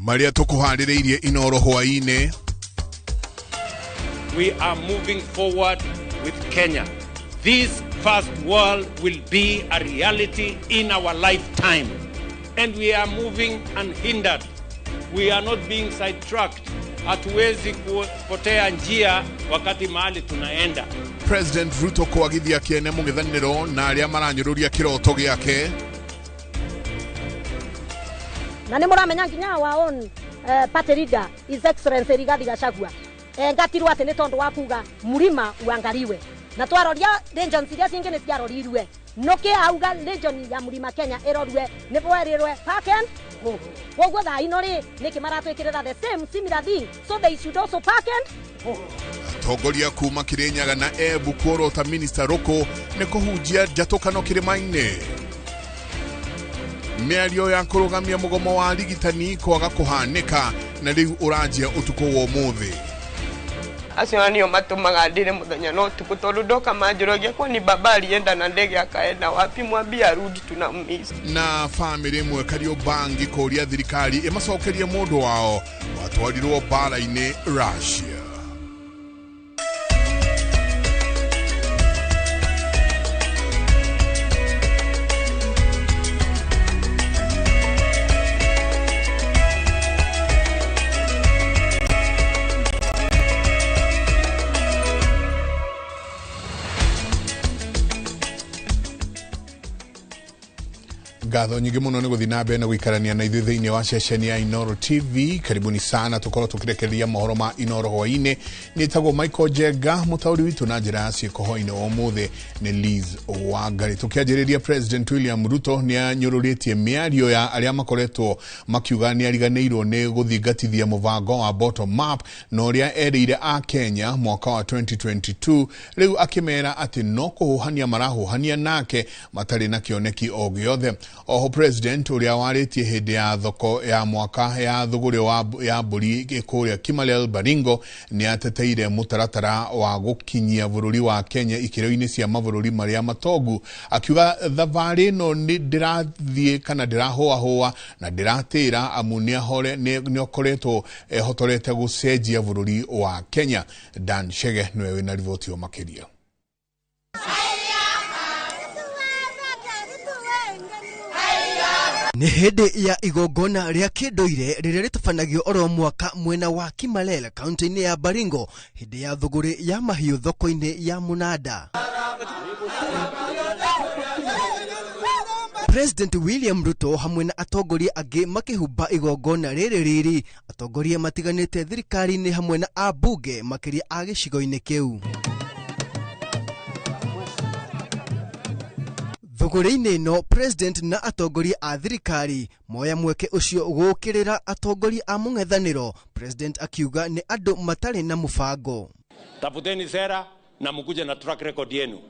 Maria tukuhaririirie Inoro hwaine. We are moving forward with Kenya. This first world will be a reality in our lifetime. And we are moving unhindered. We are not being sidetracked. Hatuwezi kupotea njia wakati mahali tunaenda. President Ruto kwagithia kiene mungithaniro na aria maranyururia kiroto giake. Na nĩ mũramenya nginya wa on party leader His Excellency Rigathi Gachagua ngatirwo atĩ nĩ tondũ wa kuga mlima uangaliwe na twaroria regions iria cingĩ nĩ ciarorirwe noke auga region ya mlima Kenya ĩrorwe nĩ bwerirwe park and woguo thaa ino rĩ nĩkĩ maratwĩkĩrĩra the same similar thing, so they should also park and Tongoria kuma Kirinyaga na Embu kuorota Minister Roko nĩ kũhunjia njatũkano kĩrĩma-inĩ. Mĩario ya kũrũgamia mũgomo wa arigitani kwaga kũhanĩka na rĩu ũranjia ũtukũ wa ũmũthĩ. Acio nio matumaga ndire muthenya no tuko tondu ndoka manjorogia kwani baba alienda na ndege akaenda wapi, mwambia arudi tunammiss. Na family imwe Kariobangi kuria thirikari imacokerie mundu wao watwarirwo bara-inĩ Russia. Ngatho nyingi muno ni guthina mbere na guikarania na ithuĩ thĩinĩ wa ceceni ya Inoro TV. Karibuni sana tukorwo tukirekereria mohoro ma Inoro hwaine. Nitagwo Michael Jenga, mutauri witu na njira ya ciĩko hwaine ũmũthĩ ni Liz Wangari. Tukianjĩrĩria President William Ruto ni anyũrũrĩtie mĩario ya arĩa makoretwo makiuga ni ariganĩirwo ni gũthingatithia mũbango wa bottom up na ũrĩa erĩire a Kenya mwaka wa 2022. Rĩu akĩmera atĩ no kũhuhania marahuhania nake matarĩ na kĩoneki o gĩothe. Oho President uria warĩtie hĩndĩ ya thoko ya mwaka ya thũgũrĩ ya mbũri kũrĩa Kimalel Baringo ni ateteire mũtaratara wa gũkinyia bũrũri wa Kenya ikĩro-inĩ cia mabũrũri marĩa matongu, akiuga thabarĩ no nĩ ndĩrathiĩ kana ndĩrahũahũa na ndĩratĩra amu nĩ okoretwo hotorete gũcenjia bũrũri wa Kenya. Dan Chege nĩwe wĩna riboti o makĩria. Ni hĩndĩ ya igongona rĩa kĩndũire rĩrĩa rĩtabanagio oro mwaka mwena wa Kimalel kaunti-inĩ ya Baringo hĩndĩ ya thũgũrĩ ya mahiũ thoko-inĩ ya Munada. President William Ruto hamwe na atongoria angĩ makĩhumba igongona rĩrĩ. Atongoria matiganĩte thirikari-inĩ hamwe na abunge makĩria a gĩcigo-inĩ kĩu. Thũgũrĩ-inĩ no President na atongoria a thirikari moya mweke ũcio gũkĩrĩra atongoria a mũng'ethanĩro. President akiuga ni andũ matarĩ na mũbango. Tafuteni sera na mkuje na track record yenu.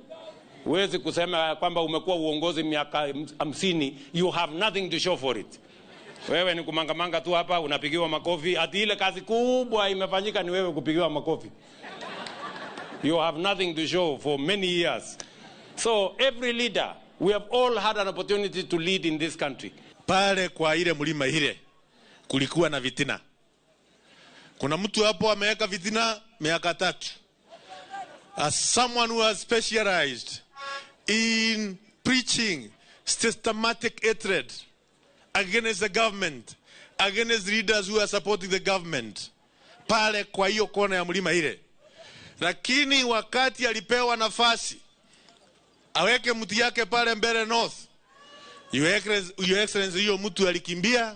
Huwezi kusema kwamba umekuwa uongozi miaka 50, you have nothing to show for it. Wewe ni kumangamanga tu hapa unapigiwa makofi, ati ile kazi kubwa imefanyika ni wewe kupigiwa makofi. You have nothing to show for many years. So every leader, we have all had an opportunity to lead in this country. Pale kwa ile mlima ile kulikuwa na vitina. Kuna mtu hapo ameweka vitina miaka 3. As someone who has specialized in preaching systematic hatred against the government, against leaders who are supporting the government, pale kwa hiyo kona ya mlima ile. Lakini wakati alipewa nafasi aweke mtu yake pale mbele north, Your Excellency hiyo mtu alikimbia,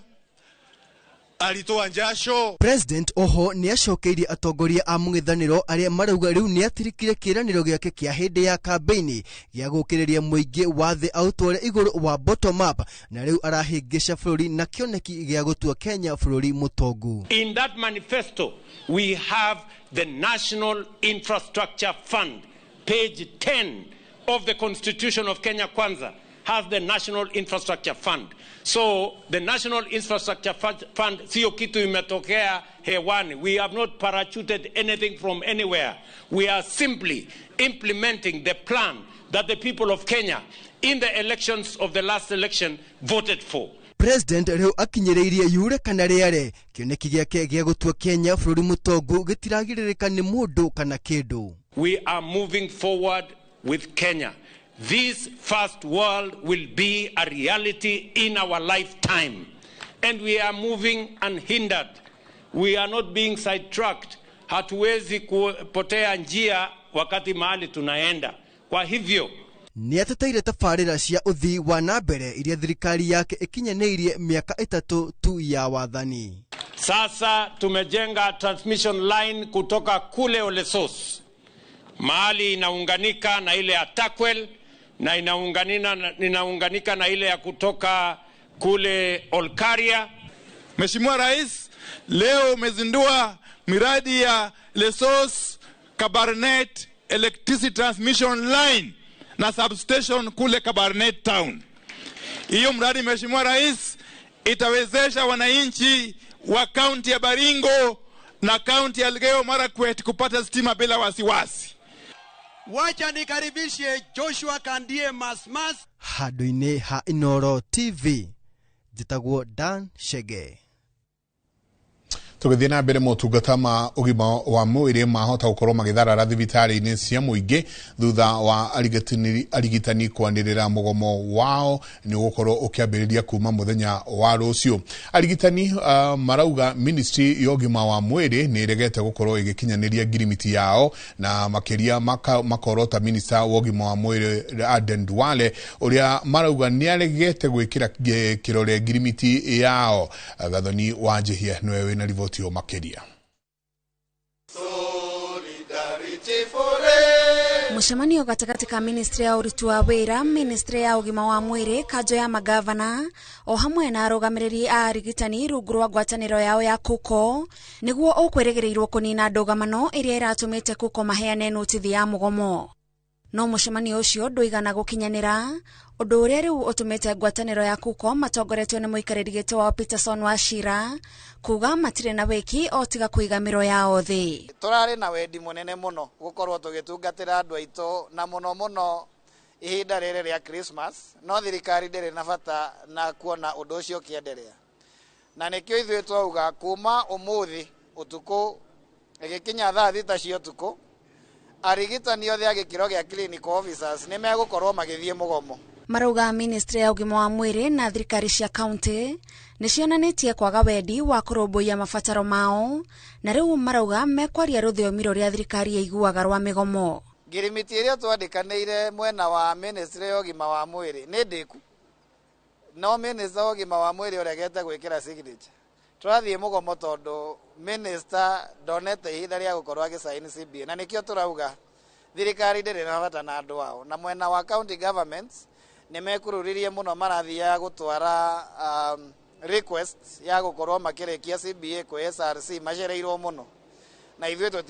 alitoa njasho. President oho ni acokeirie atongoria a mũng'ethanĩro arĩa marauga rĩu nĩ atirikire kĩĩranĩro gĩake kĩa hĩndĩ ya kambeini gĩa gũkĩrĩria mũingĩ wa thĩ autware igũrũ wa bottom up, na rĩu arahĩngĩca bũrũri na kĩoneki gĩa gũtua Kenya bũrũri mũtongu. In that manifesto we have the National Infrastructure Fund, page 10 of the Constitution of Kenya Kwanza has the National Infrastructure Fund. So the National Infrastructure Fund sio kitu imetokea hewani. We have not parachuted anything from anywhere. We are simply implementing the plan that the people of Kenya in the elections of the last election voted for. president riu akinyereirie yure kana riare kioneki giake gia gutua Kenya bururi mutongu gitiragiririka ni mundu kana kindu. We are moving forward with Kenya. This first world will be a reality in our lifetime. And we are moving unhindered. We are not being sidetracked. Hatuwezi kupotea njia wakati mahali tunaenda. Kwa hivyo ni atateire tabarira cia uthii wa nambere iria thirikari yake ikinyaneirie miaka 3 tu ya wathani. Sasa tumejenga transmission line kutoka kule Olesos, mahali inaunganika na ile ya Takwel na inaunganika na ile ya kutoka kule Olkaria. Mheshimiwa Rais, leo umezindua miradi ya Lesos Kabarnet Electricity Transmission Line na substation kule Kabarnet Town. Hiyo mradi Mheshimiwa Rais itawezesha wananchi wa kaunti ya Baringo na kaunti ya Elgeyo Marakwet kupata stima bila wasiwasi. Wacha nikaribishe Joshua Kandie Masmas. Haduine ha Inoro TV. Jitagwo Dan Shege. Tugithie na mbere motungata ma ugima wa mwiri mahota gukorwo magitharara thibitari-ini cia muingi thutha wa arigitani kwanirira mugomo wao ni gukorwo ukiambiriria kuma muthenya wa rucio. Arigitani marauga ministry ya ugima wa mwiri ni iregete gukorwo igikinyaniria ngirimiti yao na makiria makorota minister wa ugima wa mwiri Aden Duale uria marauga ni aregete gwikira kirore ngirimiti yao. Gathoni wa Njihia niwe wina riboti makeria. Mushamanio katika ministry ya uritu wa wira, ministry ya ugima wa mwiri, kajo ya magavana o hamwe na arugamiriri a arigitani rungu rwa ngwataniro yao ya kuko niguo ukweregereirwo kunina ndogamano iria iratumite kuko maheane notithi ya mugomo. No mushamanio ucio nduigana gukinyanira undu uria riu utumite ngwataniro ya kuko matongoretio ni muikariri gito wa Peterson Wachira kuga matire na wiki o tiga kuiga miro yao thi. Turari na wendi munene muno gukorwo tugitungatira andu aitu na muno ihinda riri ria Christmas, no thirikari ndiri na bata na kuona undu ucio kiendelea. Na nikio ithuĩ twauga kuma umuthi utuku igikinya thaa 6 cia utuku arigitani othe a gikiro gia clinical officers ni megukorwo magithie mugomo. Marauga ministry ya ugima wa mwiri na thirikari cia county ni cionanitie kwaga wendi wa kurumbuia mabataro mao na riu marauga mekwaria ruthiomi ruria thirikari yaiguaga rwa migomo. Ngirimiti iria twandikaniire mwena wa ministry ya ugima wa mwiri ni ndiku, no minister wa ugima wa mwiri uregete gwikira signature. Turathie mugomo tondu minister donete ihinda ria gukorwo agisaini CBA na nikio turauga thirikari ndiri na bata na andu ao na mwena wa county governments ni mekururirie muno marathia gutwara request ya gukorwo makirikia CBA ku SRC macereirwo muno na ithuĩ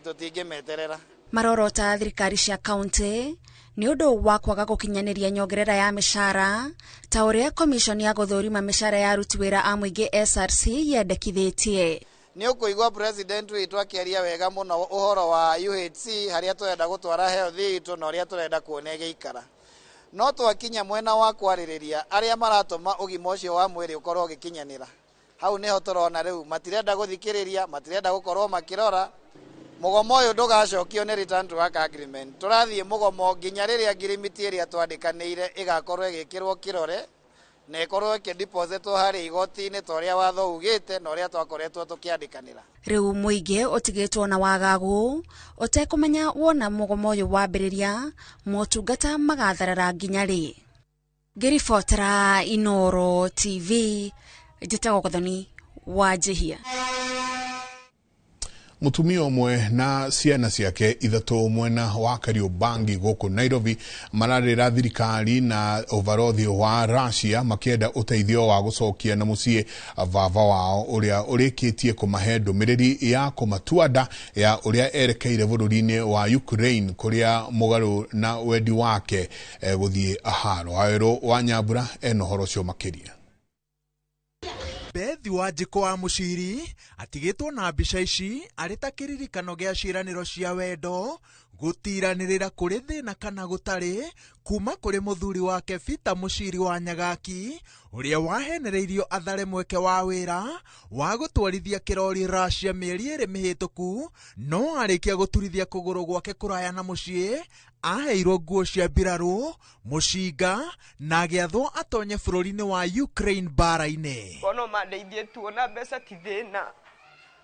tutingimeterera. Marorota thirikari cia county ni undu wa kwaga gukinyaniria nyongerera ya mishara ta uria commission ya guthurima mishara ya aruti wira a muingi SRC yendekithitie. Ni ukuigwa president witu akiaria wega muno uhoro wa UHC haria turenda gutwara health itu na uria turenda kuona giikara. No twakinya mwena wa kwaririria aria maratuma ugima ucio wa mwiri ukorwo gikinyanira. Hau niho turona riu matirenda guthikiriria, matirenda gukorwo makirora. Mugomo uyu ndugacokio ni return to work agreement. Turathie mugomo nginya riria ngirimiti iria twandikaniire igakorwo igikirwo kirore na ikorwo ikidepositwo hari igoti-ini toria watho ugite na uria twakoretwo tukiandikanira. Riu muingi utigitwo na wagagu utekumenya wona mugomo uyu wambiriria motungata magatharara nginya ri. Ngiribotera Inoro TV njitagwo Gathoni wa Njihia. Mutumia umwe na ciana ciake ithatu mwena wa Kariobangi guku Nairobi mararira thirikari na overothi wa Russia makienda uteithio wa gucokia na mucie vava wao uria urikitie kumahe ndumiriri ya kumatuada ya uria erekeire bururi-ini wa Ukraine kuria mugaru na wendi wake guthie aharo. Aero wa Nyambura enohoro cio makiria. Bethi Wanjiko wa Muciri atigitwo na mbica ici arĩ ta kĩririkano gĩa ciĩranĩro cia wendo gutiranirira kuri thina kana gutari kuma kuri muthuri wake Peter Muchiri wa Nyagaki uria wahenereirio athare mweke wa wira wa gutwarithia kirori Russia mieri iri mihituku no arikia guturithia kuguru gwake kuraya na mucii aheirwo nguo cia mbiraru mucinga na agiathwo atonye bururi-ini wa Ukraine bara-ini kono mandeithie tuona mbeca ti thina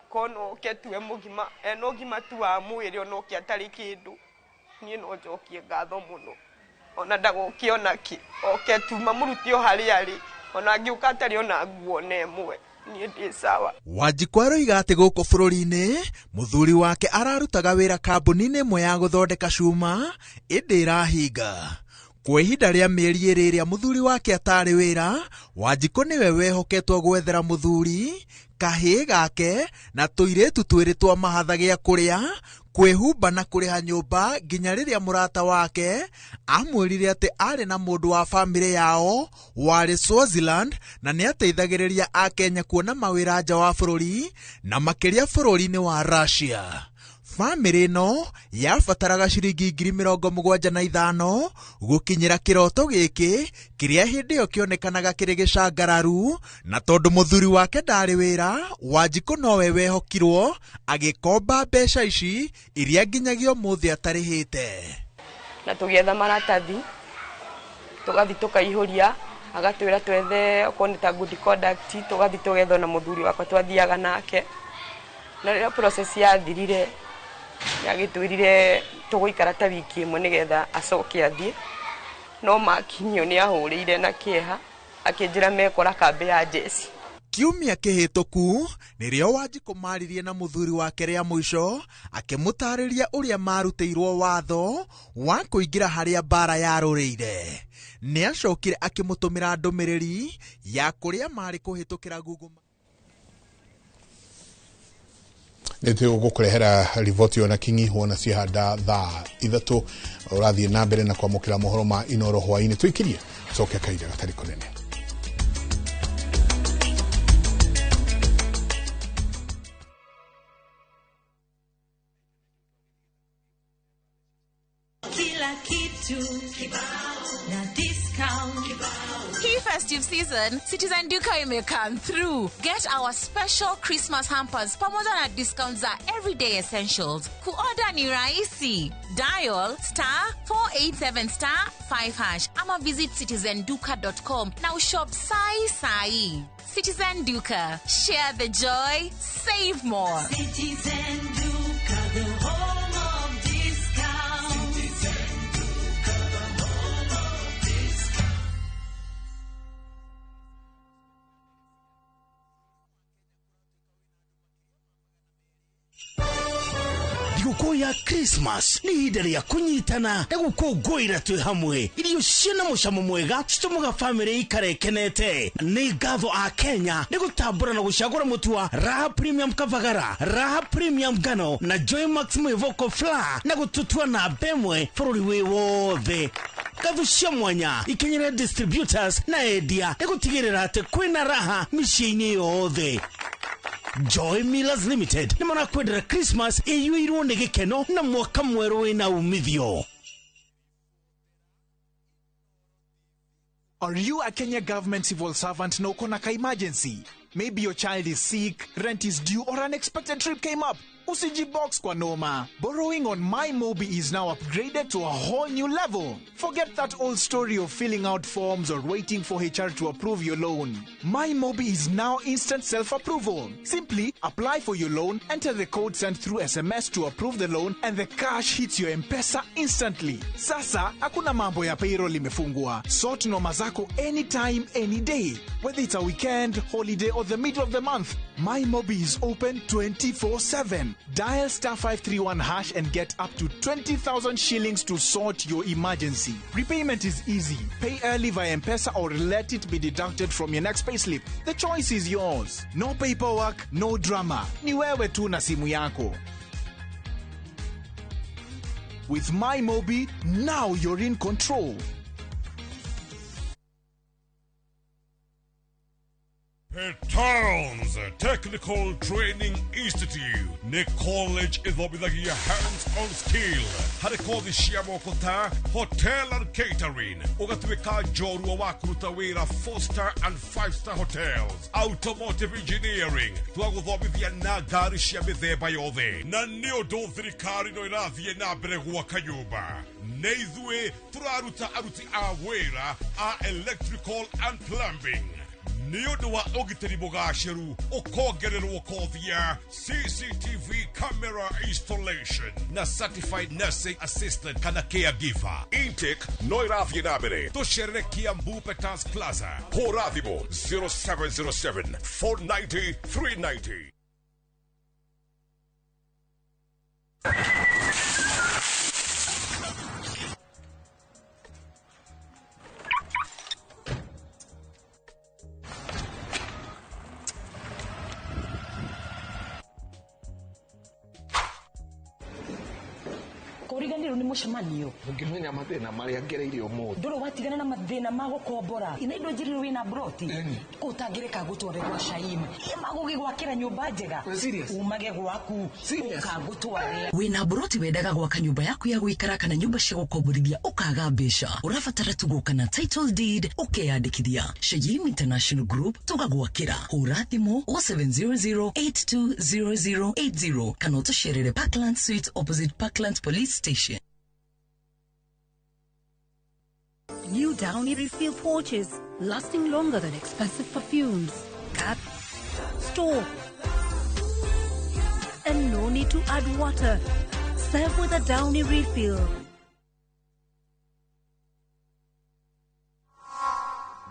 kono ketue mugima eno gima tu wa mwiri ono ki atari kindu nie no njokie ngatho muno ona ndagukiona ki oketuma murutio hari ari ona ngiuka atari ona nguo nemwe nie ndi sawa. Wanjiku aroiga ati guku bururi-ini muthuri wake ararutaga wira kambuni-ini imwe ya guthondeka cuma indi irahinga. Kwa ihinda ria mieri iri iria muthuri wake atari wira, Wanjiku niwe wehoketwo gwethera muthuri kahii gake na tuiretu twiri twa mahatha gia kuria kwihumba na kuriha nyumba nginya riria murata wake amwirire ati ari na mundu wa family yao wari Swaziland na ni ateithagiriria Akenya kuona mawira nja wa bururi na makiria bururi-ini wa Russia. Family no yabataraga ciringi 75,000 gukinyira kiroto giki kiria hindi yo kionekanaga kiri gicangararu na tondu muthuri wake ndari wira Wanjiku nowe wehokirwo agikomba mbeca ici iria nginyagio muthi atarihite na tugietha maratathi tugathi tukaihuria agatwira twethe okoneta good conduct tugathi tugetho na muthuri wakwa twathiaga nake na rira process yathirire yagitwirire tuguikara ta wiki imwe nigetha acoke athie no makinyo ni ahurire na kieha akinjira mekora kambe ya jeshi. Kiumia kihituku nirio Wanjiku maririe na muthuri wake ria mwisho akimutariria uria marutiirwo watho wa kuingira haria bara yaruriire. Ni acokire akimutumira ndumiriri ya kuria mari kuhitukira Google. Nete gukurehera rivoti ona kingi hona cihanda thaa ithatu urathie na mbere na kwamukira mohoro ma Inoro hwaini twikirie coke kaira gatari kunene. Kila kitu na discount Hii festive season, Citizen Duka may come through. Get our special Christmas hampers pamoja na discounts za everyday essentials. Kuorder ni rahisi. Dial *487*5# ama visit citizenduka.com na ushop sai. Citizen Duka. Share the joy, save more. Citizen Duka, the home of discount. Citizen Duka, the home of discount. Thigũkũ ya Christmas nĩ ihinda rĩa kũnyitana na gũkũngũĩra twĩ hamwe. Irio ciĩna mũcamo mwega citũmaga family ikare ikenete. Nĩ ngatho a Kenya nĩ gũtambũra na gũcagũra mũtu wa Raha Premium Kavagara, Raha Premium Ngano na Joy Max Mwĩvoko Flour na gũtũtua na mbemwe bũrũri wĩ wothe. Ngatho cia mwanya ikenyere distributors na endia nĩ gũtigĩrĩra atĩ kwĩna raha mĩciĩ-inĩ yothe. Joy Millers Limited ni mwana kwendera Christmas iyuirwo ni gikeno na mwaka mweru wina umithio. Are you a Kenya government civil servant na uko na ka emergency? Maybe your child is sick, rent is due, or unexpected trip came up. Usijibox kwa noma. Borrowing on MyMobi is now upgraded to a whole new level. Forget that old story of filling out forms or waiting for HR to approve your loan. MyMobi is now instant self-approval. Simply apply for your loan, enter the code sent through SMS to approve the loan, and the cash hits your M-Pesa instantly. Sasa, hakuna mambo ya payroll imefungwa. Sort noma zako anytime, any day. Whether it's a weekend, holiday, or the middle of the month, MyMobi is open 24/7. Dial *531# and get up to 20,000 shillings to sort your emergency. Repayment is easy. Pay early via M-Pesa or let it be deducted from your next payslip. The choice is yours. No paperwork, no drama. Ni wewe tu na simu yako. With MyMobi, now you're in control. Petowns Technical Training Institute ni college ithomithagia hands-on skill harĩ kothi cia moko ta hotel and catering, ũgatuĩka njorua wa kũruta wĩra 4-star and 5-star hotels, automotive engineering, twagũthomithia na ngari cia mĩthemba yothe, na nĩ ũndũ thirikari no ĩrathiĩ na mbere gwaka nyũmba. Na ithuĩ tũraruta aruti a wĩra a electrical and plumbing. Nĩ ũndũ wa ũgitĩri mũgacĩru ũkongererwo kothi ya CCTV camera installation na certified nursing assistant kana caregiver. Intake no ĩrathiĩ na mbere. Tũcerere Kiambu Petans Plaza. Hũra thimũ 0707 490 390. Uriganirwo ni mucemanio ungimenya mathina maria ngereire umuthi ndoro watigana na mathina ma gukombora ina indo njiriro wina broti utangireka gutware gwa Shaima magugigwakira nyumba njega umage gwaku ukagutware wina broti wendaga gwaka nyumba yaku ya guikara kana nyumba cia gukomborithia ukaga mbeca urabatara tuguka na title deed ukeyandikithia Shaima International Group tugagwakira hura thimu 0700820080 kana utusherere Parkland Suite opposite Parkland Police Station. New Downy refill pouches, lasting longer than expensive perfumes. Cap, store, and no need to add water. Serve with a Downy refill.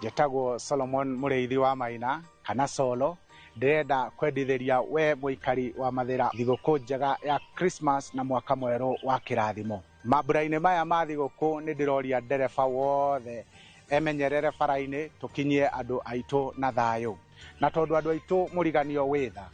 Jetago Solomon Mureithi wa Maina kana Solo ndĩrenda kwendithĩria we mũikari wa Mathĩra thigũkũ njega ya Christmas na mwaka mwerũ wa kĩrathimo. Mambura-inĩ maya ma thigũkũ nĩ ndĩroria ndereba wothe emenyerere bara-inĩ tũkinyie andũ aitũ na thayũ. Na tondũ andũ aitũ mũriganio wĩtha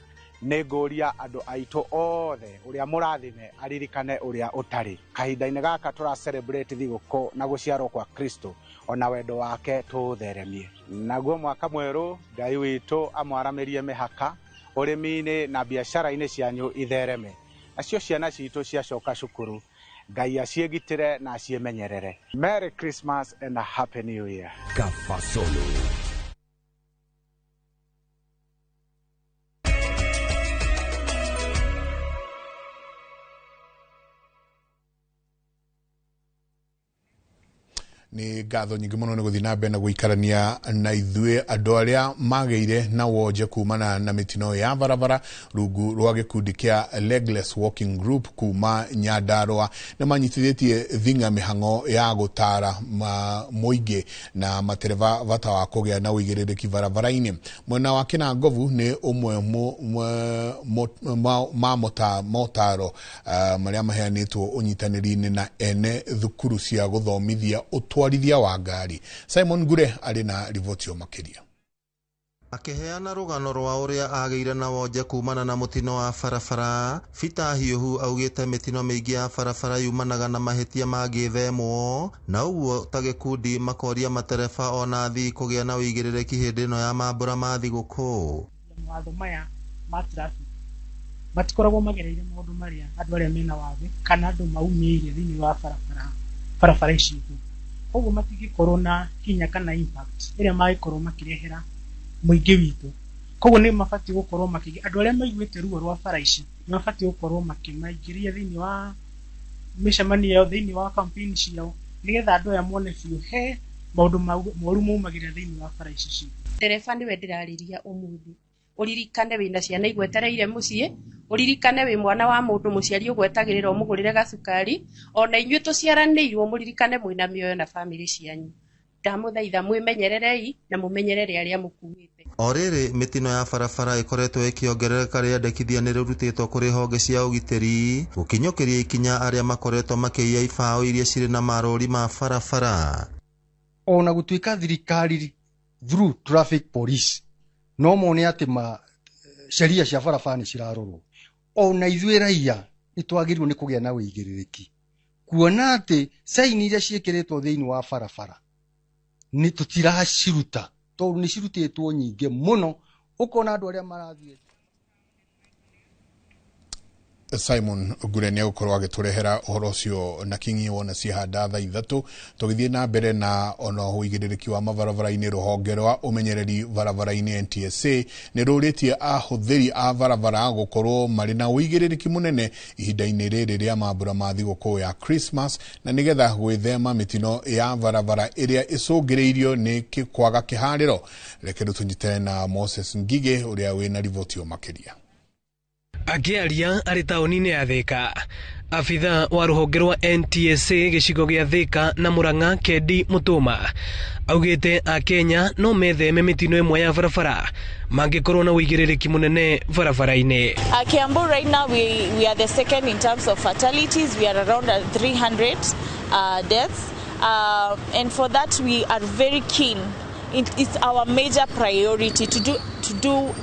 nĩ ngũria andũ aitũ othe ũrĩa mũrathime aririkane ũrĩa ũtarĩ. Kahinda-inĩ gaka tũra celebrate thigũkũ na gũciarwo kwa Kristo ona wendo wake tũtheremie. Naguo mwaka mwerũ Ngai witũ amwaramĩrie mĩhaka ũrĩmi-inĩ na biacara-inĩ cianyu ithereme. Nacio ciana citũ ciacoka cukuru Ngai aciĩgitĩre na aciĩmenyerere. Merry Christmas and a Happy New Year. Kafasolo. Ni ngatho nyingĩ mũno nĩ gũthiĩ na mbere na gũikarania na ithuĩ andũ arĩa mageire na wonje kumana na mĩtino ya barabara rungu rwa gĩkundi kĩa Legless Walking Group kuma Nyandarua nĩ manyitithĩtie thinga mĩhang'o ya gũtara mũingĩ na matereva bata wa kũgĩa na ũigĩrĩrĩki barabara-inĩ. Mwena wa Kinangovu nĩ ũmwe ma motaro marĩa maheanĩtwo ũnyitanĩri-inĩ na ene thukuru cia gũthomithia ũtwarithia wa ngari. Simon Gure arĩ na riboti makĩria. Akiheana rũgano rwa ũrĩa agĩire na wonje kumana na mũtino wa barabara, Peter Hiũhu augĩte mĩtino mĩingĩ ya barabara yumanaga na mahĩtia mangĩthemwo, na ũguo ta gĩkundi makoria matereba ona athii kũgĩa na ũigĩrĩrĩki hĩndĩ ĩno ya mambura ma thigũkũ. Mawatho maya ma traffic matikoragwo magereire maũndũ marĩa andũ arĩa mena wathe kana andũ maumĩire thĩinĩ wa barabara ici. Koguo matingĩkorwo na hinya kana impact ĩrĩa mangĩkorwo makĩrehera mũingĩ witũ. Koguo nĩ mabatiĩ gũkorwo andũ arĩa maiguĩte ruo rwa bara ici nĩ mabatiĩ gũkorwo makĩmaingĩria thĩinĩ wa mĩcemanio yao, thĩinĩ wa campaign ciao, nĩgetha andũ aya mone biũ he maũndũ moru maumagĩra thĩinĩ wa bara ici ciitũ. Ndereba nĩwe ndĩrarĩria ũmũthĩ, ũririkane wĩna ciana igwetereire mũciĩ, ũririkane wĩ mwana wa mũndũ mũciari ũgwetagĩrĩra ũmũgũrĩre gacukari, ona inyuĩ tũciaranĩirwo mũririkane mwĩna mĩoyo na bamĩrĩ cianyu. Ndamũthaitha mwĩmenyererei na mũmenyerere arĩa mũkuĩte. O rĩrĩ mĩtino ya barabara ĩkoretwo ĩkĩongerereka rĩendekithia nĩ rĩrutĩtwo kũrĩ honge cia ũgitĩri gũkinyũkĩria ikinya arĩa makoretwo makĩiya ibaũ iria cirĩ na marũri ma barabara. Ona gũtuĩka thirikari through traffic police no mone atĩ sheria cia barabara nĩ cirarorwo, ona ithuĩ raia nĩ twagĩrĩirwo nĩ kũgĩa na ũigĩrĩrĩki kuona atĩ saini iria ciĩkĩrĩtwo thĩinĩ wa barabara nĩ tũtiraciruta tondũ nĩ cirutĩtwo nyingĩ mũno ukona andu aria marathie Simon Gurenia gukorwo agiturehera uhoro ucio na kingi wona cihanda thaa 3 tugithie na mbere na ono huigiriki wa mabarabara-ini ruhonge rwa umenyereri barabara-ini NTSA ni ruritie ahuthiri a barabara gukorwo mari na uigiriki munene ihinda-ini riri ria mambura ma thigũkũ ya Christmas na nigetha gwithema mitino ya barabara iria icungiriirio ni kwaga kihariro. Reke tunyitane na Moses Ngige uria wina riboti makiria. Akiaria ari tauni-ini ya Thika, afitha wa ruhonge rwa NTSA gicigo gia Thika na Murang'a Kedi Mutuma augite a Kenya no metheme mitino imwe ya barabara mangikorwo na uigiriki munene barabara-ini. Kiambu right now we are the second in terms of fatalities. We are around 300 deaths and for that we are very keen. It's our major priority to do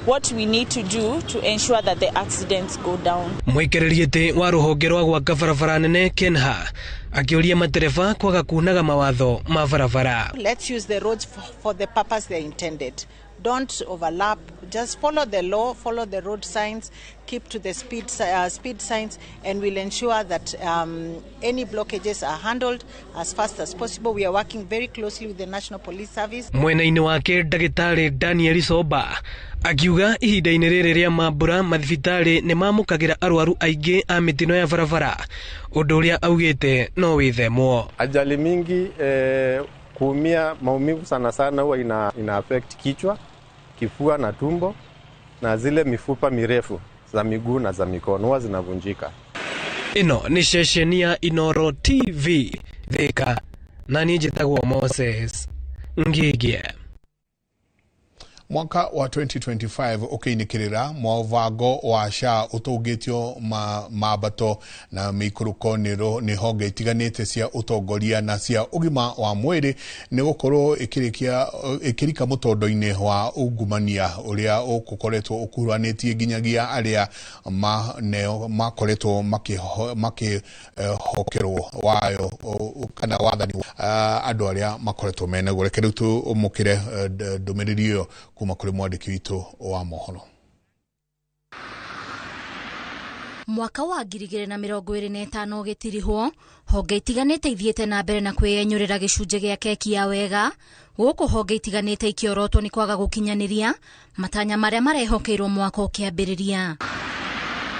what we need to do to ensure that the accidents go down. Mwikiririete wa ruhonge rwa gwaka barabara nene Kenha akioria matereva kwaga kunaga mawatho ma barabara. Let's use the roads for the purpose they intended. Don't overlap. Just follow the law, follow the road signs, keep to the speed signs, and we'll ensure that any blockages are handled as fast as possible. We are working very closely with the National Police Service. Mwena-ini wake Ndagitari Daniel Soba akiuga ihinda-ini riri ria mambura mathibitari ni mamukagira arwaru aingi a mitino ya barabara, undu uria augite no withemwo. Ajali mingi kuumia, maumivu sana sana huwa ina affect kichwa, kifua na tumbo, na zile mifupa mirefu za miguu na za mikono huwa zinavunjika. Ino ni ceceni ya Inoro TV Thika na niĩ njĩtagwo Moses Ngige. Mwaka wa 2025 ukeinikirira mwavango wa SHA utungitio mabato na mikuruko ni honge itiganite cia utongoria na cia ugima wa mwiri ni gukorwo ikirika mutondo-ini wa ungumania uria ukukoretwo ukuruanitie ginyagia aria makoretwo makihokerwo wayo kana wathani andu aria makoretwo menaguo. Reke riu tumukire ndumiriri iyo kuma kuri mwandiki witu wa mohoro. Mwaka wa 2025 gitirihwo honge itiganite ithiete na mbere na kwiyenyurira gicunje gia keki ya wega guku honge itiganite ikiorotwo ni kwaga gukinyaniria matanya maria marehokeirwo mwaka ukiambiriria.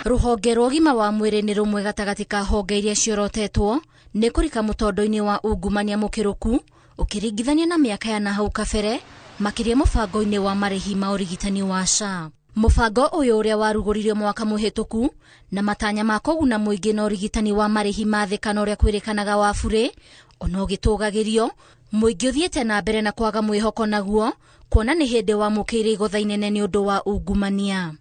Ruhonge rwa ugima wa mwiri ni rumwe gatagati ka honge iria ciorotetwo ni kurika mutondo-ini wa ungumania mukiruku ukiringithania na miaka ya nahau kabere makiria mubango-ini wa marihi ma urigitani wa SHA. Mubango uyu uria waruguririo mwaka muhituku na matanya ma kuguna muingi na urigitani wa marihi ma thĩ kana uria kwirikanaga wa bure ono gitugagirio muingi uthiete na mbere na kwaga mwihoko naguo kuona ni hindi wa mukiire igotha inene ni undu wa ungumania.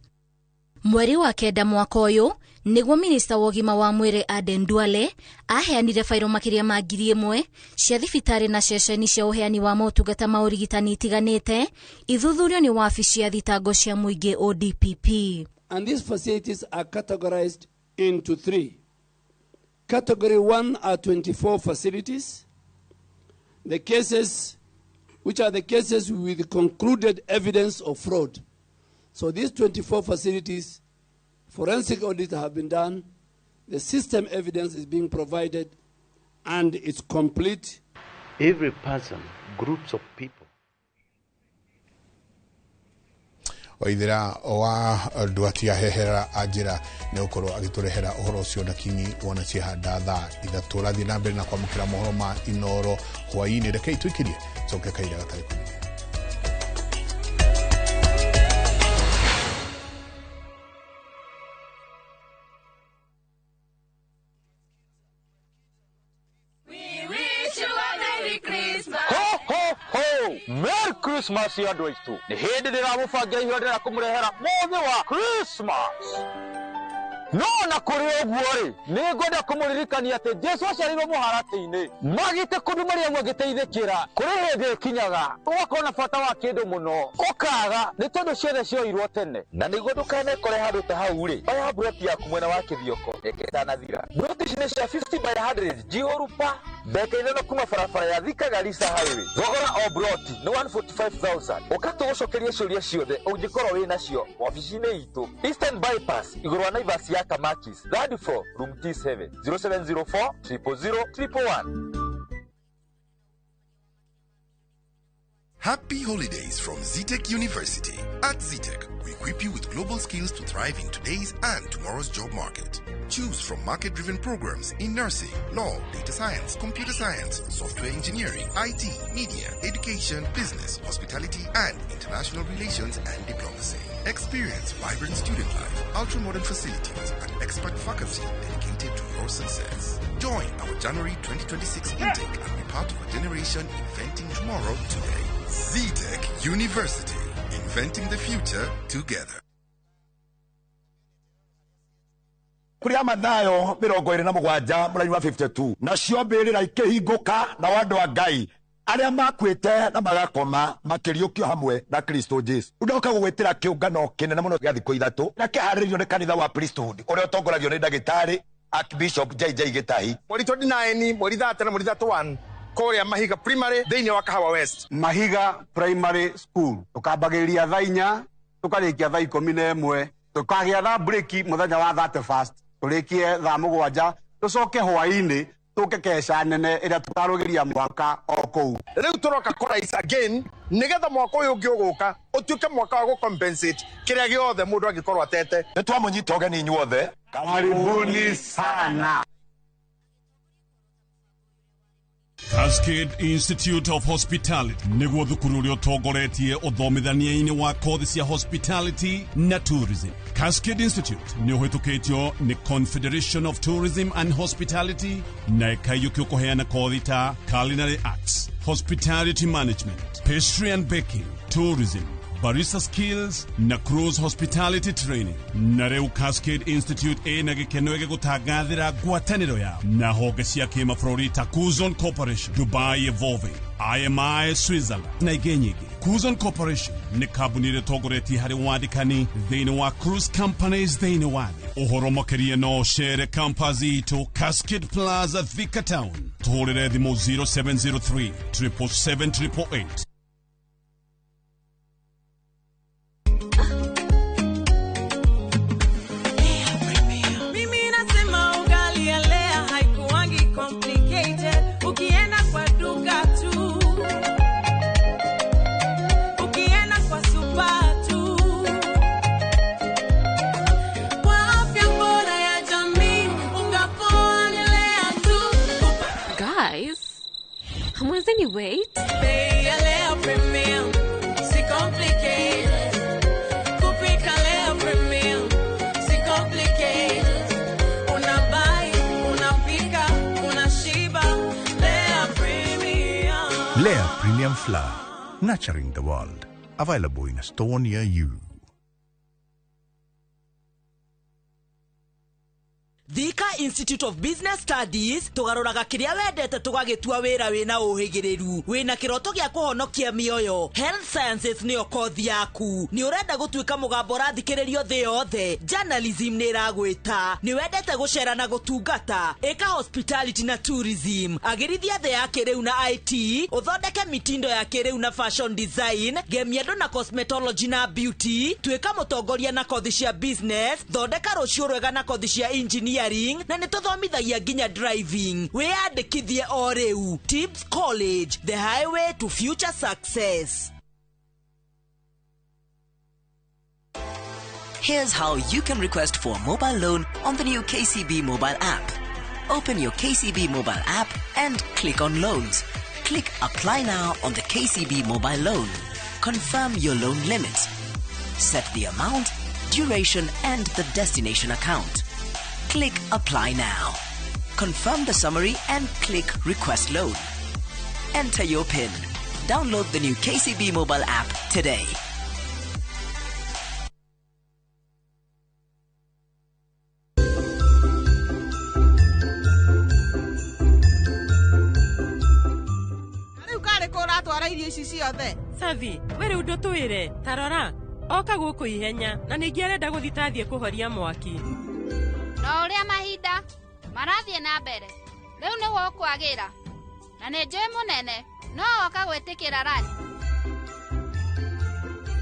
Mweri wa kenda mwaka uyu niguo minista wa ugima wa mwiri Aden Duale aheanire fairo makiria ma 1,000 cia thibitari na ceceni cia uheani wa motungata ma urigitani itiganite ithuthurio ni wabici ya thitango cia muingi ODPP. And these facilities are categorized into 3. Category 1 are 24 facilities. The cases, which are the cases with concluded evidence of fraud. So these 24 facilities, forensic audits have been done, the system evidence is being provided, and it's complete. Every person, groups of people. Waithira wa duatia hehera ajira ne ukoro agiturehera uhoro ucio na kinyi wona cihanda thaa 3 rathi na mbere na kwamukira mohoro ma Inoro hwaini. Reke itwikirie coke kaira gatari kumenya. Merry Christmas ya andu aitu. Ni hindi ndiramubangira ihura ndirakũmũrehera mũthĩ wa Christmas. No na kũrĩ ũguo rĩ, nĩ ngwenda kũmũririkania atĩ Jesu aciarirwo mũharatĩ-inĩ magĩte kũndũ marĩa mũngĩteithĩkĩra kũrĩ hĩndĩ ĩkinyaga ũgakorwo na bata wa kĩndũ mũno ũkaga nĩ tondũ ciothe cioirwo tene. Na nĩguo ndũkanekore handũ ta hau rĩ, oya mburoti yaku mwena wa kĩthioko ĩkĩtanathira. Mburoti ici nĩ cia 50 by 100 jiũrupa beka ithano kuma barabara ya Thika Garissa highway thogora o broti ni 145,000 ukatugucokeria ciuria ciothe ungikorwo wina cio ofici-ini itu Eastern Bypass iguru wa Naivas ya Kamakis third floor room T7 0704 000 111. Happy holidays from Zetech University. At Zetech, we equip you with global skills to thrive in today's and tomorrow's job market. Choose from market-driven programs in nursing, law, data science, computer science, software engineering, IT, media, education, business, hospitality, and international relations and diplomacy. Experience vibrant student life, ultra-modern facilities, and expert faculty dedicated to your success. Join our January 2026 intake and be part of a generation inventing tomorrow today. Zetech University, inventing the future together. Kuria Mathayo 27 mũraini wa 52 nacio mbĩrĩra ikĩhingũka na wandũ wa Ngai arĩa makwĩte na magakoma makĩriũkio hamwe na Kristo Jesu. Ndoka gũgwĩtĩra kĩũngano kĩnene mũno gĩa thikũ ithatũ na kĩharĩrĩirio nĩ kanitha wa Priesthood ũrĩa ũtongoragio nĩ ndagĩtarĩ Archbishop JJ Gĩtahi. Mweri 29 mweri 30 na mweri 31 Korea Mahiga Primary thĩinĩ wa Kahawa West. Mahiga Primary School tukambagĩrĩria thaa 4 tukarĩkia thaa 11 tukagĩa thaa break mũthenya wa 31st tũrĩkie thaa 7 tucoke hwaĩ-inĩ tuke kesha nene ĩrĩa tutarũgĩria mwaka o kũu. Rĩu tũroka kũraica again nĩgetha mwaka ũyũ ũngĩ ũgũka ũtuĩke mwaka wa gũcompensate kĩrĩa gĩothe mũndũ angĩkorwo atete. Nĩ twamũnyita ũgeni inyuothe. Karibuni sana. Cascade Institute of Hospitality niguo thukuru uria utongoretie uthomithania-ini wa kothi cia hospitality na tourism. Cascade Institute ni uhitukitio ni Confederation of Tourism and Hospitality na ikaiyũkio kuheana kothi ta culinary arts, hospitality management, pastry and baking, tourism, barista skills na cruise hospitality training. Na rĩu Cascade Institute ĩna gĩkeno gĩgũtangathĩra ngwatanĩro yao na honge cia kĩmabũrũri ta Kuzon Corporation, Dubai Evolving, IMI Switzerland na ingĩ nyingĩ. Kuzon Corporation nĩ kambuni ĩrĩa ĩtongoretie harĩ wandĩkani thĩinĩ wa cruise companies thĩinĩ wa thĩ. Ũhoro makĩria no cere campus itũ Cascade Plaza Thika Town. Tũhũrĩre thimũ 0703 777 888. Any wait? Lea Premium Flour, nurturing the world. Available in a store near you. Thika Institute of Business Studies tugaroraga kiria wendete tugagitua wira wina uhigiriru wina kiroto gya kuhonokia mioyo. Health Sciences niyo kothi yaku. Ni urenda gutuika mugambo rathikiririo thi yothe. Journalism ni ragwita. Ni wendete gucera na gutungata. Eka hospitality na tourism. Agirithia thi ya kiriu na IT. Uthondeke mitindo ya kiriu na fashion design. Gemiendo na cosmetology na beauty. Tuika mutongoria na kothi cia business. Thondeka rucio rwega na kothi cia engineering na nituthomithagia nginya driving. Wiyandikithie o riu. Tibbs College, the highway to future success. Here's how you can request for a mobile loan on the new KCB mobile app. Open your KCB mobile app and click on loans. Click apply now on the KCB mobile loan. Confirm your loan limit. Set the amount, duration and the destination account. Click apply now. Confirm the summary and click request loan. Enter your PIN. Download the new KCB mobile app today. Savi, were undo twire tarora oka guku ihenya na ningi arenda guthitathie kuhoria mwaki. No uria mahinda marathie na mbere riu niguo kwagira na nĩ njũĩ mũnene no oka gwĩtĩkĩra rani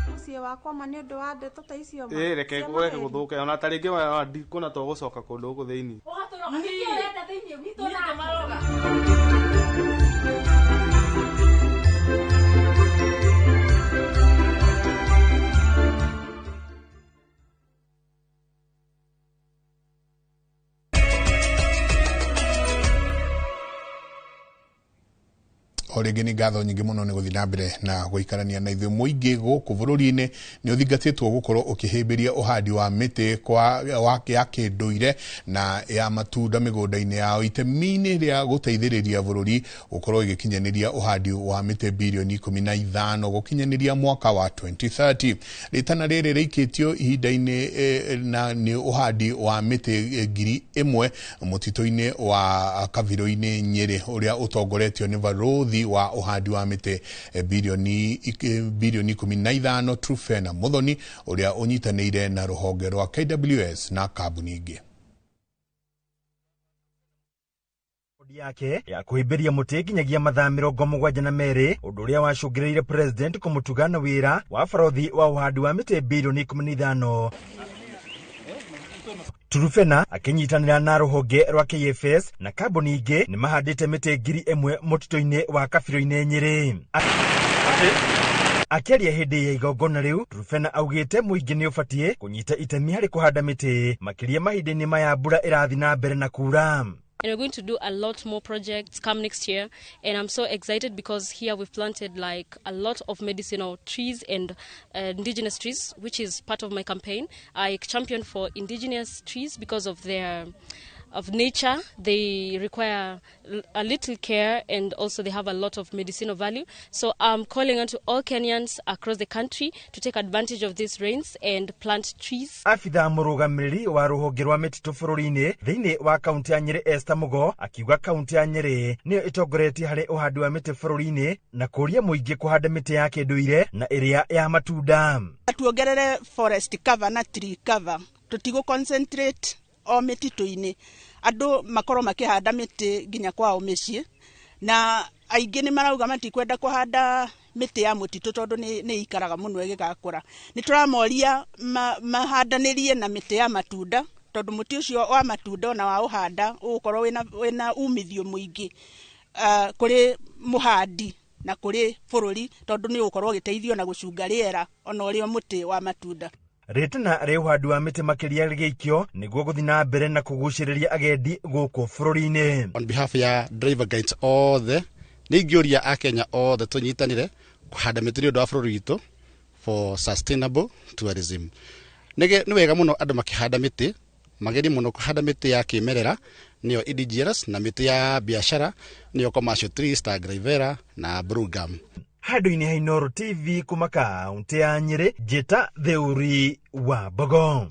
mũciĩ wakwa ma nĩ ũndũ wa ndeto ta icio ma reke gweke gũthũke ona ta rĩngĩ ndikũna to gũcoka kũndũ gũkũ thĩinĩ ũhatũroga nĩkĩ ũrenda thĩinĩ gwitũ na maroga Orege ni ngatho nyingi muno ni guthi na mbere na guikarania na ithuĩ muingi guku bururi-ini ni uthingatitwo gukorwo ukihimbiria uhandi wa miti kwa ya kinduire na ya matunda migunda-ini yao itemi-ini ria guteithiriria bururi gukorwo igikinyaniria uhandi wa miti bilioni 15 gukinyaniria mwaka wa 2030 ritana riri riikitio ihinda-ini na ni uhandi wa miti ngiri 1 mutito-ini wa Kaviro-ini Nyeri uria utongoretio ni Varothi wa uhandi wa miti bilioni 15 Trufena Muthoni uria unyitanire na ruhonge rwa KWS na kambuni ingi yake ya kuhimbiria muti nginyagia mathaa 72 undu uria wacungireire president kumutugana wira wa Varothi wa uhandi wa miti bilioni 15 Trufena akinyitanira na ruhonge rwa KFS na kambuni ingi ni mahandite miti ngiri 1 mutito-ini wa Kaviro-ini Nyeri. Akiaria hindi ya igongona riu Trufena augite muingi ni ubatie kunyita itemi hari kuhanda miti makiria mahinda-ini maya mbura irathi na mbere na kura. And we're going to do a lot more projects come next year. And I'm so excited because here we've planted like a lot of medicinal trees and indigenous trees, which is part of my campaign. I champion for indigenous trees because of their of nature. They require a little care and also they have a lot of medicinal value. So I'm calling on to all Kenyans across the country to take advantage of these rains and plant trees. Afitha murugamiriri wa ruhonge rwa mititu bururi-ini thiini wa kaunti ya Nyeri Esther Mugo akiuga kaunti ya Nyeri niyo itongoretie hari uhandi wa miti bururi-ini na kuria muingi kuhanda miti ya kinduire na iria ya matunda. Tuongerere forest cover na tree cover. Tutigo concentrate o mititu-ini andu makoro makihanda miti nginya kwao micii na aingi ni marauga matikwenda kuhanda miti ya mutitu tondu ni ikaraga muno igigakura. Ni turamoria mahandanirie na miti ya matunda tondu muti ucio wa matunda na wa uhanda ugukorwo wina umithio muingi kuri muhandi na kuri bururi tondu ni ugukorwo giteithio na gucunga riera ona urio muti wa matunda. Ritana ri uhandi wa miti makiria rigeikio niguo guthi na mbere na kuguciriria agendi guku bururi-ini. On behalf ya driver guides all the ningioria akenya all the tunyitanire kuhanda miti ni undu wa bururi witu for sustainable tourism. Ni wega muno andu makihanda miti mageni muno kuhanda miti ya kimerera niyo indigenous na miti ya biashara niyo commercial trees ta Grivera na Blue Gum. Handu-ini ha Inooro TV kuma kaunti ya Nyeri Jeta Theuri wa Bogo.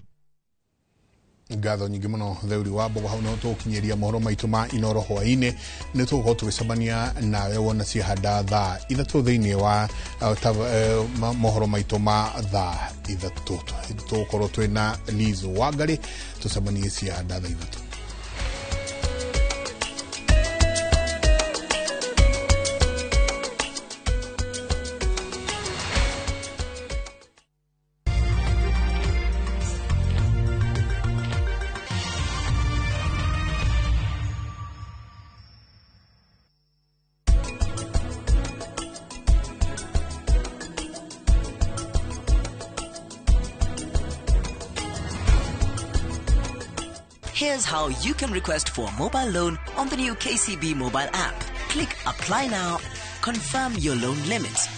Ngatho nyingi muno Theuri wa Bogo hau no tukinyeria mohoro maitu ma Inooro hwaini ni tugukorwo tugicemania nawe wona ciahanda thaa ithatu thiini wa mohoro maitu ma thaa ithatu tugukorwo twina Liz Wangari tucemanie ciahanda thaa ithatu. Here's how you can request for a mobile loan on the new KCB mobile app. Click Apply Now, confirm your loan limits,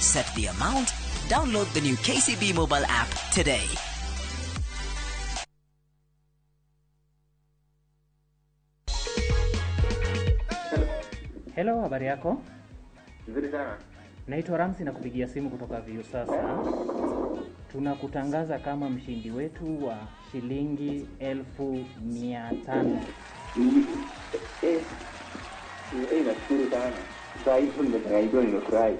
set the amount, download the new KCB mobile app today. Hello, habari yako? Nzuri sana. Naitwa Ramsi na kupigia simu kutoka Viu sasa. Tunakutangaza kama mshindi wetu wa shilingi 1,500. Nashukuru sana. Sasa hivi nimefurahi.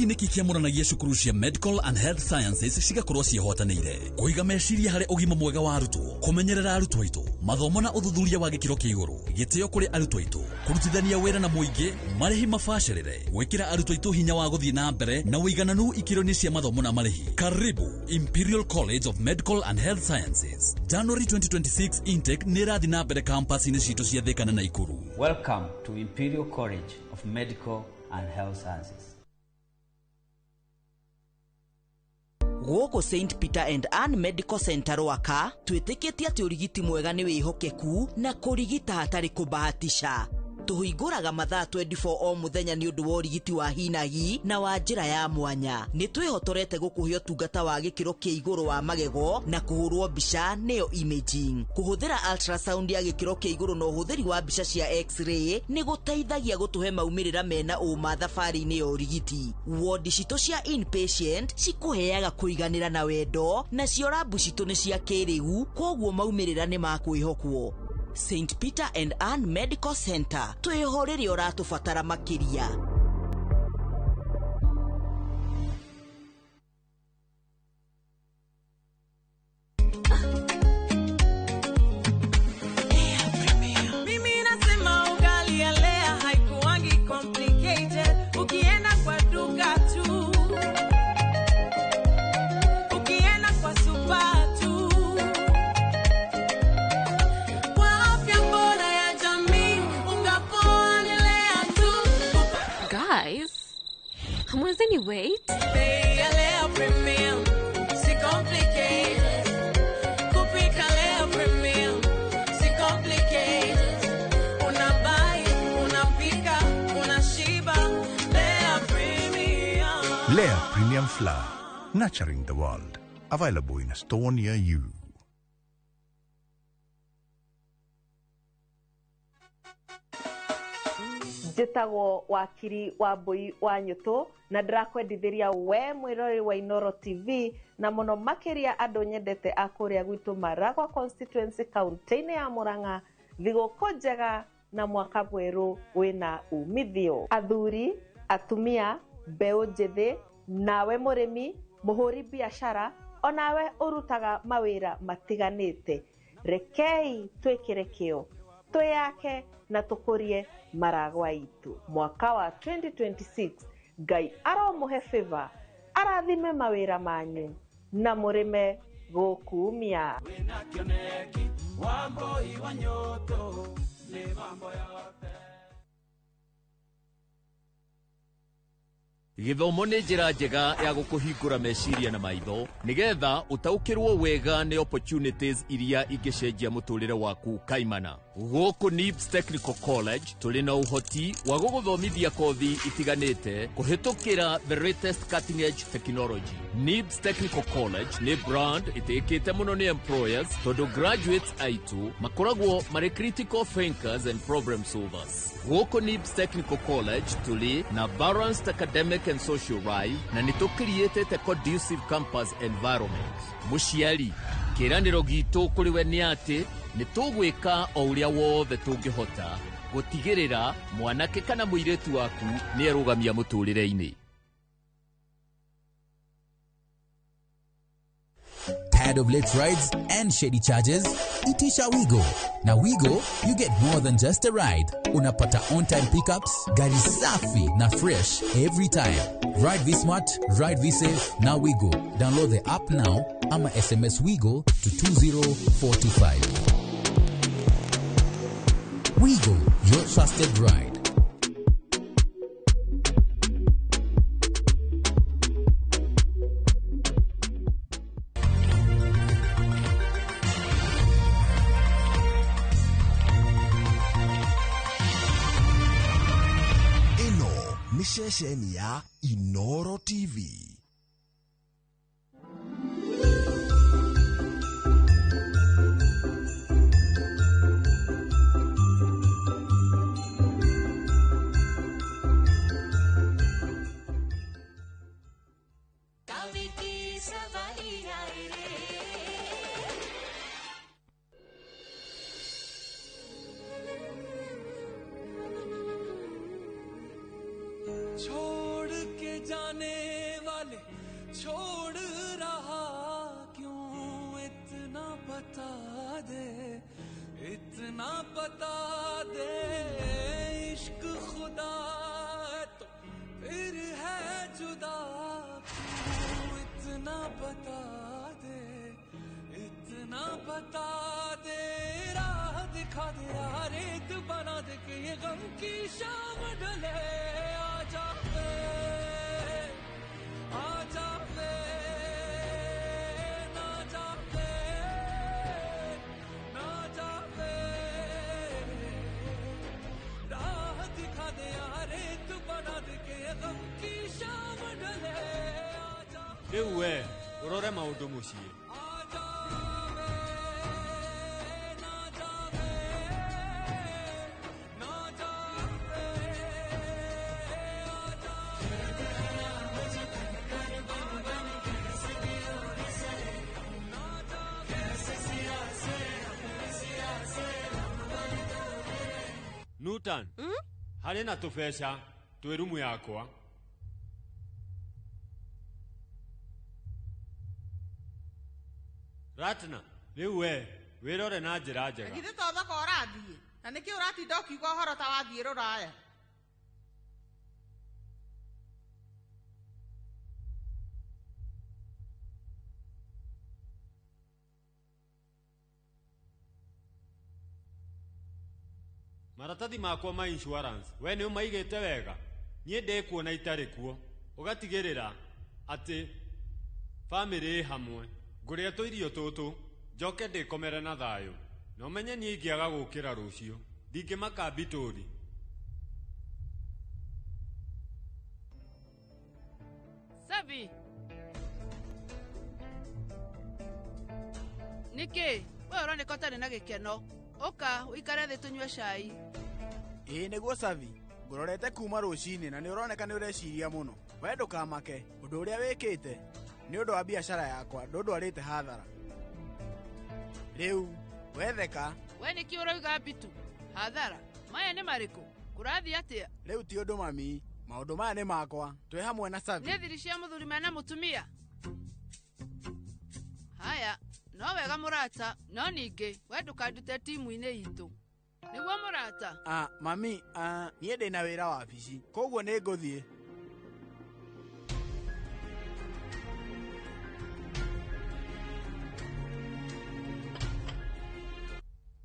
niki kiamũranagia cukuru cia medical and health sciences cigakorwo ciĩhotanĩire kũiga meciria harĩ ũgima mwega wa arutwo, kũmenyerera arutwo aitũ, mathomo na ũthuthuria wa gĩkĩro kĩa igũrũ, gĩtĩo kũrĩ arutwo aitũ, kũrutithania wĩra na mũingĩ, marĩhi mabacĩrĩre, gwĩkĩra arutwo aitũ hinya wa gũthiĩ na mbere na ũigananu ikĩro-inĩ cia mathomo na marĩhi. Karibu Imperial College of Medical and Health Sciences. January 2026 intake nĩ ĩrathiĩ na mbere campus-inĩ citũ cia Thika na Naikuru. Welcome to Imperial College of Medical and Health Sciences. Gũkũ St Peter and Anne Medical Center Rwaka twĩtĩkĩtie atĩ ũrigiti mwega nĩ wĩhokeku na kũrigita hatarĩ kũbahatisha. Tũhingũraga mathaa 24 o mũthenya nĩ ũndũ wa ũrigiti wa hinahi na wa njĩra ya mwanya. Nĩ twĩhotorete gũkũhe ũtungata wa gĩkĩro kĩa igũrũ wa magego na kũhũrwo mbica nĩyo imaging. Kũhũthĩra ultrasound ya gĩkĩro kĩa igũrũ na ũhũthĩri wa mbica cia x-ray nĩ gũteithagia gũtũhe maumĩrĩra mena ũma thabarĩ-inĩ ya ũrigiti. Wodi citũ cia inpatient cikũheaga kũiganĩra na wendo, na cio rabu citũ nĩ cia kĩrĩu, koguo maumĩrĩra nĩ makwĩhokwo. St Peter and Anne Medical Center, twĩho rĩrĩa ũratũbatara makĩria. Mimi nasema ugali ya Lea haikuwangi complicated, ukienda kwa duka tu, ukienda kwa super tu. Guys, hamwezeni wait? Lea Premium, si complicated. Kupika Lea Premium, si complicated. Unabai, unapika, unashiba. Lea Premium. Lea Premium Flour, nurturing the world. Available in a store near you. Njĩtagwo wakiri wa Mbui wa Nyũtũ na ndĩrakwendithĩria we mwĩrori wa Inoro TV na mũno makĩria andũ nyendete a kũrĩa gwitũ Maragwa constituency kaunti-inĩ ya Murang'a, thigũkũ njega na mwaka mwerũ wĩna umithio. Athuri, atumia, mbeũ njĩthĩ, nawe mũrĩmi, mũhũri biashara, onawe ũrutaga mawĩra matiganĩte, rekei twĩkĩre kĩo, twĩyake na tũkũrie Maragwa itu. Mwaka wa 2026 Ngai aromũhe favor, arathime mawĩra manyu na mũrĩme gũkumia. Gĩthomo nĩ njĩra njega ya gũkũhingũra meciria na maitho nĩgetha ũtaũkĩrwo wega nĩ opportunities iria ingĩcenjia mũtũrĩre waku kaimana. Gũkũ NIBS Technical College tũrĩ na ũhoti wa gũgũthomithia kothi itiganĩte kũhĩtũkĩra the latest cutting edge technology. NIBS Technical College nĩ brand ĩtĩkĩte mũno nĩ employers tondũ graduates aitũ makoragwo marĩ critical thinkers and problem solvers. Gũkũ NIBS Technical College tũrĩ na balanced academic and social life na nĩ created conducive campus environment. Mũciari, kĩranĩro gitũ kũrĩ we nĩ atĩ nĩ tũgwĩka o ũrĩa wothe tũngĩhota gũtigĩrĩra mwanake kana mũirĩtu waku nĩ arũgamia mũtũrĩre-inĩ. Tired of late rides and shady charges? Itisha Wigo. Now Wigo, you get more than just a ride. Unapata on-time pickups, gari safi na fresh every time. Ride V-Smart, ride V-Safe, now Wigo. Download the app now, ama SMS Wigo to 20425. Wigo, your trusted ride. Ceceni ya Inoro TV. छोड़ के जाने बता दे इश्क खुदा तो फिर है जुदा इतना बता दे राह दिखा दे यार रेत बना दे कि ये गम की शाम ढले आजा राह दिखा दे यार रेत बना दे कि ये गम की शाम ढले आजा Ewe, urore maundu muciĩ. Nutan, harĩ na tũbeca twĩ rumu yakwa. Ratna, rĩu we wĩrore na njĩra njega. Githĩ to thoko ũrathiĩ na nĩkĩ ũratinda ũkiuga ũhoro ta wathiĩ Rũraya? Maratathi makwa ma insurance we nĩ ũmaigĩte wega. Niĩ ndĩkuona itarĩ kuo ũgatigĩrĩra atĩ bamĩrĩ ĩ hamwe. Ngũrĩa tũirio tũtũ njoke ndĩkomere na thayũ na ũmenye niĩ ingĩaga gũkĩra rũciũ ndingĩmaka mbitũri. Sabi nĩkĩ we ũroneka ũtarĩ na gĩkeno ũka ũikare thĩ tũnyue cai. Ĩĩ nĩguo Savi, ngũrorete kuma rũcinĩ na nĩ ũroneka nĩ ũreciria mũno. We ndũkamake, ũndũ ũrĩa wĩkĩte nĩ ũndũ wa biacara yakwa ndũndwarĩte hathara. Rĩu wetheka we nĩkĩ ũrauga mbitu hathara maya nĩ marĩkũ kũrathiĩ atĩa? Rĩu ti ũndũ mami, maũndũ maya nĩ makwa, twĩ hamwe na Savi. Nĩ thiri cia mũthuri mena mũtumia. Haya no wega mũrata, no ningĩ we ndũkandute timu-inĩ itũ nĩguo mũrata. Mami, niĩ ndĩ na wĩra wa wabici koguo nĩ ngũthiĩ.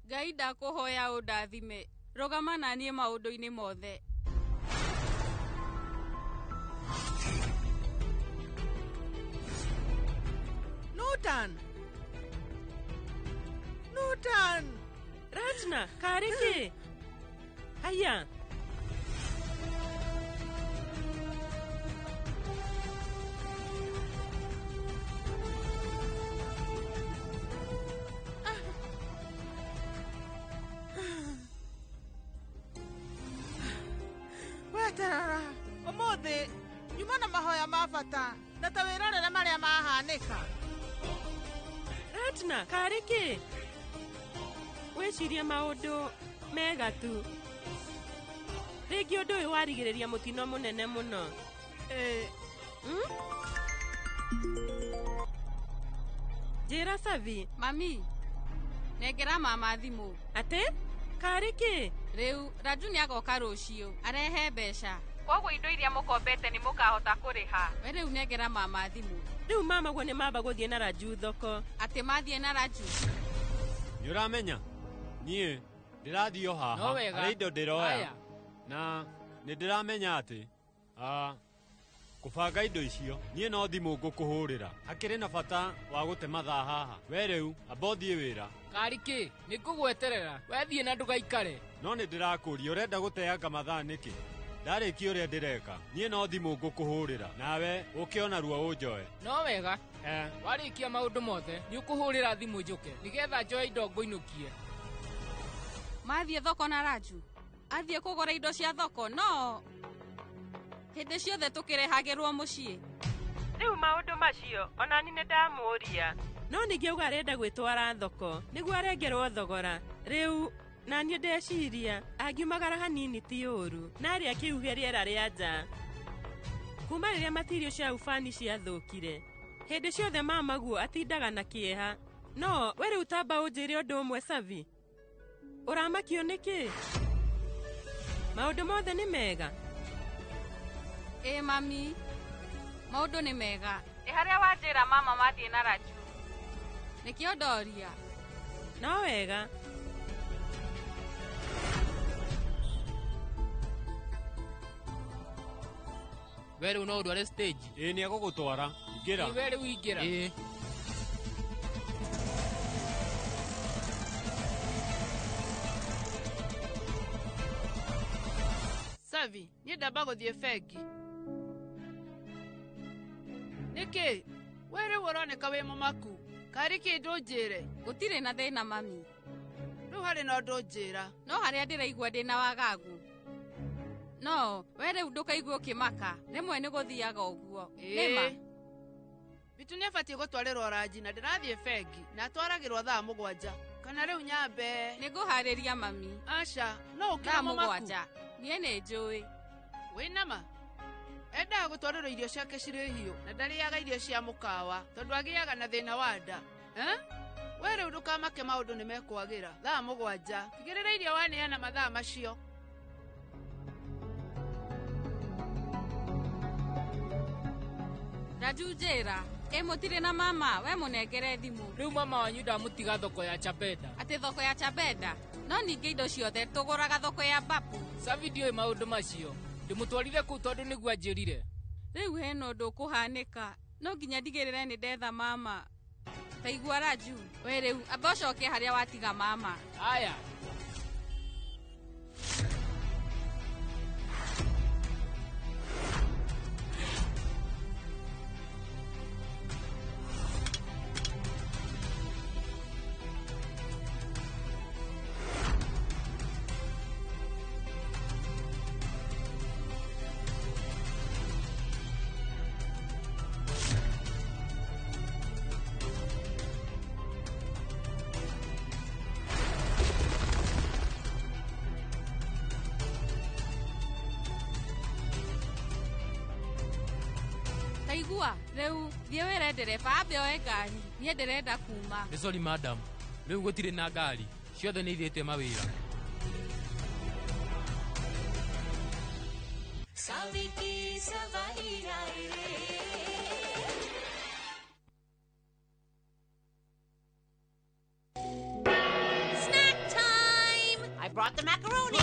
Ngai ndakũhoya ũndathime, rũgama na niĩ maũndũ-inĩ mothe. Nutan! Ratna, kariki! Haya! Weterara, ũmũthĩ nyuma na mahoya ma bata na ta wĩrorere marĩa mahanĩka. Ratna, kariki! Weciria maũndũ mega tu. Rĩngĩ ũndũ ũyũ warigĩrĩria mũtino mũnene mũno. Njĩra Savi. Mami, nengera mama thimũ. Atĩ? Kariki? Rĩu Raju nĩagoka rũciũ arehe mbeca, koguo indo iria mũkombete nĩ mũkahota kũrĩha. We rĩu nengera mama thimũ. Rĩu mama guo nĩ mamba gũthiĩ na Raju thoko. Atĩ mathiĩ na Raju. Nĩ ũramenya niĩ ndĩrathiĩ o haha harĩ indo ndĩroya na nĩ ndĩramenya atĩ kũbanga indo icio niĩ no thimũ ngũkũhũrĩra. Hakĩrĩ na bata wa gũte mathaa haha. We rĩu amba ũthiĩ wĩra. Kariki, nĩ ngũgweterera wethiĩ na ndũgaikare. No nĩ ndĩrakũria ũrenda gũteanga mathaa nĩkĩ? Ndarĩkia ũrĩa ndĩreka niĩ no thimũ ngũkũhũrĩra nawe ũkĩona ruo ũnjoe. No wega warĩkia maũndũ mothe nĩ ũkũhũrĩra thimũ njũke nĩgetha njoe indo ngũinũkie. Mathiĩ thoko na Raju athiĩ kũgũra indo cia thoko no hĩndĩ ciothe tũkĩrehagĩrwo mũciĩ. Rĩu maũndũ macio onani nĩ ndamũria. No ningĩ auga arenda gwĩtwara thoko nĩguo arengerwo thogora. Rĩu naniĩ ndeciria angiumagara hanini ti ũru na arĩa akĩhuhia rĩera rĩa nja. Kuma rĩrĩa matirio cia ubani ciathũkire hĩndĩ ciothe mamaguo atindaga na kĩeha. No we rĩu tamba ũnjĩre ũndũ ũmwe Savi. Ũramakio nĩkĩ? Maũndũ mothe nĩ mega. Mami. Maũndũ nĩ mega. Harĩa wanjĩra mama mathiĩ na Raju. Nĩkĩo ndoria. No wega. Were uno ndware stage. Nĩ agũgũtwara. Ingĩra. Ni were uingĩra. Savi, niĩ ndamba gũthiĩ bengi. Nĩkĩ? We rĩu ũroneka wĩ mũmaku. Karĩ kĩndũ njĩre. Gũtirĩ na thĩna mami. Rĩu harĩ na ũndũ njĩra. No harĩa ndĩraigua ndĩna wagagu. No, we rĩu ndũkaigua ũkĩmaka. Rĩmwe nĩ gũthiaga ũguo. Nĩma. Bitu nĩ abatiĩ gũtwarĩrwo Raji na ndĩrathiĩ bengi na atwaragĩrwo thaa 7. Kana rĩu nyambe. Nĩngũharĩria mami. Aca, no ũkĩra mũmaku. Thaa 7. Niĩ nĩ njũĩ. Wĩnama. Endaga gũtwarĩrwo irio ciake cirĩ hiũ na ndarĩaga irio cia mũkawa tondũ agĩaga na thĩna wa nda. We rĩu ndũkamake maũndũ nĩ mekwagĩra. Thaa 7. Tigĩrĩra irio waneana mathaa macio. Raju njĩra, mũtirĩ na mama, we mũnengere thimũ. Rĩu mama wanyu ndamũtiga thoko ya Chabeda. Atĩ thoko ya Chabeda? No ningĩ indo ciothe tũgũraga thoko ya Bapu. Savi ndiũĩ maũndũ macio. Ndĩmũtwarire kũu tondũ nĩguo anjĩrire. Rĩu hena ũndũ ũkũhanĩka. No nginya ndigĩrĩre nĩ ndetha mama. Ta igua Raju, we rĩu amba ũcoke harĩa watiga mama. Aya. Taigua, rĩu thiĩ wĩre ndereba ambe oe ngari. Niĩ ndĩrenda kuma. Nĩ sorry madam. Rĩu gũtirĩ na ngari. Ciothe nĩ ithiĩte mawĩra. Snack time! I brought the macaroni.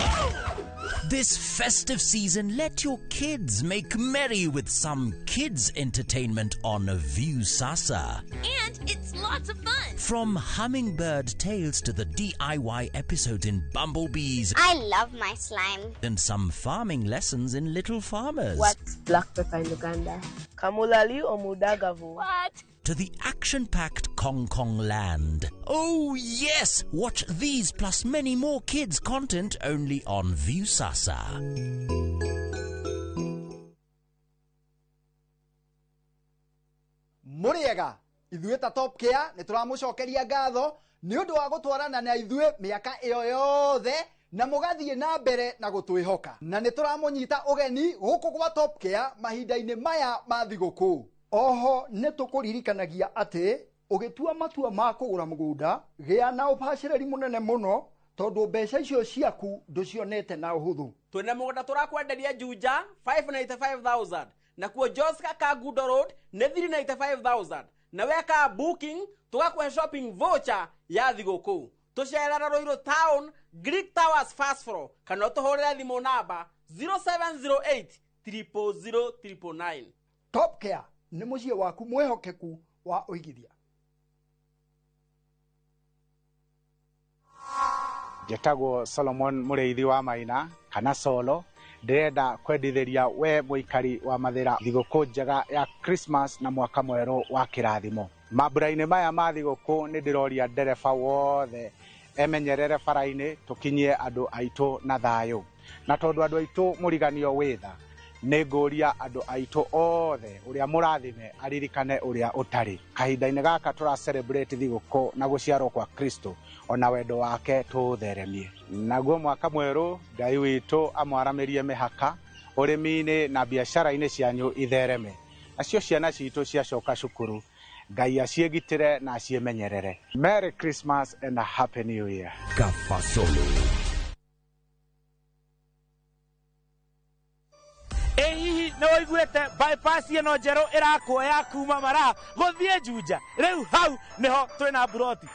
This festive season, let your kids make merry with some kids' entertainment on View Sasa. And it's lots of fun. From hummingbird tales to the DIY episode in Bumblebees. I love my slime. And some farming lessons in Little Farmers. What's black pepper in Uganda? Kamulali or Mudagavu? What? To the action-packed Kong Kong land. Oh yes! Watch these plus many more kids' content only on View Sasa. Muriega, ithuĩ ta Top Care nĩ tũramũcokeria ngatho nĩ ũndũ wa gũtwarana na ithuĩ mĩaka ĩyo yothe na mũgathiĩ na mbere na gũtwĩhoka. Na nĩ tũramũnyita ũgeni gũkũ gwa Top Care mahinda-inĩ maya ma thigũkũ. Oho nĩ tũkũririkanagia atĩ ũgĩtua matua ma kũgũra mũgũnda gĩa na ũbacĩrĩri mũnene mũno tondũ mbeca icio ciaku ndũcionete na ũhũthũ. Twĩna mũgũnda tũrakwenderia Juja 595,000 na kuo Joska Kagudo Road nĩ 395,000 na weka booking tũgakũhe shopping voucher ya thigũkũ. Tũcerera Ruiru Town Greek Towers first floor kana tũhũrĩre thimũ namba 0708 000 999. Top Care nĩ mũciĩ waku mwĩhokeku wa ũigithia. Njĩtagwo Solomon mũrĩithi wa Maina kana Solo. Ndĩrenda kwendithĩria we mũikari wa Mathĩra thigũkũ njega ya Christmas na mwaka mwerũ wa kĩrathimo. Mambura-inĩ maya ma thigũkũ nĩ ndĩroria ndereba wothe emenyerere bara-inĩ tũkinyie andũ aitũ na thayũ. Na tondũ andũ aitũ mũriganio wĩtha nĩ ngũria andũ aitũ othe ũrĩa mũrathime aririkane ũrĩa ũtarĩ. Kahinda-inĩ gaka tũra celebrate thigũkũ na gũciarwo kwa Kristo ona wendo wake tũũtheremie. Naguo mwaka mwerũ Ngai witũ amwaramĩrie mĩhaka ũrĩmi-inĩ na biacara-inĩ cianyu ithereme. Nacio ciana citũ ciacoka cukuru Ngai aciegitire na aciemenyerere. Merry Christmas and a Happy New Year. Kafasolo. Hihi no iguete bypass ino njero irakuoya kuma mara guthie Juja riu hau niho twina buroti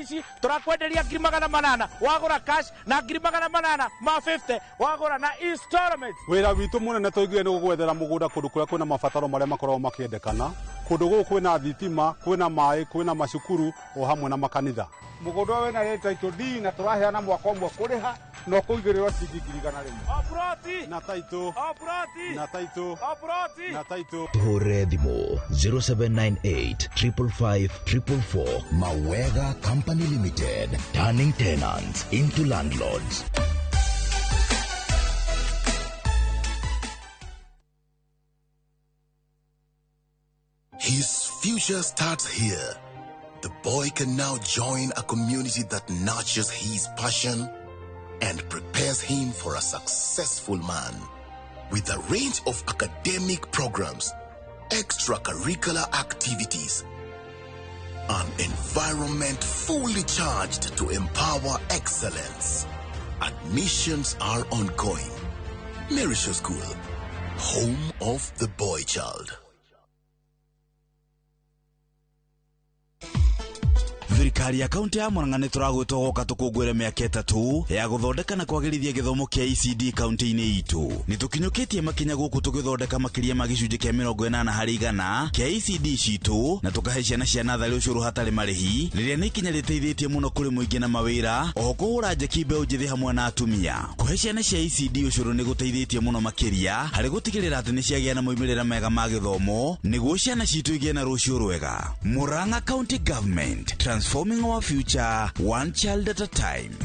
ici turakwenderia 800 wagura cash na 800 ma 50 wagura na installment. Wira witu munene tuigire ni gugwethera mugunda kundu kuria kwina mabataro maria makorwo makiendekana kundu guku kwina thitima kwina mai kwina macukuru o hamwe na makanitha. Mugunda wena title D na turaheana mwaka umwe kuriha no kuigirirwa ciringi 100 Oproti na title na title na title. Tuhore thimo 0798 555 444. Mawega Company Limited, turning tenants into landlords. His future starts here. The boy can now join a community that nurtures his passion and prepares him for a successful man. With a range of academic programs, extracurricular activities, an environment fully charged to empower excellence. Admissions are ongoing. Merisha School, home of the boy child. Thirikari ya kaunti ya Murang'a nĩ tũragwĩtwo gũka tũkũngũĩre mĩaka 3 ya gũthondeka na kwagĩrithia gĩthomo kĩa ECD kaunti-inĩ itũ. Nĩ tũkinyũkĩtie makinya gũkũ tũgĩthondeka makĩria ma gĩcunjĩ kĩa 80% kĩa ECD citũ na tũkahe ciana cia natharĩ ũcũrũ hatarĩ marĩhi rĩrĩa nĩ ikinya rĩteithĩtie mũno kũrĩ mũingĩ na mawĩra, oho kũhũra njeki mbeũ njĩthĩ hamwe na atumia. Kũhe ciana cia ECD ũcũrũ nĩ gũteithĩtie mũno makĩria harĩ gũtigĩrĩra atĩ nĩ ciagĩa na moimĩrĩra mega ma gĩthomo nĩguo ciana citũ igĩe na rũciũ rwega. Murang'a County Government, transforming our future one child at a time.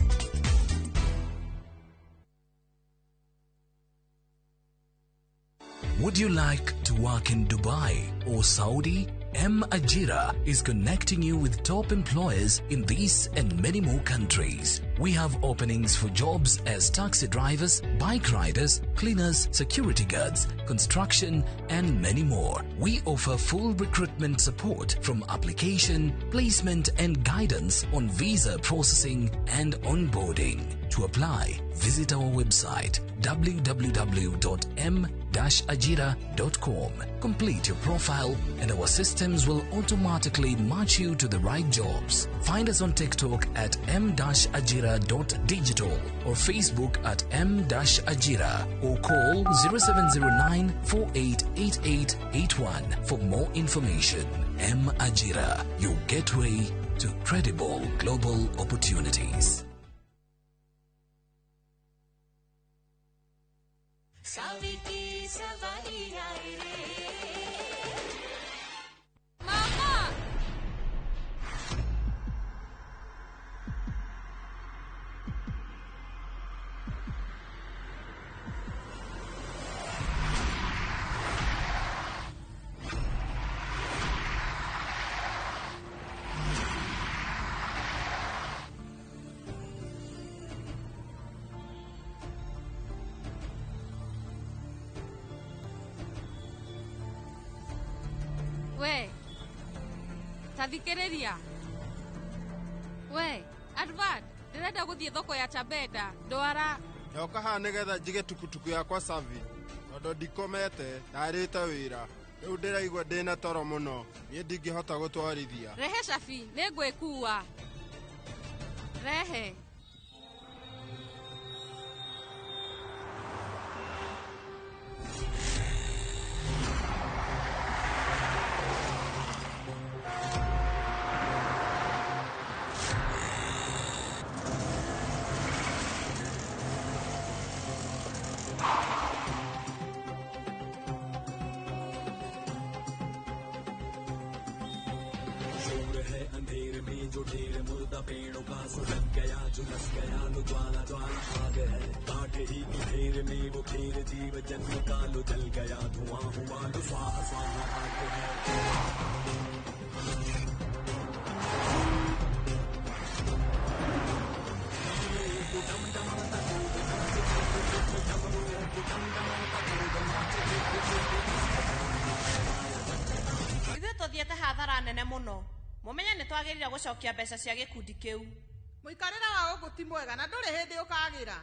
Would you like to work in Dubai or Saudi? M Ajira is connecting you with top employers in these and many more countries. We have openings for jobs as taxi drivers, bike riders, cleaners, security guards, construction, and many more. We offer full recruitment support from application, placement, and guidance on visa processing and onboarding. To apply, visit our website www.m-ajira.com. Complete your profile and our systems will automatically match you to the right jobs. Find us on TikTok at m-ajira.digital or Facebook at m-ajira or call 0709 488881 for more information. M-Ajira, your gateway to credible global opportunities. Mama! We, tathikĩrĩria. We, Advard, ndĩrenda gũthiĩ thoko ya Chabeda, ndwara. Nyoka haha nĩgetha njige tukutuku yakwa savi, tondũ ndikomete, ndarĩte wĩra. Rĩu ndĩraigua ndĩna toro mũno, niĩ ndingĩhota gũtwarithia. Rehe Shafi, nĩngwĩkua. Rehe. अंधेरे में जो ढेर मुर्दा पेड़ों का सुलग गया झुलस गया लो ज्वाला ज्वाला आग है कांटे ही की ढेर में वो ढेर जीव जन्म का लो जल गया धुआं हुआ लो स्वाहा स्वाहा आग है tuthiete hathara nene muno. Mumenye ni twagirire gucokia mbeca cia gikundi kiu. Muikarira wa ugu ti mwega na nduri hindi ukagira.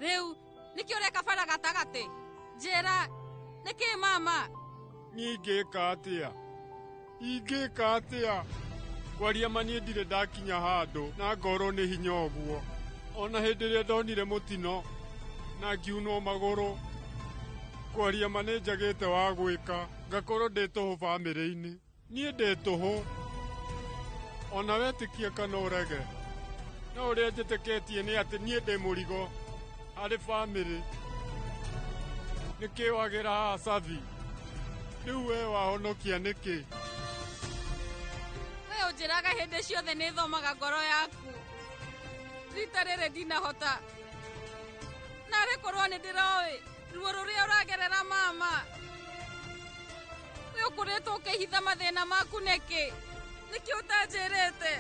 Riu niki ureka bara gatagati njira niki mama Ingika atia kwaria mani ndire ndakinya handu na ngoro ni hinya oguo ona hindi ria ndonire mutino na ngiunwo maguru kwaria mani njagite wa gwika ngakorwo ndi tuhu bamiri-ini nie ndi tuhu ona wetikia kana urege no uria njitikitie ni ati nie ndi murigo harĩ bamĩrĩ nĩkĩ wagira haha Savi rĩu we wahonokia nĩkĩ we ũnjĩraga hĩndĩ ciothe nĩ thomaga ngoro yaku rita rĩrĩ ndinahota narĩ korwo nĩ ndĩroĩ ruo rũrĩa ũragerera mama we ũkũrĩtwo ũkĩhitha mathĩna maku nĩkĩ ũtanjĩrĩte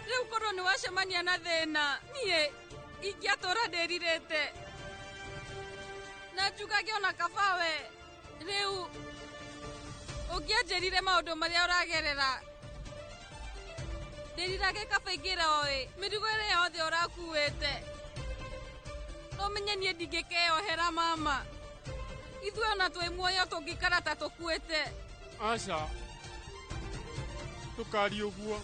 rĩu korwo nĩ wacemania na thĩna niĩ ingĩatũra ndĩrirĩte na njugage ona kaba we rĩu ũngĩanjĩrire maũndũ marĩa ũragerera ndĩrirage kaba ingĩroĩ mĩrigo ĩrĩa yothe ũrakuĩte no menye niĩ ndingĩkeyohera mama ithuĩ ona twĩ muoyo tũngĩikara ta tũkuĩte aca tũkari ũguo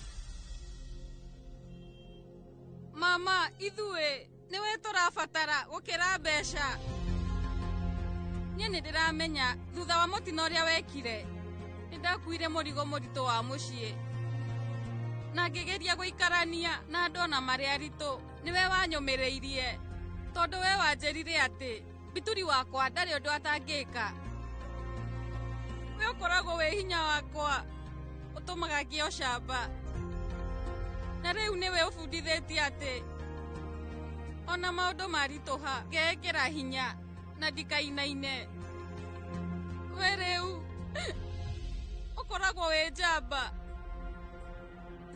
mama ithuĩ nĩwe tũrabatara gũkĩra mbeca niĩ nĩ ndĩramenya thutha wa mũtino ũrĩa wekire nĩ ndakuire mũrigo mũritũ wa mũciĩ na ngĩgeria gũikarania na andũ ona marĩ aritũ nĩwe wanyũmĩrĩirie tondũ we wanjĩrire atĩ Bituri wakwa ndarĩ ũndũ atangĩka we ũkoragwo wĩ hinya wakwa ũtũmaga ngĩo camba na rĩu nĩwe ũbundithĩtie atĩ ona maũndũ maritũha ngekĩra hinya na ndikainaine we rĩu ũkoragwo wĩ njamba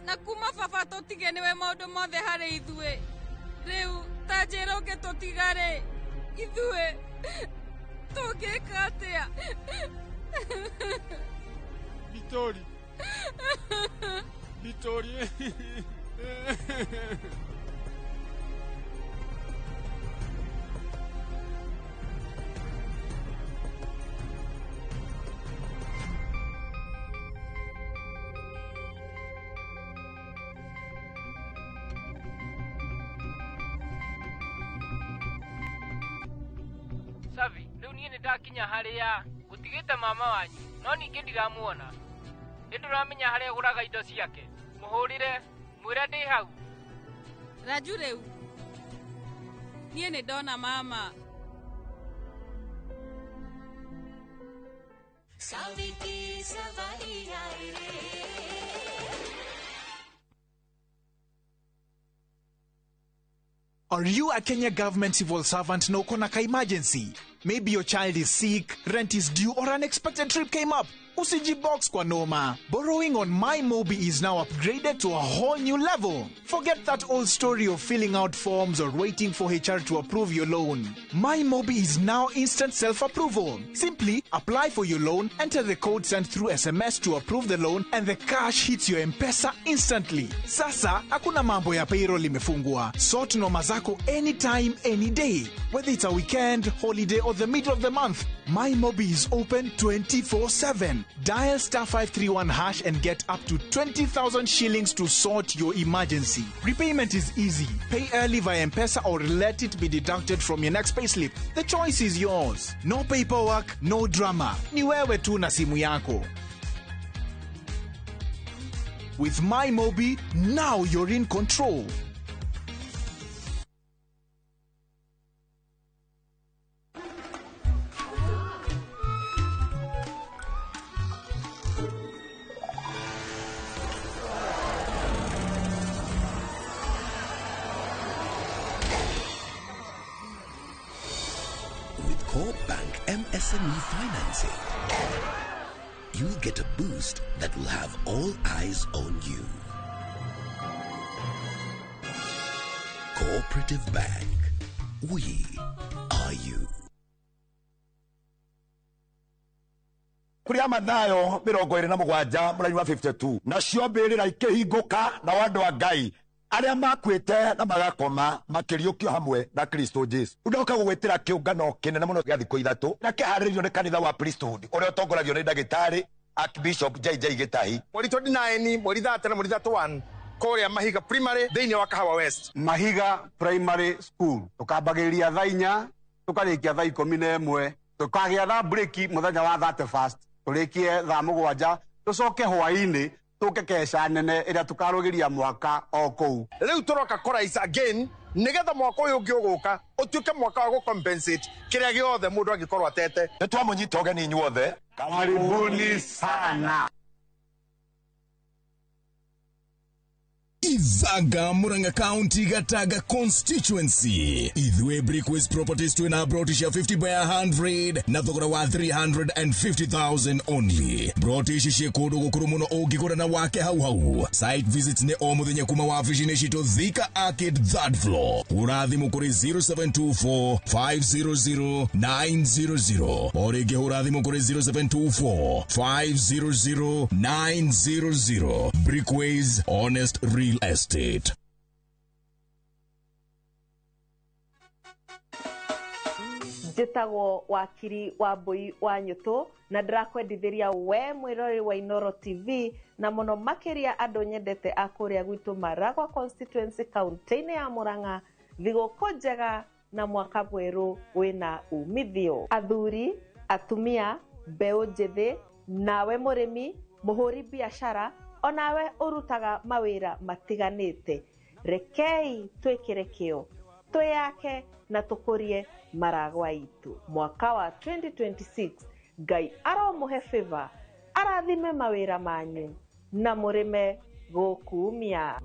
na kuma baba tũtige nĩwe maũndũ mothe harĩ ithuĩ rĩu ta njĩra ũngĩtũtiga-rĩ ithuĩ tũngĩka atĩa Bituri Savi, rĩu niĩ nĩndakinya harĩa gũtigĩte mama wanyu no ningĩ ndiramuona nĩndũramenya harĩa gũraga indo ciake mũhũrĩre mwĩre ndĩ hau Raju rĩu niĩ nĩ ndona mama Saviti Savaria Are you a Kenya government civil servant na uko na ka emergency? Maybe your child is sick, rent is due, or unexpected trip came up. Usijibox kwa noma. Borrowing on MyMobi is now upgraded to a whole new level. Forget that old story of filling out forms or waiting for HR to approve your loan. MyMobi is now instant self-approval. Simply apply for your loan, enter the code sent through SMS to approve the loan, and the cash hits your M-Pesa instantly. Sasa, hakuna mambo ya payroll imefungwa. Sort noma zako anytime, any day. Whether it's a weekend, holiday, or the middle of the month, MyMobi is open 24/7. Dial *531# and get up to 20,000 shillings to sort your emergency. Repayment is easy. Pay early via M-Pesa or let it be deducted from your next payslip. The choice is yours. No paperwork, no drama. Ni wewe tu na simu yako. With MyMobi, now you're in control. Coop Bank MSME Financing, you'll get a boost that will have all eyes on you. Cooperative Bank, we are you. Kuria Mathayo 27 mũraini wa 52 nacio mbĩrĩra ikĩhingũka na wandũ wa Ngai arĩa makwĩte na magakoma makĩriũkio hamwe na Kristo Jesu. Ndoka gũgwĩtĩra kĩũngano kĩnene mũno gĩa thikũ ithatũ na kĩharĩrĩirio nĩ kanitha wa Priesthood ũrĩa ũtongoragio nĩ ndagĩtarĩ Archbishop JJ Gĩtahi. Mweri 29 mweri 30 na mweri 31 kũrĩa Mahiga Primary thĩinĩ wa Kahawa West. Mahiga Primary School tukambagĩrĩria thaa 4 tukarĩkia thaa 11 tukagĩa thaa break mũthenya wa 31st tũrĩkie thaa 7 tucoke hwaĩ-inĩ tuke kesha nene ĩrĩa tukarũgĩria mwaka o kũu. Rĩu tũroka kũraica again nĩgetha mwaka ũyũ ũngĩ ũgũka ũtuĩke mwaka wa gũcompensate kĩrĩa gĩothe mũndũ angĩkorwo atete. Nĩtwamũnyita ũgeni inyuothe. Karibuni sana. Izaga Muranga County Gataga constituency. Idwe Brickways Properties to na brotisha 50 by 100 na thogora wa 350,000 only. Brotisha shekodo gukuru ogikora na wake hau. Site visits ne omuthenya kuma wa afishine shito Thika Arcade 3rd floor. Urathi mukuri 0724 500 900. Orege urathi mukuri 0724 500 900. Brickways, honest real estate. Njĩtagwo wakiri wa Mbũi wa Nyũtũ na ndĩrakwendithĩria we mwĩrori wa Inooro TV na mũno makĩria andũ nyendete a kũrĩa gwitũ Maragwa constituency kaunti-inĩ ya Murang'a thigũkũ njega na mwaka mwerũ wĩna umithio. Athuri, atumia, mbeũ njĩthĩ, nawe mũrĩmi, mũhũri biashara, onawe urutaga mawĩra matiganĩte. Rekei twĩkĩre kĩo, twĩyake na tũkũrie Maragwa itũ. Mwaka wa 2026 Ngai aromũhe favor, arathime mawĩra manyu na mũrĩme gũkumia.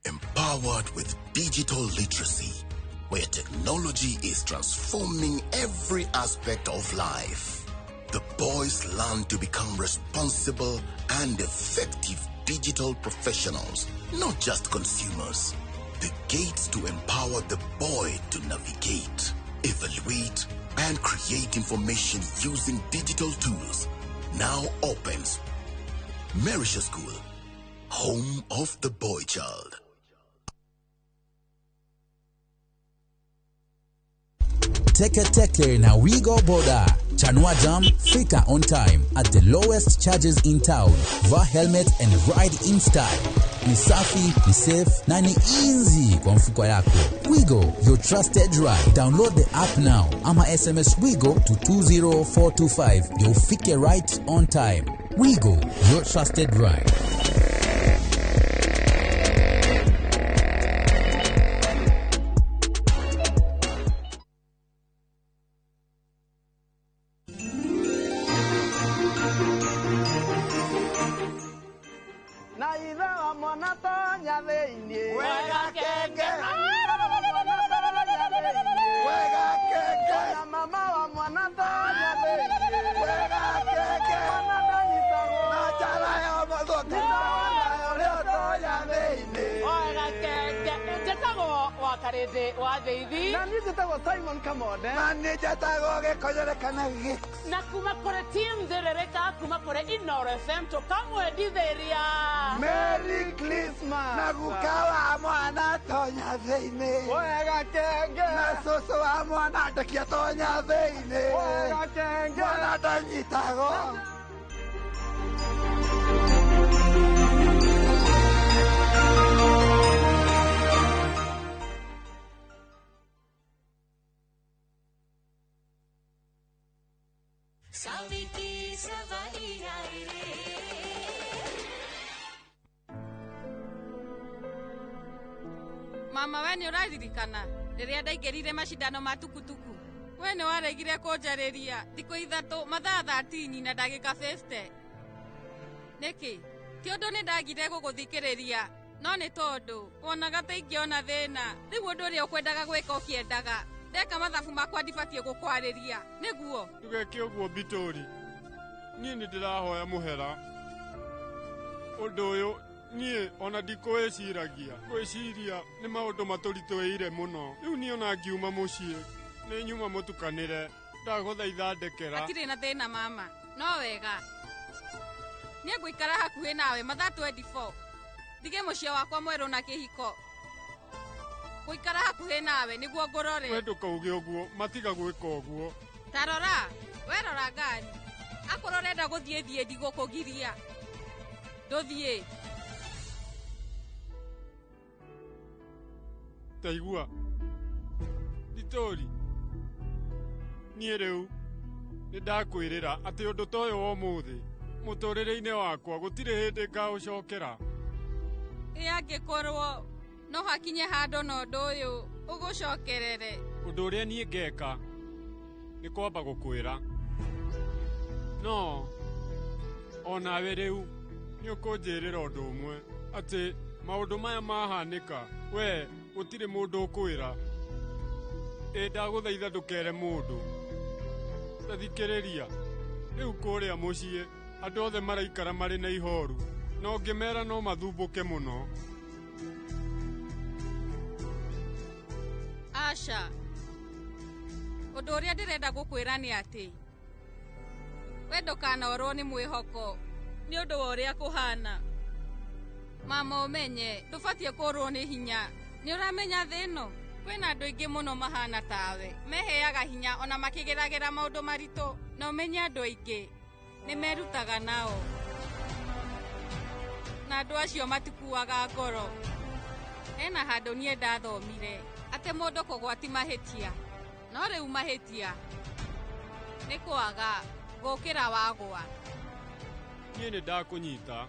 Empowered with digital literacy, where technology is transforming every aspect of life. The boys learn to become responsible and effective digital professionals, not just consumers. The gates to empower the boy to navigate, evaluate, and create information using digital tools now opens. Merisha School, home of the boy child. Teke na we go border. Chanua Jam, fika on time at the lowest charges in town. Wear helmet and ride in style. Ni safi, ni safe, na ni easy kwa mfuko yako. Wigo, your trusted ride. Download the app now. Ama SMS Wigo to 20425. You'll fike right on time. Wigo, your trusted ride. ithe wa mwana tonya thĩinĩ. Wega kenge. Wega kenge. Na mama wa mwana tonya thĩinĩ. Wega kenge. Mwana ndanyitagwo. Na njara ya mathoki. Ũrĩa tonya thĩinĩ. Wega kenge. Njĩtagwo Wakarĩndĩ wa Thĩithi. Na niĩ njĩtagwo Simon Kamonde. Na niĩ njĩtagwo Gĩkonyerekana Gĩ. Na kuma kũrĩ team Thĩrĩrĩka, kuma kũrĩ Inoro FM tũkamwendithĩria Merry Christmas. Na guka wa mwana tonya thĩinĩ. Wega kenge. Na cũcũ wa mwana ndekia tonya thĩinĩ. Wega kenge. Mwana ndanyitagwo. Mama, we nĩ ũraririkana rĩrĩa ndaingĩrire macindano ma tukutuku? We nĩ waregire kũnjarĩria thikũ ithatũ mathaa 13 na ndagĩka 50. Nĩkĩ? Ti ũndũ nĩ ndagire gũgũthikĩrĩria, no nĩ tondũ wonaga ta ingĩona thĩna. Rĩu ũndũ ũrĩa ũkwendaga gwĩka ũkĩendaga. Ndeka mathabu makwa ndibatiĩ gũkwarĩria. Nĩguo? Ndũgeke ũguo Bitori. Niĩ nĩ ndĩrahoya mũhera. Ũndũ ũyũ niĩ ona ndikũwĩciragia. Gwĩciria nĩ maũndũ matũritũhĩire mũno. Rĩu niĩ ona ngiuma mũciĩ nĩ nyuma mũtukanĩre. Ndagũthaitha ndekera. Hatirĩ na thĩna mama. No wega. Niĩ ngũikara hakuhĩ nawe mathaa 24. Ndige mũciĩ wakwa mwerũ na kĩhiko. Ngũikara hakuhĩ nawe nĩguo ngũrore. We ndũkauge ũguo, matiga gwĩka ũguo. Ta rora, we rora ngari. Akorwo ũrenda gũthiĩ ndigũkũgiria. Ndũthiĩ. Taigua. Bitori. Niĩ rĩu nĩ ndakwĩrĩra atĩ ũndũ ta ũyũ wa ũmũthĩ mũtũrĩre-inĩ wakwa gũtirĩ hĩndĩ ngaũcokera. Angĩkorwo no hakinye handũ na ũndũ ũyũ ũgũcokerere. Ũndũ ũrĩa niĩ ngeka nĩ kwamba gũkwĩra. No onawe rĩu nĩ ũkũnjĩrĩra ũndũ ũmwe atĩ maũndũ maya mahanĩka we gũtirĩ mũndũ ũkwĩra. Ndagũthaitha ndũkere mũndũ. Tathikĩrĩria. Rĩu kũrĩa mũciĩ andũ othe maraikara marĩ na ihoru. Na ũngĩmera no mathumbũke mũno. Asha. Ũndũ ũrĩa ndĩrenda gũkwĩra nĩ atĩ we ndũkanorwo nĩ mwĩhoko nĩ ũndũ wa ũrĩa kũhana. Mama ũmenye ndũbatiĩ kũrwo nĩ hinya. Nĩ ũramenya thĩ ĩno kwĩna andũ aingĩ mũno mahana tawe. Meheaga hinya ona makĩgeragĩra maũndũ maritũ. Na ũmenye andũ aingĩ nĩ merutaga nao. Na andũ acio matikuaga ngoro. Hena handũ niĩ ndathomire atĩ mũndũ kũgwati mahĩtia. No rĩu mahĩtia nĩ kwaga gũkĩra wagwa. Niĩ nĩ ndakũnyita.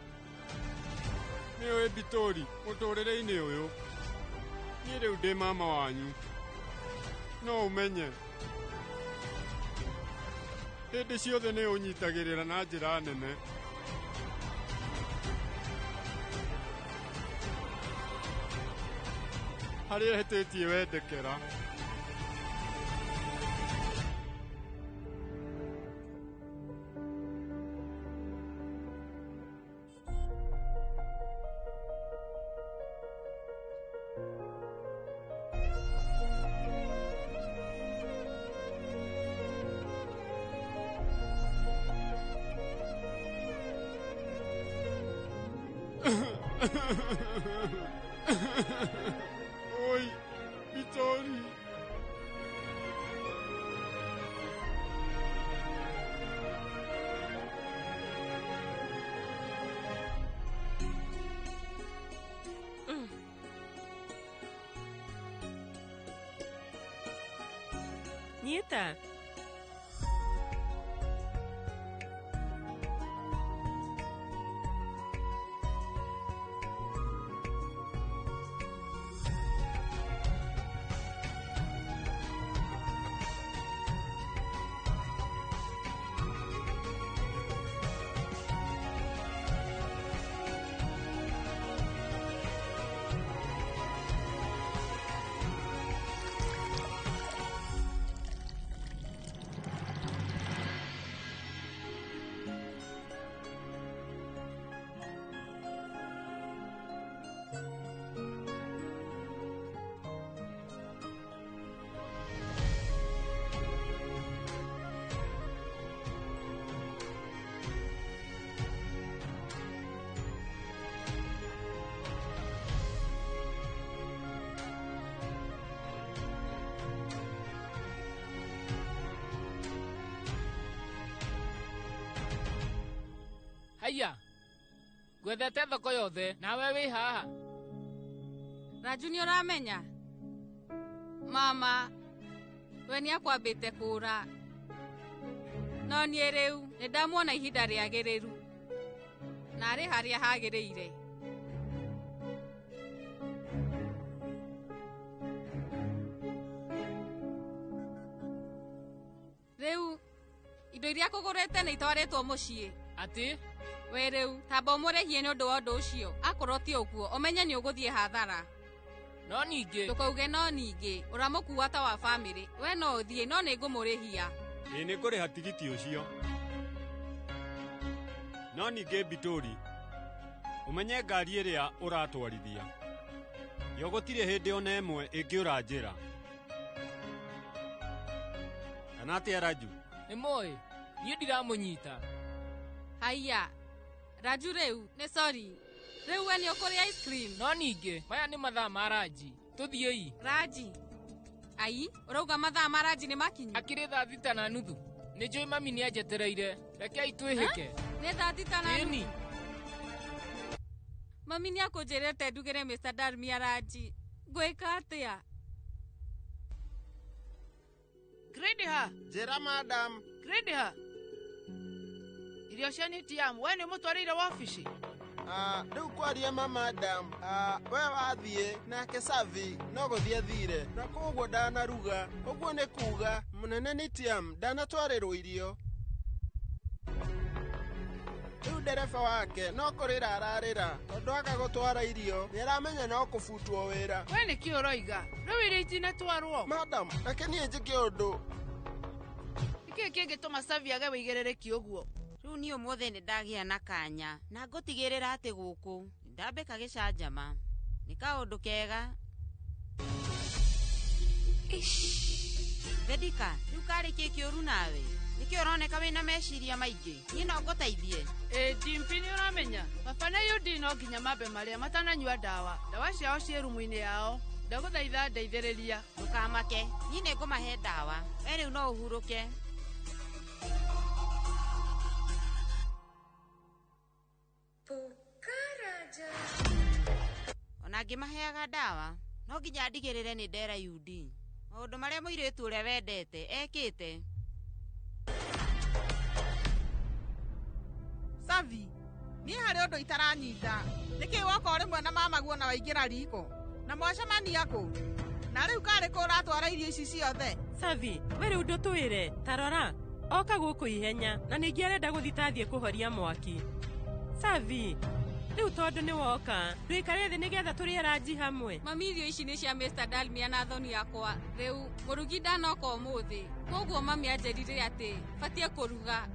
Nĩũĩ Bitori mũtũrĩre-inĩ ũyũ. Niĩ rĩu ndĩ mama wanyu. No ũmenye hĩndĩ ciothe nĩ ũnyitagĩrĩra na njĩra nene. Harĩa hĩtĩtie wendekera. Oi, Bitori. Nieta. Aya. Gwethete thoko yothe nawe wi haha. Raju ni uramenya? Mama, we ni akwambite kura. No ni riu ni ndamuona ihinda riagiriru. Na ari haria hagiriire. Riu indo iria kugurete ni itwaritwo mucii. Ati? We riu tamba umurehie ni undu wa undu ucio. Akorwo ti uguo umenye ni uguthie hathara. No ningi ndukauge no ningi uramukuwa ta wa family. We no uthie no ni ngumurihia. Ni nguriha tigiti ucio. No ningi Bitori umenye ngari iria uratwarithia yo gutire hindi ona imwe ingiura njira kana atia Raju ni moi ni ndiramunyita. Haya Raju riu ni sorry riu we ni ukuria ice cream. No ningi maya ni mathaa ma Raji tuthiei. Raji ai urauga mathaa ma Raji ni makinyu. Akiri 3:30 ni njui mami ni ajetereire rekei twihike. Ni 3:30 mami ni akunjirite ndugire Mr. Dalmia Raji. Gwika atia? Greenha. Jera madam. Greenha. Irio cia ni tiamu we ni mutwarire wabici. Riu kwaria madam. We wathie nake Savi no guthie thire na koguo ndanaruga. Uguo ni kuga munene ni tiamu ndanatwarirwo irio. Riu ndereba wake no kurira ararira tondu aga gutwara irio ni aramenya no kubutwo wira. We ni ki uroiga? Riu irio itinatwarwo. Madam, reke nie njike undu. Iki kingituma Savi age wigerereki uguo. Riu ni umuthe ni ndagia na kanya na ngutigirira ati guku ndambika gicanjama ni kaundu kega. Vedika, riu kari kikiuru nawe niki uroneka wina meciria maingi. Ni no nguteithie. Dimpi ni uramenya baba na Yudi no nginya mambe maria matananyua dawa ciao cie rumu-ini yao. Ndaguthaitha ndeithiriria. Ndukamake, ni ni ngumahe dawa. We riu no uhuruke. Ona ngimaheaga dawa no nginya ndigirire ni ndera Yudi maundu maria muiritu uria wendete ekite. Savi, ni hari undu itaranyita. Niki woka rimwe na mama guo na waingira riko. Na mwacemania ku. Na riu kari ku uratwara irio ici ciothe. Savi, we riu ndutwire. Tarora, oka guku ihenya na ningi arenda guthitathie kuhoria mwaki. Savi, riu tondu ni woka. Twikare thi nigetha turie Raji hamwe. Mami irio ici ni cia Mr. Dalmia na thoni yakwa. Riu murugi ndanoka umuthi. Koguo mami anjerire ati batie kuruga.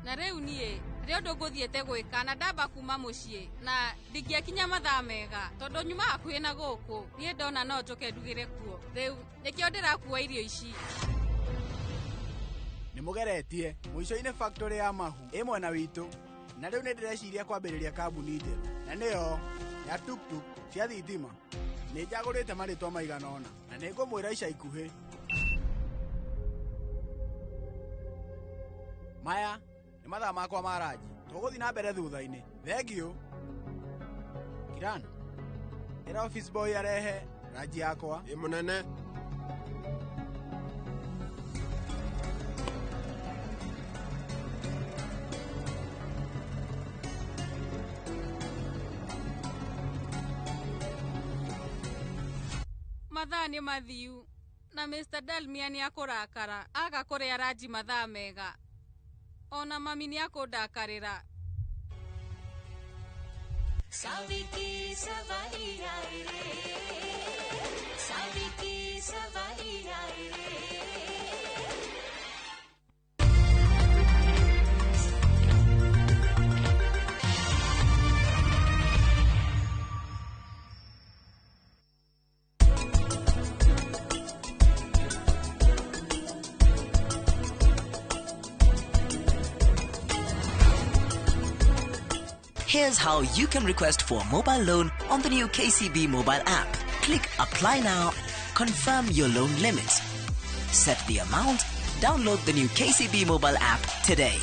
Na riu nie rio ndunguthiete gwika na ndamba kuma mucii na ndingiakinya mathaa mega tondu nyuma hakuhi na guku nie ndona no njoke ndugire kuo. Riu nikio ndirakuwa irio ici. Nimugeretie muico-ini factory ya mahu imwe na witu na riu nindireciria kwambiriria kambuni njeru na niyo ya tuktuk cia thitima. Ni njagurite maritwa maigana ona na ningumwira ica ikuhi. Maya ni mathaa makwa ma Raji. Tuguthi na mbere thutha-ini. Thengio. Kiran. Ira office boy arehe Raji yakwa. Munene. Mathaa ni mathiu na Mr. Dalmia ni akurakara agakuria Raji mathaa mega. Ona mami ni akundakarira. Savi ki savari aaye re. Savi ki savari aaye re. Here's how you can request for a mobile loan on the new KCB mobile app. Click Apply Now, confirm your loan limit, set the amount, download the new KCB mobile app today.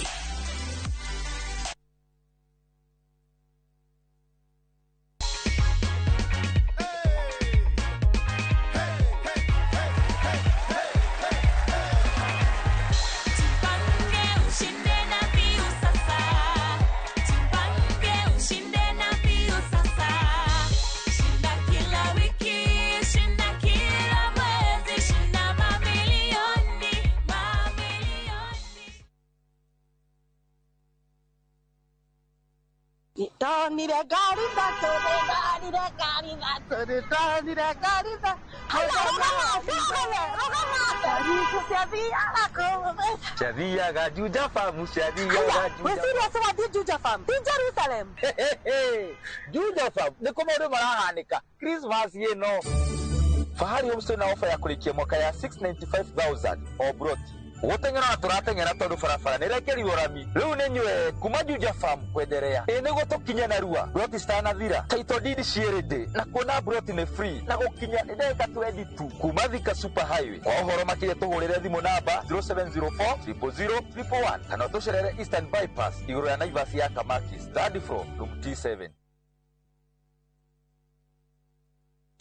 Nitoni re garita tore garita. Shadia ga Juja Farm, Shadia ga Juja. We serious about the Juja Farm in Jerusalem. Juja Farm, the Komodo Marahanika, Christmas ye no. Fahari Homestay na offer ya kulikia mwaka ya 695,000 or brought. Wotengera na turatengera tondu farafara nirekeri orami riu ninywe kuma Juja Farm kwederea ene gotokinya na rua broti stana thira title deed cierede na kuona broti ne free na gukinya ndeka 22 kuma Thika Super Highway kwa horo makire tuhurire thimu namba 0704 000 kana tucerere Eastern Bypass iguru ya Naivas ya Kamaki study from room T7.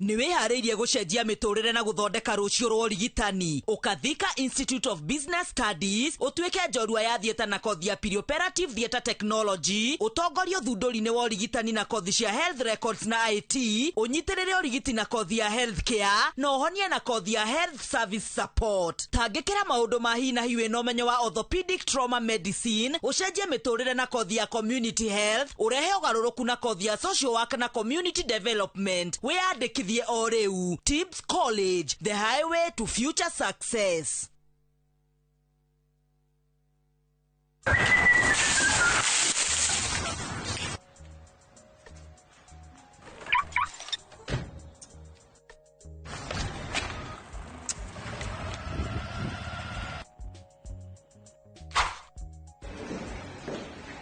Nĩ wĩharĩirie gũcenjia mĩtũrĩre na gũthondeka rũciũ rwa ũrigitani Ukathika Institute of Business Studies ũtuĩke njorua ya thieta na kothi ya Perioperative Theatre Technology ũtongorio thundũri-inĩ wa ũrigitani na kothi cia Health Records na IT ũnyitĩrĩre ũrigiti na kothi ya Healthcare na ũhonie na kothi ya Health Service Support. Tangĩkĩra maũndũ ma hi na hi wĩna ũmenyo wa Orthopedic Trauma Medicine ũcenjie mĩtũrĩre na kothi ya Community Health ũrehe ũgarũrũku na kothi ya Social Work na Community Development wĩyandĩkithie oreu. Tibbs College, the highway to future success.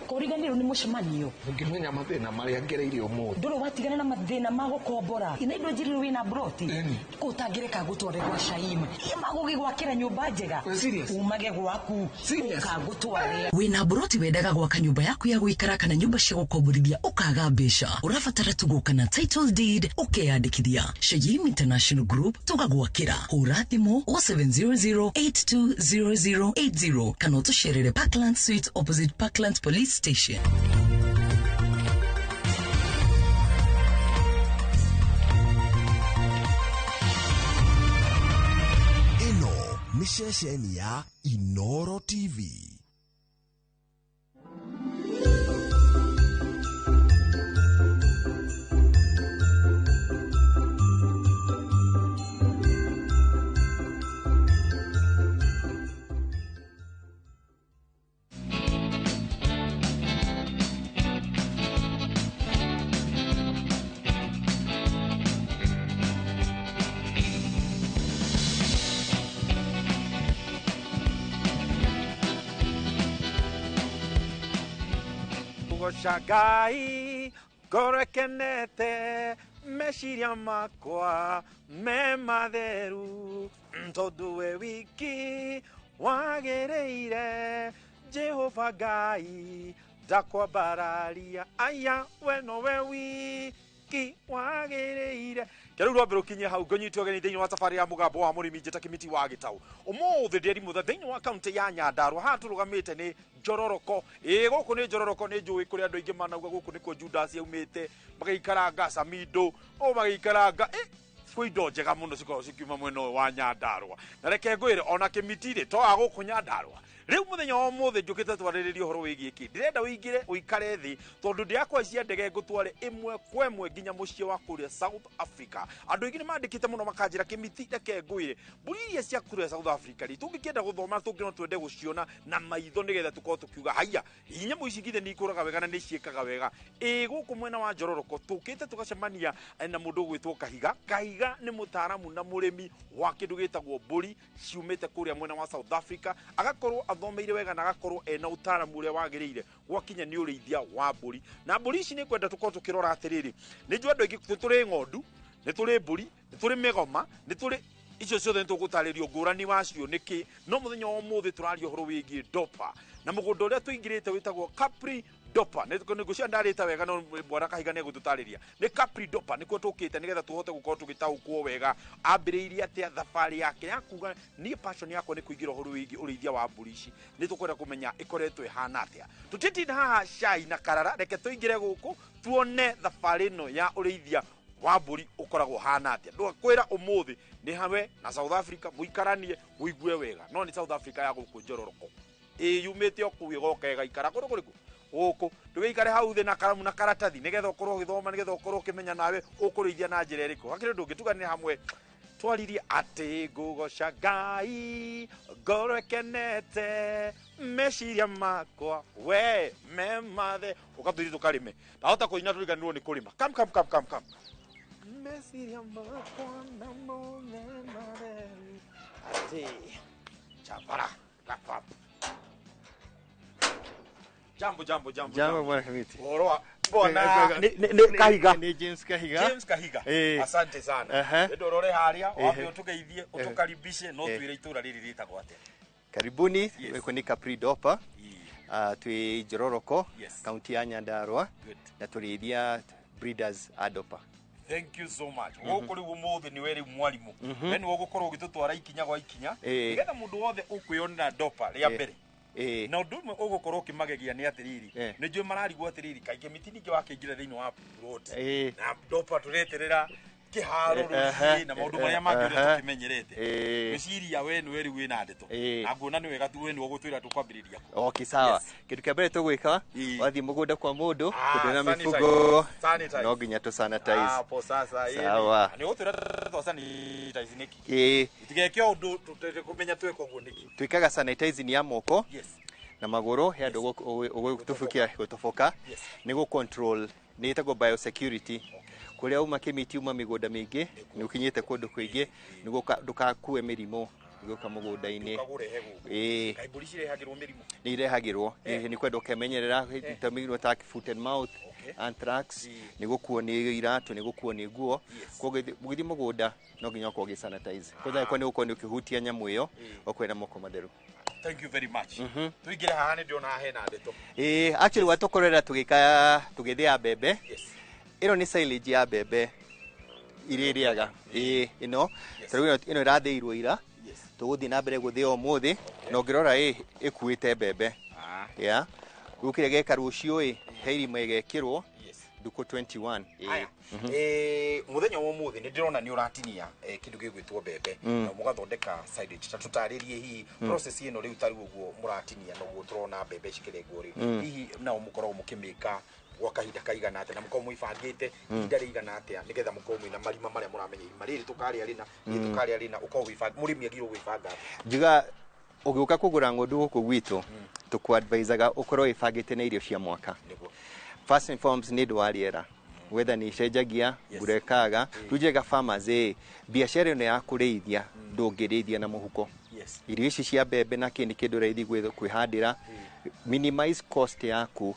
Koriganiro ni mucemanio ngimenya mathina maria ngereire umuthi ndoro watigana na mathina ma gukombora ina indo njiriro wina broti ko utangireka gutware gwa Shaima magugigwakira nyumba njega umage gwaku ukagutware wina broti wendaga gwaka nyumba yaku ya guikara kana nyumba cia gukomborithia ukaga mbeca urabatara tugoka na title deed ukeyandikithia Shaima International Group tugagwakira hura thimu 0700820080 kana utusherere Parkland Suite opposite Parkland Police Station. Ino ni ceceni ya Inoro TV. Shagai gorekenete meshiria makwa me matheru tondu we wiki wagereire Jehova Ngai ndakwambararia aya we no we wiki wagereire Keru rwambere kinye hau ngonyitwo geni thĩinĩ wa safari ya mugambo wa mũrĩmi njĩta Kimiti wa Gĩtaũ ũmũthĩ ndĩri mutha thĩinĩ wa kaunti ya Nyandarua haha tũrũgamĩte nĩ Njororoko gũkũ nĩ Njororoko nĩ njũĩ kũrĩ andũ aingĩ manauga gũkũ nĩkuo Judas yaumĩte magĩikaranga Samido magĩikaranga kwĩ indo njega mũno cikoragwo cikiuma mwena ũyũ wa Nyandarua na reke ngwĩre ona Kimiti-rĩ to wa gũkũ Nyandarua Riu muthenya wa mothe njukite twaririria uhoro wigie ki ndirenda uingire uikare thi tondu ndiakwa cia ndege ngutware imwe kwa imwe nginya mucie wa kuria South Africa andu ingi ni mandikite muno makanjira Kimiti reke ngwire buriria cia kuria South Africa ri tungikienda guthoma tungino twende guciona na maitho nigetha tukorwo tukiuga haya inya muicigithe ni ikuraga wega na ni ciekaga wega guku mwena wa Njororoko tukite tugacemania na mundu gwitwo Kahiga ni mutaramu na murimi wa kindu gitagwo mburi ciumite kuria mwena wa South Africa agakorwo athomeire wega na agakorwo ena utaramu uria wagirire gwakinya ni urithia wa mburi na mburi ici ni kwenda tukorwo tukirora atiriri ni njũ andu aingi turi ng'ondu ni turi mburi ni turi migoma ni turi icio ciothe nitugutaririo ngurani wacio niki no muthenya wa umuthi turario horo wigie dopa na mugunda uria tuingirite witagwo Capri Dopa nigucia ndarita wega no bwana Kahiga ne gututariria ni Capri Dopa nikuo tukite nigetha tuhote gukorwo tugitaukwo wega ambiriirie atia thafari yake yakuga ni passion yako ni kuigira horo wigi urithia wa mburi ici ni tukwenda kumenya ikoretwe hana atia tutitinda haha Shai na Karara reke tuingire guku tuone thafari no ya urithia wa mburi ukoragwo hana atia ndukwira umuthi ni hamwe na South Africa muikaranie muigue wega no ni South Africa ya guku Njororoko yumite okuwe goka igaikara kuriku guku ndugikare hau thi na karamu na karatathi nigetha ukorwo githoma nigetha ukorwo kimenya nawe ukurithia na njira iriku hakire ndungituganire hamwe twaririe ati ngugoca Ngai ngorokenete meciria makwa we memathe ukathuthi tukarime ndahota kuinya turiganirwo ni kurima kam meciria makwa namo memathe ati chapara rapap jambo bwana Kamiti oroa bona ni Kahiga ni James Kahiga asante sana ndorore haria wapi utugeithie utukaribishe no twire itura riri ritagwo ate karibuni weko ni Capri Dopa twi Jororoko county ya Nyandarua na turithia breeders adopa. Thank you so much. Goko ri umuthi ni weri mwalimu then wogukorwo ugitutwara ikinya gwa ikinya nigetha mundu wothe ukuyona dopa ria mbere na undu umwe ugukorwo kimagegia ni atiriri ni njui mararigwo atiriri kaige miti ningi wakingira thiini wa road na dopa tureterera kiharo ruci na maundu maria mangi tukimenyerete meciria we ni weri wina ndeto na nguona ni wega tu we ni ugutwira tukwambiriria okay sawa kindu kia mbere tugwika wathi mugunda kwa mundu kudena mifugo no ginya tu sanitize hapo sasa sawa ni utwira tu sanitize niki itigekio undu kumenya tweko nguniki twikaga sanitize ni ya moko na maguru he andu ugutufukia gutofoka ni go control ni itago biosecurity kuria uma kimiti uma migunda mingi ni ukinyite kundu kwingi ni ndukakue mirimo igoka mugunda-ini kaiburi cirehagirwo mirimo ni irehagirwo ni kwenda ukemenyerera itamirwo ta foot and mouth anthrax ni gukuo ni iratu ni gukuo ni nguo kugithi mugunda no nginya uko sanitize kwa ni uko ni ukihutia nyamu iyo okwena moko matheru. Thank you very much. Tuigire haha ni ndiona hena ndeto. Actually watokorera tugithia bebe. Ino ni silage ya bebe iririaga ino tariu ino iratheirwo ira tuguthi na mbere guthio muthi no ngirora ikuite bebe gukire geka rucio heiri megekirwo nduko 21 muthenya wa muthi ni ndirona ni uratinia kindu gigwitwo bebe na mugathondeka silage ta tutaririe hi process ino riu tari uguo muratinia no guturona bebe cikirengwo ri hihi na umukorwo mukimika gwa kahinda kaigana ate na mukorwo mwibangite ihinda rigana atia nigetha mukorwo mwina marima maria muramenya mariri tukari arina tukari arina ukorwo wibanga murimi agirwo wibanga njiga ugiuka kugura ngondu guku gwitu tukwadvisaga ukorwo wibangite na irio cia mwaka first and foremost ni ndwariera whether ni cenjagia burekaga tujega farmers biashara ino ya kureithia ndungirithia na muhuko irio ici cia bebe na kindi kindu reithi kwihandira minimize cost yaku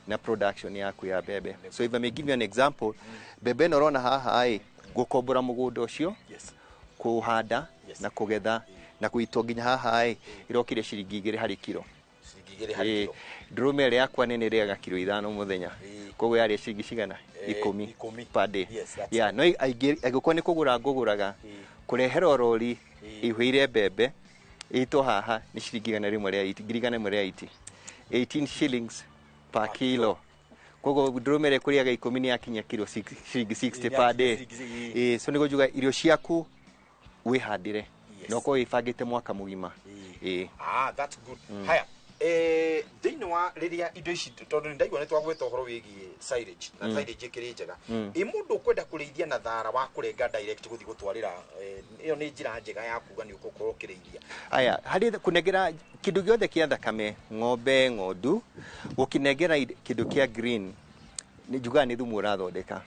na production yaku ya bebe. So if I may give you an example, bebe norona haha gukombora mugunda ucio kuhanda na kugetha na kuitwo nginya haha irokire ciringi 2 hari kilo. Dromere yakwa nene riaga kilo 5 muthenya. Koguo yari ciringi cigana 10 per day. No agikwo ni kugura nguguraga kurehera rori ihwire bebe ito haha ni ciringi 100 18 shillings per kilo. Kogo dromere kuriaga 10 ni yakinya kilo 60 per day. So nigo juga irio ciaku wihandire no ko ifagite mwaka mugima. That's good. Haya thini wa riria indo ici tondu ndaigua ni twagweta uhoro wigi silage na silage ikiri njega mundu kwenda kurithia na thara wa kurenga direct guthi gutwarira iyo ni njira njega ya kuga ni ukokorwo kirithia aya hari kunegera kindu giothe kia thakame ng'ombe ng'ondu gukinegera kindu kia green ni juga ni thumu urathondeka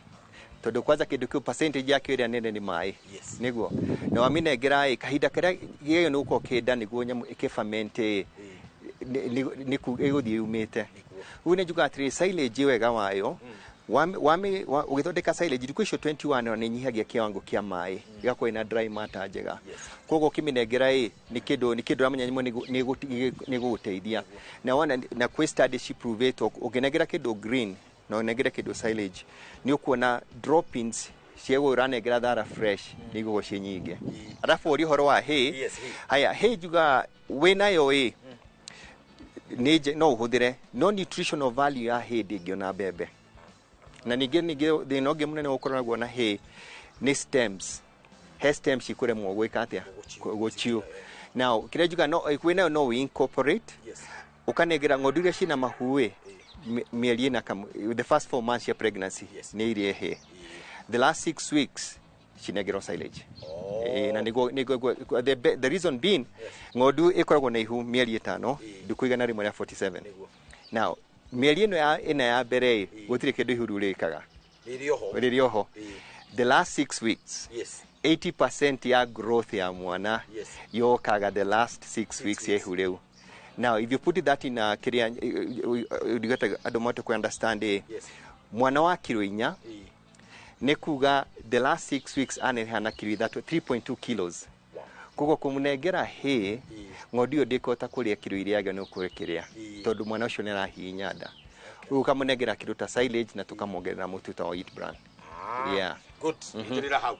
tondu kwanza kindu kiu percentage yake ira nene ni mai niguo na waminegera kahinda karia giyo ni uko kida niguo nyamu ikiferment ni kuguthie umite une juga atri silage wega wayo ugithondeka silage ndiko icio 21 ni nyihagia kiwango kia mai igakwa ina dry matter njega kogo kiminegera ni kindu ramenya nyimo ni guteithia na wana na kwi study she prove it uginegera kindu green na unegera kindu silage ni ukuona droppings ciego uranegera thara fresh ni gugocie nyingi arafu uri horo wa haya juga winayo nije no uhuthire no nutritional value ya ndingio na bebe na nige thinoge munene ukora naguo na ni stems stems ikure mwo gwika atia guchiu now kire juga no kwina no we incorporate ukanegera ng'ondu iria cina mahuwe mieri ina the first 4 months ya pregnancy ni irie he. The last 6 weeks shinegero silage. Na the reason being ngodu ikoragwo na ihu mieri 5 ndikuigana rimwe ya 47. Now mieri ina ya mbere gutire kindu ihuru rikaga. Ririoho. The last 6 weeks. 80% ya growth ya mwana yokaga the last 6 weeks ya ihureu. Now if you put that in a career you get adomoto to understand mwana wa kilo 4 nekuga the last 6 weeks ane hana kilo that 3.2 kilos. Kuko kumunegera he ngodio dekota kuria kilo iriaga no kurekerea tondu mwana ucio nera hinyada ukamunegera kilo ta silage na tukamongerera mututa wa eat brand. Yeah, good. Ngirira hau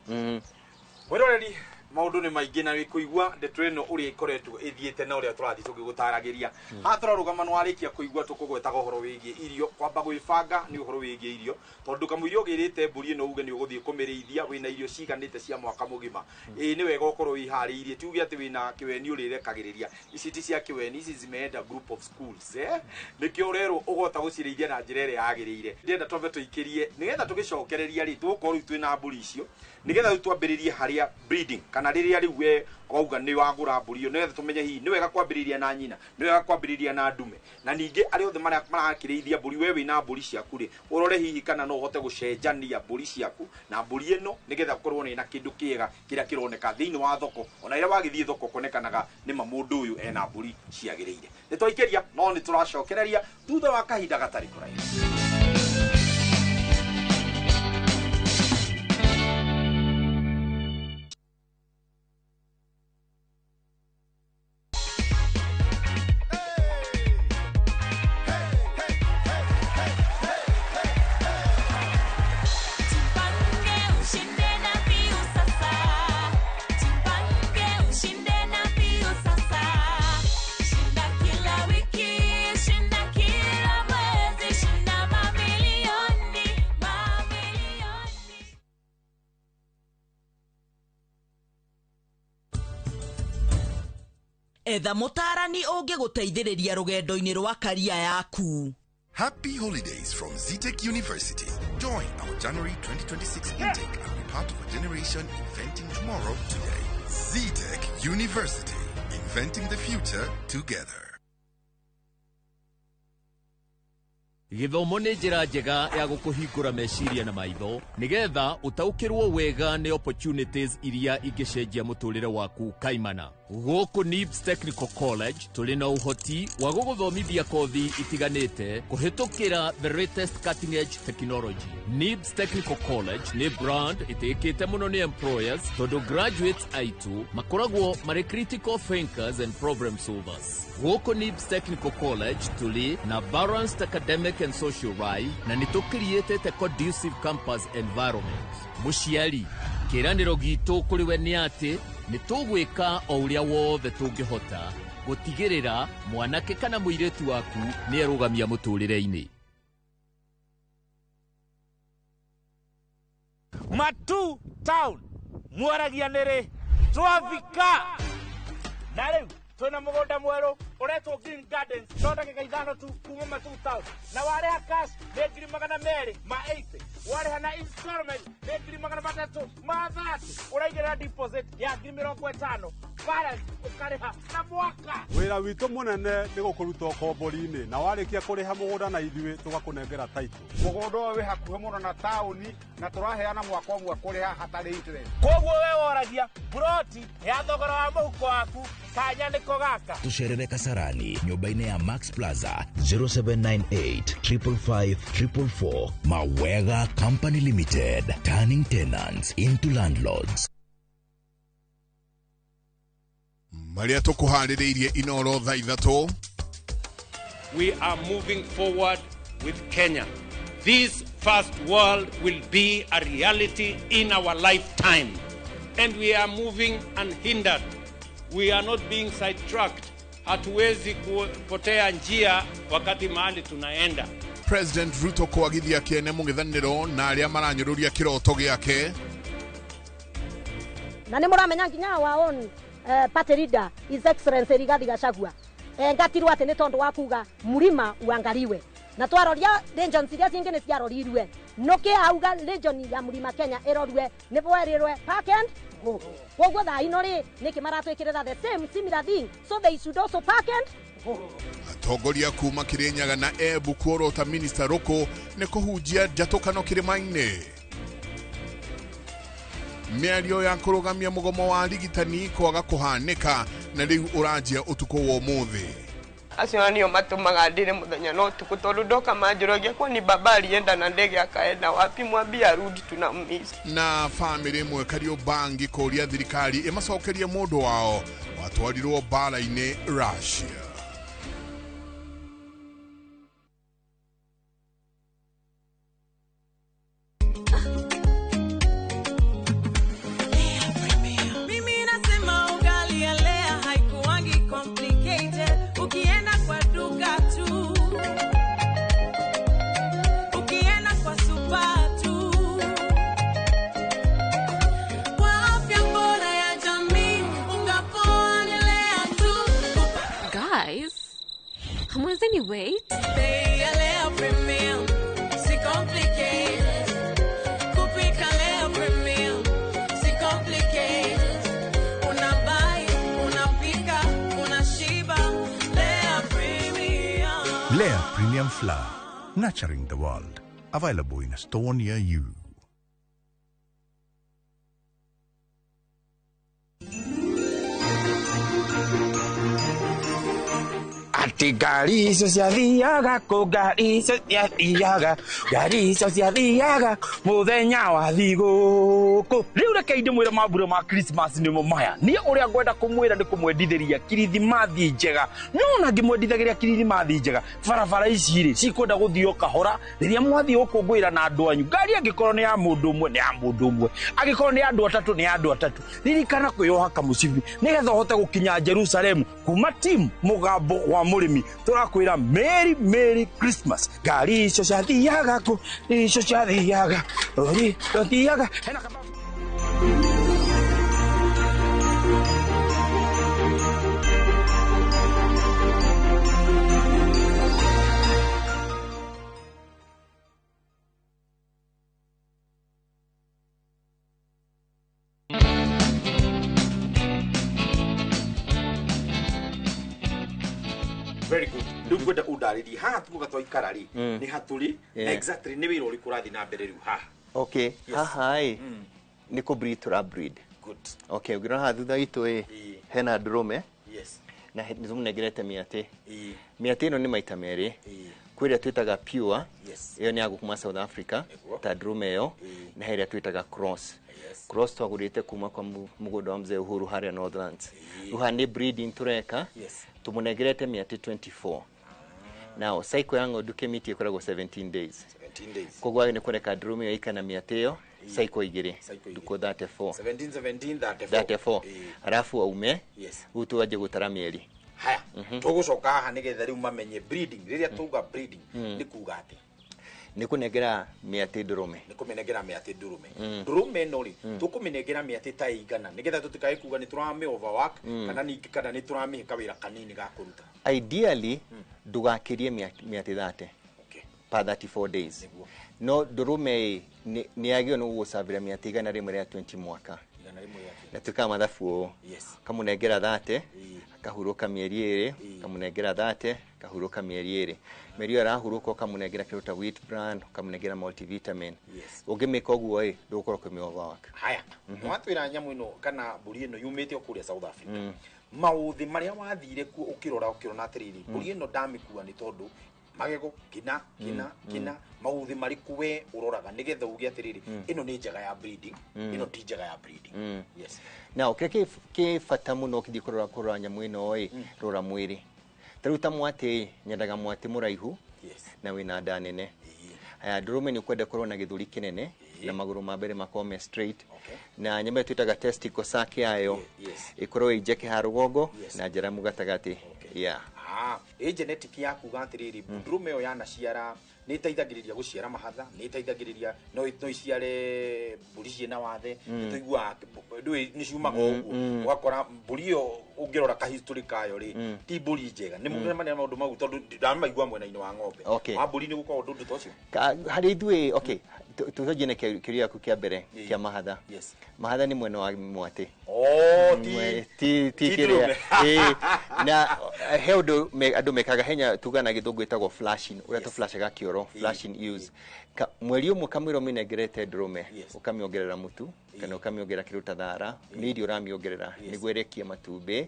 weroreri maundu ni maingi na wikuigwa ndetreno uria ikoretwo ithiete na uria turathi tugigutaragiria haturarugama no arikia kuigwa tukugwetaga uhoro wigie irio kwamba gwibanga ni uhoro wigie irio tondu kamuirio ugirite mburi no uge ni uguthie kumirithia wina irio ciganite cia mwaka mugima ni wega ukorwo wihariirie tuuge ati wina kiweni urirekagiriria ici ti cia kiweni ici zimeenda group of schools nikio urero ugota gucirithia na njira ire yagiriire ndenda twambe tuikirie nigetha tugicokereria ri tukorwo twina mburi icio nigetha twambiririe haria breeding kana riria riu we kwauga ni wagura mburi nigetha tumenye hi ni wega kwambiriria na nyina ni wega kwambiriria na ndume na ningi ari othe marakirithia mburi we wina mburi ciaku ri urore hihi kana no uhote gucenjania mburi ciaku na mburi ino nigetha ukorwo ni na kindu kiega kiria kironeka thiini wa thoko ona ira wagithie thoko konekanaga ni mamundu uyu ena mburi ciagiriire ni twaikeria no ni turacokereria thutha wa kahinda gatari kuraihu. Etha mutarani ungiguteithiriria rugendo-ini rwa career yaku. Happy holidays from Zetech University. Join our January 2026 intake and be part of a generation inventing tomorrow today. Zetech University, inventing the future together. Githomo nĩ njĩra njega ya gũkũhingũra meciria na maitho nigetha utaukirwo wega nĩ opportunities iria ingĩcenjia mũtũrĩre waku kaimana. Gũkũ NIBS Technical College tũrĩ na ũhoti wa gũgũthomithia kothi itiganĩte kũhĩtũkĩra the latest cutting edge technology. NIBS Technical College nĩ brand ĩtĩkĩte mũno nĩ employers tondũ graduates aitũ makoragwo marĩ critical thinkers and problem solvers. Gũkũ NIBS Technical College tũrĩ na balanced academic and social life na nĩ created a conducive campus environment. Mũciari, kĩranĩro gitũ kũrĩ we nĩ atĩ nĩ tũgwĩka o ũrĩa wothe tũngĩhota gũtigĩrĩra mwanake kana mũirĩtu waku nĩ arũgamia mũtũrĩre-inĩ. Matu town mwaragia nĩrĩ twafika na rĩu twĩna mũgũnda mwerũ uretwo Green Gardens no ndagĩka ithano tu kuma Matu town na warĩha cash nĩ 280 ma 80 warĩha na installment nĩ 330 ma 30 ũraigĩrĩra deposit ya 50,000 balance ũkarĩha na mwaka. Wĩra witũ mũnene nĩ gũkũruta ũkombori-inĩ na warĩkia kũrĩha mũgũnda na ithuĩ tũgakũnengera title. Mũgũnda ũyũ wĩ hakuhĩ mũno na taũni na tũraheana mwaka ũmwe kũrĩha hatarĩ interest. Koguo we woragia broti ya thogora wa mũhuko waku kanya nĩko gaka. Tucerere Kasarani nyũmba-inĩ ya Max Plaza 0798 555 444. Mawega Company Limited, turning tenants into landlords. Maria tukuhaririirie inoro tha ithatũ. We are moving forward with Kenya. This first world will be a reality in our lifetime. And we are moving unhindered. We are not being sidetracked. Hatuwezi kupotea njia wakati mahali tunaenda. President Ruto kwagithia kiene mũng'ethanĩro na arĩa maranyũrũria kĩroto gĩake. Na nĩ mũramenya nginya wa on party leader His Excellency Rigathi Gachagua ngatirwo atĩ nĩ tondũ wa kuga mlima uangaliwe na twaroria regions iria cingĩ nĩ ciarorirwe noke auga region ya Mlima Kenya ĩrorwe nĩ bwerirwe park and go koguo thaa ino rĩ nĩkĩ maratwĩkĩrĩra the same similar thing so they should also park and go. Atongoria kuma Kirinyaga na Embu kuorota Minister Roko nĩ kũhunjia njatũkano kĩrĩma-inĩ. Mĩario ya kũrũgamia mũgomo wa arigitani kwaga kũhanĩka na rĩu ũranjia ũtukũ wa ũmũthĩ. Acio nio matumaga ndire muthenya no tuko tondu ndoka manjorogia kwani baba alienda na ndege akaenda wapi mwambie arudi tunammiss. Na family mwe Kariobangi koria thirikari imacokerie mundu wao watwarirwo bara-inĩ Russia. I'm losing you weight. Lea Premium Flour, nurturing the world. Available in a store near you. Ati gari icio ciathiaga kũ gari icio ciathiaga gari icio ciathiaga muthenya wa thigũkũ. Rĩu reke ndĩmwĩre mambura ma Christmas nĩmo maya. Niĩ ũrĩa ngwenda kũmwĩra nĩ kũmwendithĩria kirithimathi njega. No na ngĩmwendithagĩria kirithimathi njega barabara ici rĩ cikwenda gũthio kahora rĩrĩa mwathi ũkũngũĩra na andũ anyu. Ngari angĩkorwo nĩ ya mũndũ ũmwe nĩ ya mũndũ ũmwe, angĩkorwo nĩ ya andũ atatũ nĩ ya andũ atatũ. Ririkana kwĩyoha kamũcibi nĩgetha ũhote gũkinya Jerusalem kuma team Mũgambo wa Mũrĩmi. Tũrakwĩra Merry Christmas. Ngari icio ciathiaga kũ icio ciathiaga ori ciathiaga hena kama. Very good. Ndugwenda undarĩrie haha tuga twaikara rĩ nĩ hatũrĩ exactly nĩ wĩra ũrĩkũ ũrathiĩ na mbere rĩu haha. Okay, haha nĩ kũ breed tura breed. Good. Okay, ũgĩrora haha thutha witũ hena ndũrũme. Yes. Na nĩtũmũnengerete mĩatĩ. Mĩatĩ ĩno nĩ maita merĩ. Kwĩrĩa twĩtaga pure, ĩyo nĩ ya kuma South Africa, ta ndũrũme ĩyo, na hĩrĩa twĩtaga cross. Cross twagũrĩte kuma kwa mũgũnda wa mzee Uhuru harĩa Northlands. Uha nĩ breeding tureka. Tũmũnengerete mĩatĩ 24. Now cycle ya ng'ondu kĩmiti ĩkoragwo 17 days. 17 days. Koguo nĩ kũreka ndũrũme ĩyo ikana mĩatĩ ĩyo cycle igĩrĩ. Nduko 34. 17 34. Alafu aume. Rĩu twanjie gũtara mĩeri. Haya. Tũgũcoka haha nĩgetha rĩu mamenye breeding. Rĩrĩa tuga breeding nĩ kuga atĩ nĩ kũnengera mĩatĩ ndũrũme. Nĩ kũmenengera mĩatĩ ndũrũme. Ndũrũme no rĩ tũkũmenengera mĩatĩ ta igana nĩgetha tũtikae kuga nĩ tũramĩ overwork kana ningĩ kana nĩ tũramĩhe kawĩra kanini ga kũruta. Ideally ndũgakĩrie mĩatĩ 30 per 34 days. No ndũrũme nĩ yagĩrĩirwo nĩ gũgũcabĩra mĩatĩ igana rĩmwe rĩa 20 mwaka. Na twĩkaga mathabu ũũ. Kamũnengera 30 akahurũka mĩeri ĩrĩ, kamũnengera 30 kahurũka mĩeri ĩrĩ. Mĩeri ĩyo arahurũka ũkamũnengera kĩndũ ta wheat bran, ũkamũnengera multivitamin. Ũngĩmĩka ũguo ndũgũkorwo kwĩ overwork. Haya. Mwatwĩra nyamũ ĩno kana mbũri ĩno yumĩte kũrĩa South Africa. Maũthĩ marĩa wathire kuo ũkĩrona atĩrĩrĩ mbũri ĩno ndamĩkua nĩ tondũ magego kina maũthĩ marĩkũ we ũroraga nĩgetha uge atĩrĩrĩ ĩno nĩ njega ya breeding ĩno ti njega ya breeding. Yes. Now kĩ bata mũno ũkĩthiĩ kũrora nyamũ ĩno rora mwĩrĩ. Tarĩu ta mwatĩ nyendaga mwatĩ mũraihu na wĩna nda nene. Haya ndũrũme nĩ ũkwenda kũrwo na gĩthũri kĩnene na magũrũ ma mbere makome straight. Na nyama twĩtaga testicle sac yayo ĩkorwo ĩnjeke ha rũgongo na njaramu gatagatĩ. Yeah. genetic yaku gatiriri ndrume yo yana ciara ni iteithagiriria guciara mahatha ni iteithagiriria no iciare mburi ciena wathe tuigua ni ciumaga uguo ugakora mburi yo ungirora ka history kayo ri ti mburi njega ni maundu mau tondu ndamaigua mwena-ini wa ng'ombe wa mburi ni gukorwo undu tocio hari ithuĩ tuthojie na kĩũria gĩaku kĩa mbere kĩa mahatha mahatha nĩ mwena wa mwatĩ ti kĩrĩa na he ũndũ andũ mekaga henya tuga na gĩthũngũ ĩtagwo flashing ũrĩa tũflashaga kĩoro flashing use mweri ũmwe kamũira ũmĩnengerete ndũrũme ũkamĩongerera mũtu kana ũkamĩongerera kĩndũ ta thara nĩ irio ũramĩongerera nĩguo ĩrekie matumbĩ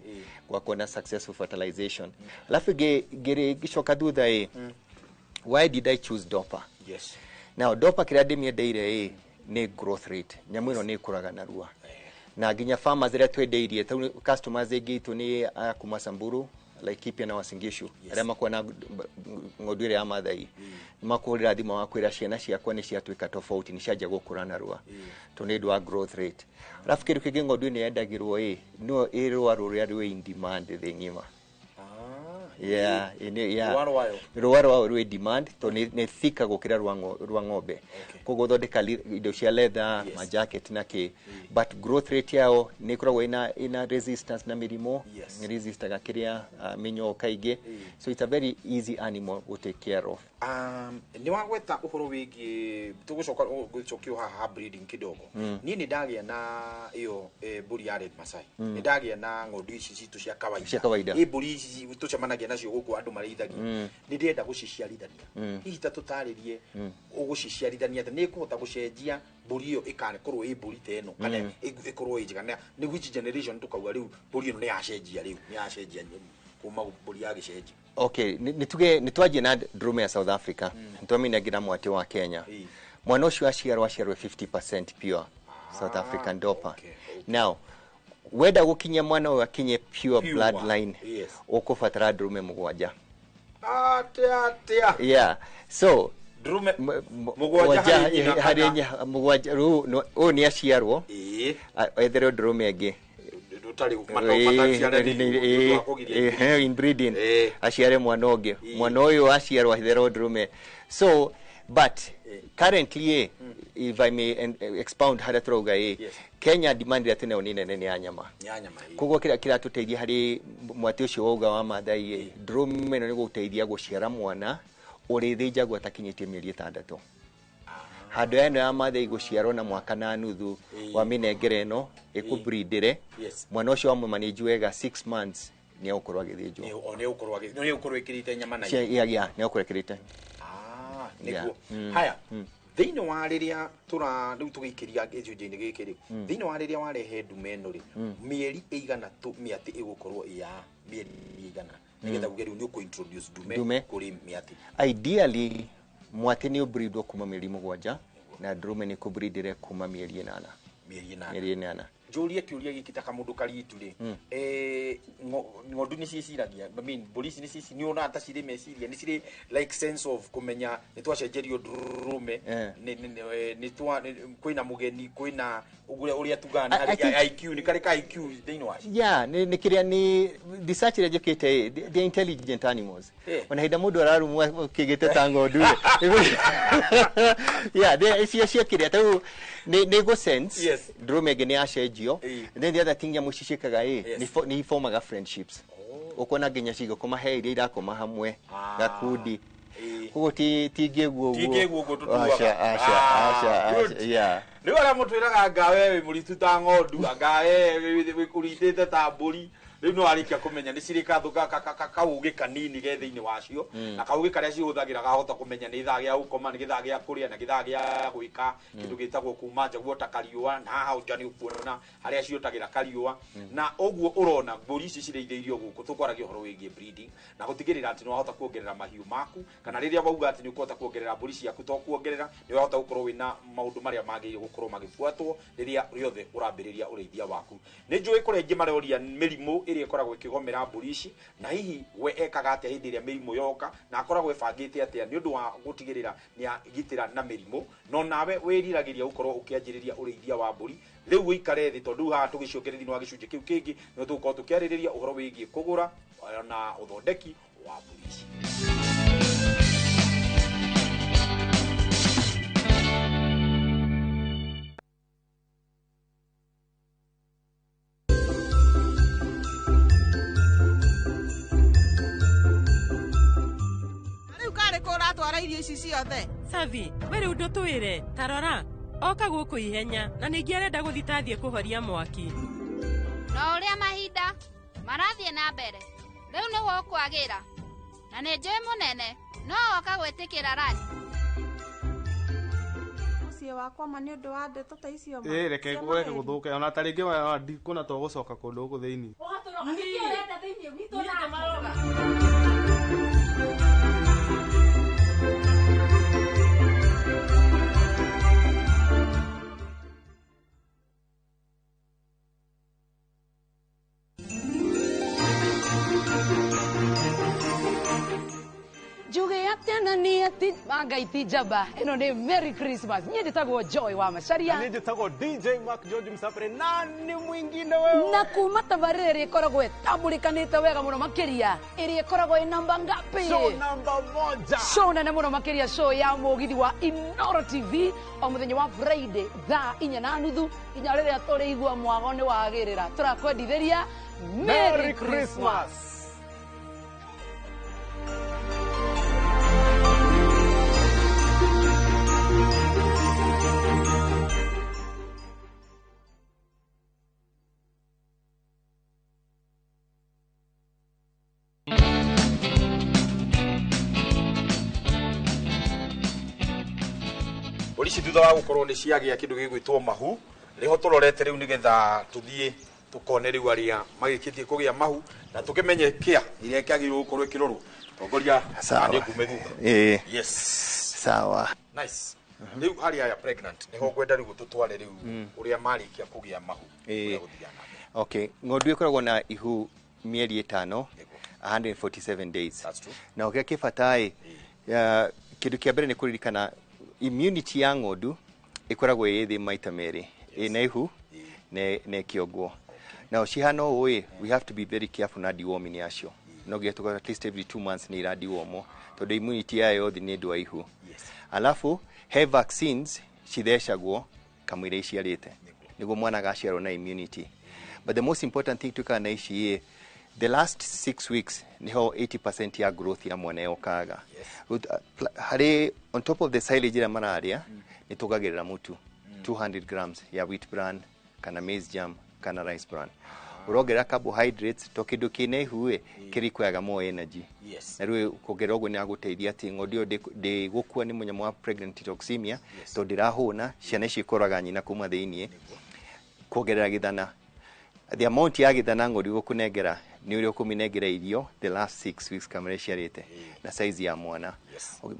gwa kuona successful fertilization alafu ngĩcoka thutha why did I choose Dopa? Now Dopa kĩrĩa ndĩmĩendeire nĩ growth rate nyamũ ĩno nĩ ĩkũraga narua na nginya farmers rĩa twendeirie customers aingĩ itũ nĩ kuma Samburu Laikipia na Uasin Gishu arĩa makuwa na ng'ondu ĩrĩa ya Maathai nĩmakũhũrĩra thimũ wakwĩra ciana ciakwa nĩ ciatuĩka tofauti nĩ cianjia gũkũra narua tondũ nĩ ũndũ wa growth rate alafu kĩndũ kĩngĩ ng'ondu ĩno yendagĩrwo no ĩrũa rũrĩa rwĩ in demand thĩ ng'ima rũa rwao rwĩ demand to nĩ thika gũkĩra rwa ng'ombe koguo thondeka indo cia leather majacket na kĩ but growth rate yao nĩ ĩkoragwo ina resistance na mĩrimũ nĩ resistaga kĩrĩa mĩnyoo kaingĩ so it's a very easy animal to take care of ni wagweta uhoro wigi tugucokia haha breeding kidogo ni ndagĩa na iyo mburi ya red Masai ni ndagĩa na ng'ondu ici citu cia kawaida mburi ici tucemanagia nacio gũkũ andũ marĩithagia ni ndĩrenda gũciciarithania hihi ta tũtarĩrie ũgũciciarithania nĩ kũhota gũcenjia mburi iyo ĩkorwo ĩ mburi ta ĩno kana ĩkorwo ĩ njega nĩ which generation tukauga rĩu mburi ĩno nĩ yacenjia kuma mburi ya gĩcenji nĩ twanjie na ndũrũme ya South Africa nĩtwamĩnengira mwatĩ wa Kenya mwana ũcio aciarwo 50% pure South African Dopa now wenda gũkinyia mwana ũyũ akinye pure bloodline ũkũbatara ndũrũme mũgwanja so ndũrũme mũgwanja ũyũ nĩ aciarwo ethere ndũrũme ĩngĩ inbreeding aciare mwana ũngĩ mwana ũyũ aciarwo ahitherwo ndũrũme so but currently if I may expound harĩa tũrauga Kenya demand ĩrĩa twĩnayo nĩ nene nĩ ya nyama koguo kĩrĩa kĩratũteithia harĩ mwatĩ ũcio wauga wa Maathai ndũrũme ĩno nĩ gũteithia gũciara mwana ũrĩthĩnjagwo atakinyĩtie mĩeri 6 handũ eno ya Maathai gũciarwo na mwaka na nuthu wa mĩnengere ĩno ĩkũbreedere mwana ũcio wa mũmanĩji wega 6 months nĩ egũkorwo agĩthĩnjwo nĩ ũkorwo ĩkĩrĩte nyama na nĩ egũkorwo ĩkĩrĩte niguo haya thĩinĩ wa rĩrĩa rĩu tũgĩikĩria gĩcunjĩ-inĩ gĩkĩ rĩu thĩinĩ wa rĩrĩa warehe ndume ĩno rĩ mĩeri ĩigana mĩatĩ ĩgũkorwo ĩya mĩeri ĩigana nĩgetha uge rĩu nĩ ũkũ-introduce ndume kũrĩ mĩatĩ ideally mwatĩ nĩ ũbreedwo kuma mĩeri 7 na ndũrũme nĩ kũbreedere kuma mĩeri 8 njũrie kĩũria gĩkĩ ta kamũndũ karitu rĩ ng'ondu nĩ ciciragia mbũri ici nĩ ũrona ta cirĩ meciria nĩ cirĩ like sense of kũmenya nĩ twacenjerio ndũrũme kwĩna mũgeni kwĩna ũrĩa tugana IQ nĩ karĩ ka IQ thĩinĩ wacio nĩ kĩrĩa nĩ research ĩrĩa njĩkĩte the intelligent animals ona hĩndĩ mũndũ ararumwa kĩgĩte ta ng'ondu cia kĩrĩa tau nĩ go sense ndũrũme ĩngĩ nĩ yacenjio then the other thing nyamũ cicikaga nĩ iformaga friendships ũkona nginya cigũkoma he iria irakoma hamwe gakundi koguo tingĩguo ũguo nĩ wala mũtwĩraga ngawe wĩ mũritu ta ng'ondu ngawe wĩkũritĩte ta mbũri rĩu no arĩkia kũmenya nĩ cirĩ kaũgĩ kanini ge thĩinĩ wacio na kaũgĩ karĩa cihũthagĩra gahota kũmenya nĩ ithaa gĩa gũkoma nĩ gĩthaa gĩa kũrĩa na gĩthaa gĩa gwĩka kĩndũ gĩtagwo kuma nja guota kariũa na haha nja nĩ ũkuona harĩa ciotagĩra kariũa na ũguo ũrona mbũri ici cirĩithĩirio gũkũ tũkwaragia ũhoro wĩgiĩ breeding na gũtigĩrĩra atĩ nĩ wahota kuongerera mahiũ maku kana rĩrĩa wauga atĩ nĩ ũkũhota kuongerera mbũri ciaku to kuongerera nĩ wahota gũkorwo wĩna maũndũ marĩa magĩrĩire gũkorwo magĩbuatwo rĩrĩa rĩothe ũrambĩrĩria ũrĩithia waku nĩ njũĩ kũrĩa aingĩ maroria mĩrimũ ĩrĩa ĩkoragwo ĩkĩgomera mbũri ici na hihi we ekaga atĩa hĩndĩ ĩrĩa mĩrimũ yoka na akoragwo ebangĩte atĩa nĩ ũndũ wa gũtigĩrĩra nĩ agitĩra na mĩrimũ no nawe wĩriragĩria gũkorwo ũkĩanjĩrĩria ũrĩithia wa mbũri rĩu ũikare thĩ tondũ haha tũgĩcokereria thĩinĩ wa gĩcunjĩ kĩu kĩngĩ nĩ tũgũkorwo tũkĩarĩrĩria ũhoro wĩgiĩ kũgũra na ũthondeki wa Burishi. Savi, were undo twire, tarora, oka guku ihenya, na ningi arenda guthitathie kuhoria mwaki. Na uria mahinda marathie na mbere, riu ni wo kwagira. Na ni njui munene, no oka gwitikira rani. Muciĩ wakwa ma nĩ ũndũ wa ndeto ta icio ma. Reke gũthũke ona ta rĩngĩ wa ndikuna to gũcoka kũndũ gũkũ thĩinĩ. Juge atena ni ati Mangai ti jaba. Eno ni Merry Christmas. Nye nditagwo Joy wa Macharia. Nye nditagwo DJ Mark George Msapre. Nani mwingine wewe? Na kuma tabarĩre ikoragwo ĩtambulikanĩte wega mũno makĩria. Ĩrĩa ikoragwo ĩ namba ngapi? Show namba 1. Show nene mũno makĩria, show ya mũgithi wa Inoro TV o mũthenya wa Friday thaa 4:30 nginya rĩrĩa tũrĩigua mwago nĩ wagĩrĩra. Tũrakwendithĩria Merry Christmas. Burishi thutha wa gukorwo ni ciagia kindu gigwitwo mahu riho turorete riu nigetha tuthie tukone riu aria magikitie kugia mahu na tukimenye kia iria kiagirwo gukorwo ikirorwo tongoria ani kume thutha. Yes, sawa, nice. Riu hari aya pregnant niho gwenda riu tutware riu uria marikia kugia mahu. Okay, ng'ondu ikoragwo na ihu mieri 5 147 days. That's true. Na ukia kibatai kindu kia mbere ni kuririkana immunity ya ng'ondu ikoragwo ĩthĩ maita merĩ, ĩna ihu na kĩongo. Now cihana ũũ, we have to be very careful na deworming yacio. No getuko at least every 2 months ni iradiwomo tondu immunity yayo thi ni ndwa ihu. Alafu he vaccines cithecagwo kamwire iciarite niguo mwana gaciarwo na immunity. But the most important thing tukana ici the last 6 weeks niho 80% ya growth ya mwana yokaga. Hari on top of the silage ya mararia nitugagirira mutu 200 grams ya wheat bran kana maize germ kana rice bran. Urogera carbohydrates tokidu kine ihu kirikwaga more energy. Na riu kugera uguo ni aguteithia ati ng'ondu de gukua ni munyamo wa pregnant toxemia to ndirahuna ciana ici ikoraga nyina kuma thiini kugerera githana. The amount ya githana ng'ondu gukunengera ni uri kuminengera irio the last 6 weeks kamere ciarite na size ya mwana.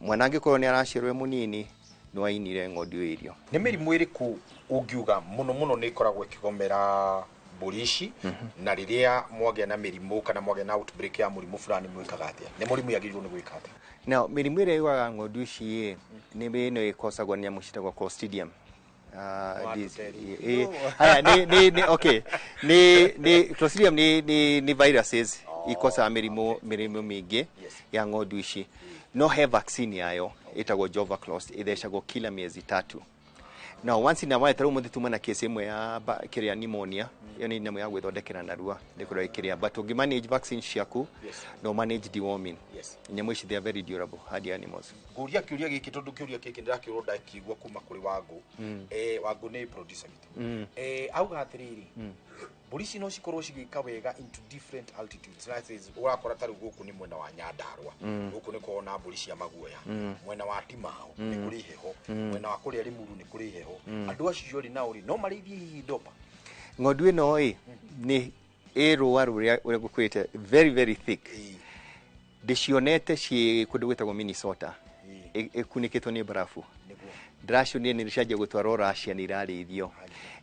Mwana angikorwo ni aracirwe munini no ainire ng'ondu irio. Ni mirimu iriku ungiuga muno ni ikoragwo ikigomera Burishi na riria mwagĩa na mirimu kana mwagĩa na outbreak ya murimu fulani mwikaga atia? Ni murimu yagĩrĩirwo ni gwĩka atia? Now mirimu ĩrĩa ĩgwaga ng'ondu ici nĩ ĩno ĩkosagwo nĩ mũcitagwo Clostridium. Okay. Ni Clostridium ni viruses ikosa mirimu mingi ya ng'ondu ici. No he vaccine yayo itagwo Jovaclost ithecagwo kila miezi 3. Now once in a while taru muthi tumana kesi imwe ya kiria pneumonia yo ni nyamũ ya gwĩthondekera narua ndikoro ikiria but ungi manage vaccine ciaku no manage deworming. Nyamũ ici they are very durable hard animals. Nguria kiuria giki tondu kiuria kiki ndirakiurwo ndakigwa kuma kuri Wangu. Wangu ni producer gitu. Auga atiriri Burishi no cikorwo cigika wega into different altitudes. That is urakora taru guku ni mwena wa Nyandarua guku ni kuona Burishi ya maguoya mwena wa Timao ni kuri heho mwena wa kuria Limuru ni kuri heho andu acio ri na uri no marithie hihi ndopa ng'ondu ino ni rũa rũrĩa gukwite very thick ndicionete ci kundu gwitagwo Minnesota ikunikitwo ni barafu dracio ni ricaje gutwara Russia ni irarithio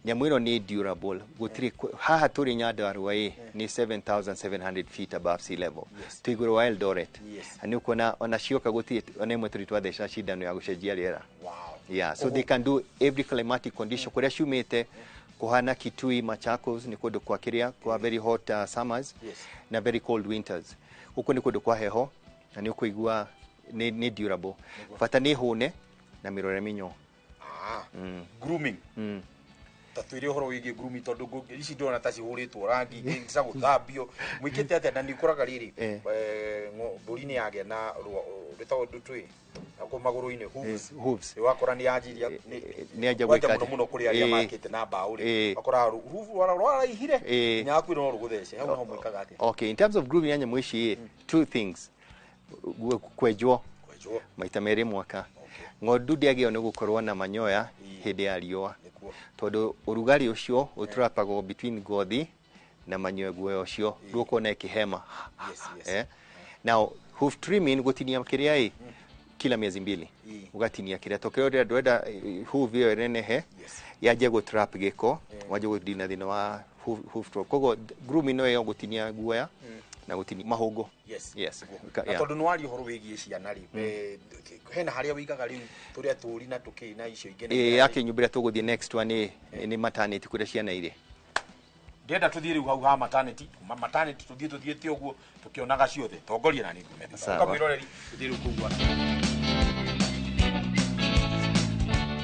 nyamũ ĩno ni durable gutiri haha turi Nyandarua ni 7700 feet above sea level tuiguru wa Eldoret ani ukona ona cioka gutie ona imwe turi twatheca cindano ya gucenjia riera. Yeah, so they can do every climatic condition kuria ciumite kuhana Kitui Machakos ni kundu kwa kiria kwa very hot summers na very cold winters Huko ni kundu kwa heho na ni ukuigua ni durable. Fata ni hune na mirore minyo. Grooming. Tatuire horo wigi grooming tondu ici ndona ta cihuritwo rangi ngisa guthambio mwikite atia na ni kuraga riri mburi ni yage na ritawo ndutwi ako maguru-ini hooves wakora ni yajiria ni aja gwika muno kuri aria makite na mbaũ ri akora hoof wara ihire nyaku no ruguthece hau no mwikaga atia. Okay, in terms of grooming anya mwishi two things kwejwo maita meri mwaka ng'ondu ndiagio ni gukorwo na manyoya hindi ya riũa tondu urugari ucio uturapagwo between gothi na manyoya guoya ucio nduko na kihema. Now hoof trimming gutinia kiria kila miezi 2 ugatinia kiria tokeo ndio ndwenda hoof iyo renehe yaje go trap giko waje go dina thina wa hoof trap kogo grooming no yo gutinia guoya na gutinia mahungu. Yes na tondu nwari horo wigie ciana ri hena haria wigaga riu turia turi na tukina icio ingene yake nyumbira tuguthie next one ni maternity kuria ciana ire ndenda tuthie riu hau ha maternity tuthiete uguo tukionaga ciothe tongoria na ni ngumetha kamwiroreri tuthie riu kugwa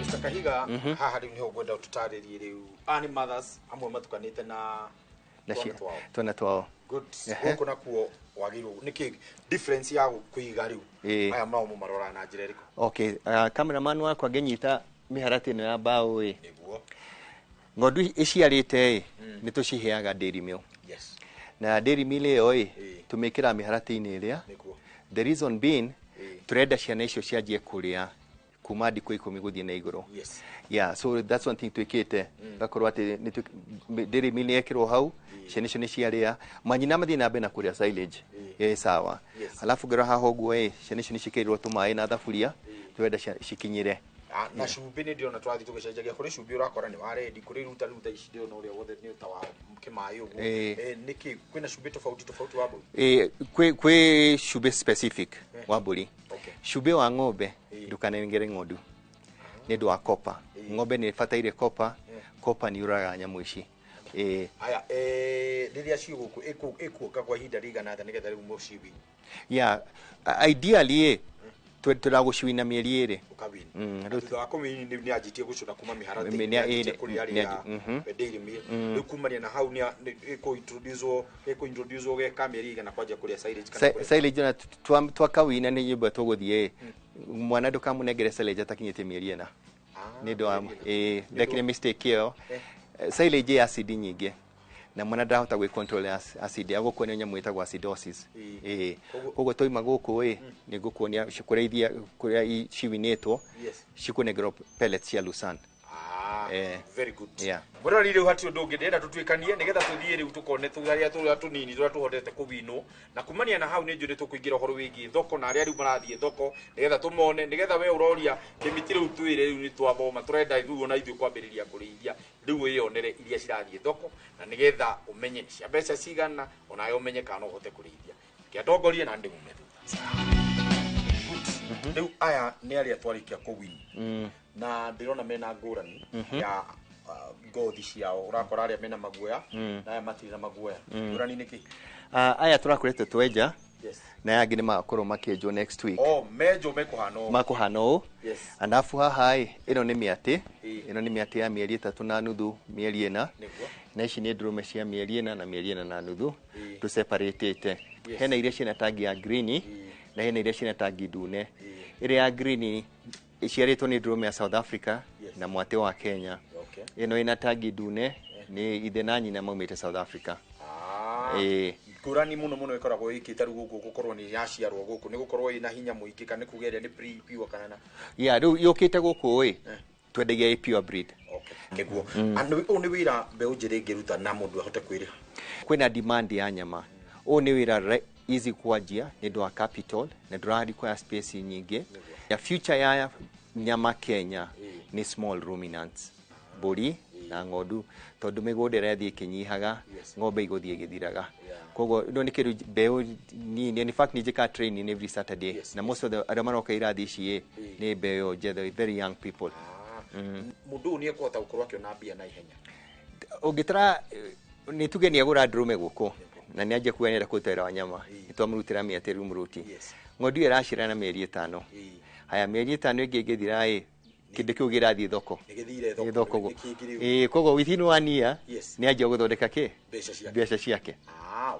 Mr. Kahiga haha riu niho gwenda tutaririe riu ani mothers amwe matukanite na twana twao good huko na kuo wagiru niki difference ya kuiga riu aya mao marora na njira riko. Okay, cameraman wako agenyita miharati no ya bao niguo ng'ondu iciarite ni tuciheaga dairy meal. Yes. Na dairy meal iyo tumikira miharati-ini iria the reason being turenda ciana icio cianjie kuria kuma ndiko 10 guthie na iguru. Yes. Yeah, so that's one thing twikite gakorwo ati dairy meal yekirwo hau ciana icio ni ciaria manyina mathie na bena kuria silage sawa. Alafu ngero haho guo ciana icio ni cikirwo tumai na thaburia turenda cikinyire na cumbi ni ndio na twathi tugicenjagia kuri cumbi urakora ni waredi kuri ruta ici ndio no ria wothe ni utawa kimai uguo niki kwina cumbi tofauti wa mburi kwi cumbi specific wa mburi. Cumbi wa ng'ombe ndukanengere ng'ondu ni ndu wa copper. Ng'ombe ni fataire copper ni uraga nyamu ici aya riria cio guku ikuoka kwa ihinda rigana atha nigetha riu mucibi. Yeah, ideally turagucwina mieri iri thutha wa kumini ni anjitie gucuna kuma miharati kuri aria dairy meal riu kumania na hau ni introduce ge kameri igana kwanja kuria silage na twakawina ni nyumba tuguthie mwana ndukamunengere silage atakinyite mieri ina ni ndo ndekire mistake iyo silage acid nyingi na mwana ndahota gwi control acid agukwo ni nyamu itagwa acidosis koguo toima guku ni gukuonia cikureithia kuria ciwinetwo cikunengero pellets cia Lusan. Very good. Murari riu hati undu ngenda tutwikanie nigetha tuthie riu tukone tugaria tunini turia tuhotete kuwino na kumania na hau ni njuri tukuingira horo wigi thoko na aria riu marathie thoko nigetha tumone nigetha we uroria kimiti riu twire riu ni twathoma turenda ithuo na ithuo kwambiriria kurithia riu iyonere iria cirathie thoko na nigetha umenye ni cia mbeca cigana ona yo umenye kana uhote kurithia kiatongorie na ndi mumethu riu aya ni aria twarikia kuwini na ndirona mena ngurani ya ngothi ciao urakora aria mena maguoya na aya matiri na maguoya ngurani niki aya turakurete tweja na yangi ni makorwo makienjwo next week. Mejo makuhano alafu haha ino ni miati ya mieri 3 na nuthu mieri 4 na ici ni ndrume cia mieri 4 na mieri 4 na nuthu tu separatete. Hena iria ciina tagi ya green na hena iria ciina tagi ndune. Ile ya green iciaritwo ni ndrume ya South Africa na mwate wa Kenya. Ino ina tagi ndune ni ithe na nyina maumite South Africa. Kurani muno ikoragwo ikite ru guku gukorwo ni yaciarwo guku ni gukorwo ina hinya muingi kana kugeria ni pure kana riu yukite guku twendagia pure breed. Niguo andu ni wira mbeu njiri ngiruta na mundu ahote kwiriha kwina demand ya nyama ni wira easy kuanjia ni ndo capital na ndo require space nyingi ya future ya nyama Kenya ni small ruminants mburi na ng'ondu tondu migunda irathie kinyihaga ng'ombe iguthie githiraga koguo ndo ni kiru mbeu ni in fact ni jika training every Saturday na most of the aramaroka irathi ici ni mbeu jether very young people. Mundu ni ekuhota gukorwo akiona mbia na ihenya ungitara ni tuge ni agura ndrume guku na nĩ anjia kuga nĩenda kũrutĩra wanyama nĩtwamũrutĩra mĩatĩ rĩu mũruti ng'ondu ĩracira na mĩeri 5 haya mĩeri 5 ĩngĩ ĩngĩthira kĩndũ kĩu gĩrathiĩ thoko thoko koguo within 1 year nĩ anjia gũthondeka mbeca ciake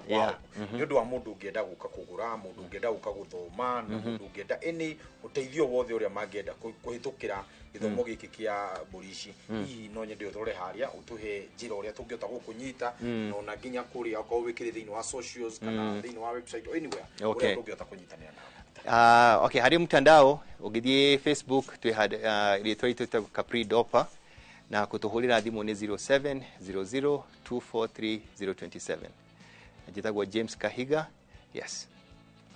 nĩ ũndũ wa mũndũ ũngĩenda gũka kũgũra mũndũ ũngĩenda gũka gũthoma na mũndũ ũngĩenda any ũteithio wothe ũrĩa mangĩenda kũhĩtũkĩra gĩthomo gĩkĩ kĩa mbũri ici hihi no nyende ũthore harĩa ũtũhe njĩra ũrĩa tũngĩhota gũkũnyita na nginya kũrĩa okorwo wĩkĩrĩ thĩinĩ wa socials kana thĩinĩ wa website or anywhere ũrĩa tũngĩhota kũnyitanĩra nao. Okay, hari mtandao ũgĩthiĩ Facebook rĩtwa itũ Capri Dopa na kutuhulira thimũ nĩ 0700243027. Njitagwo James Kahiga. Yes.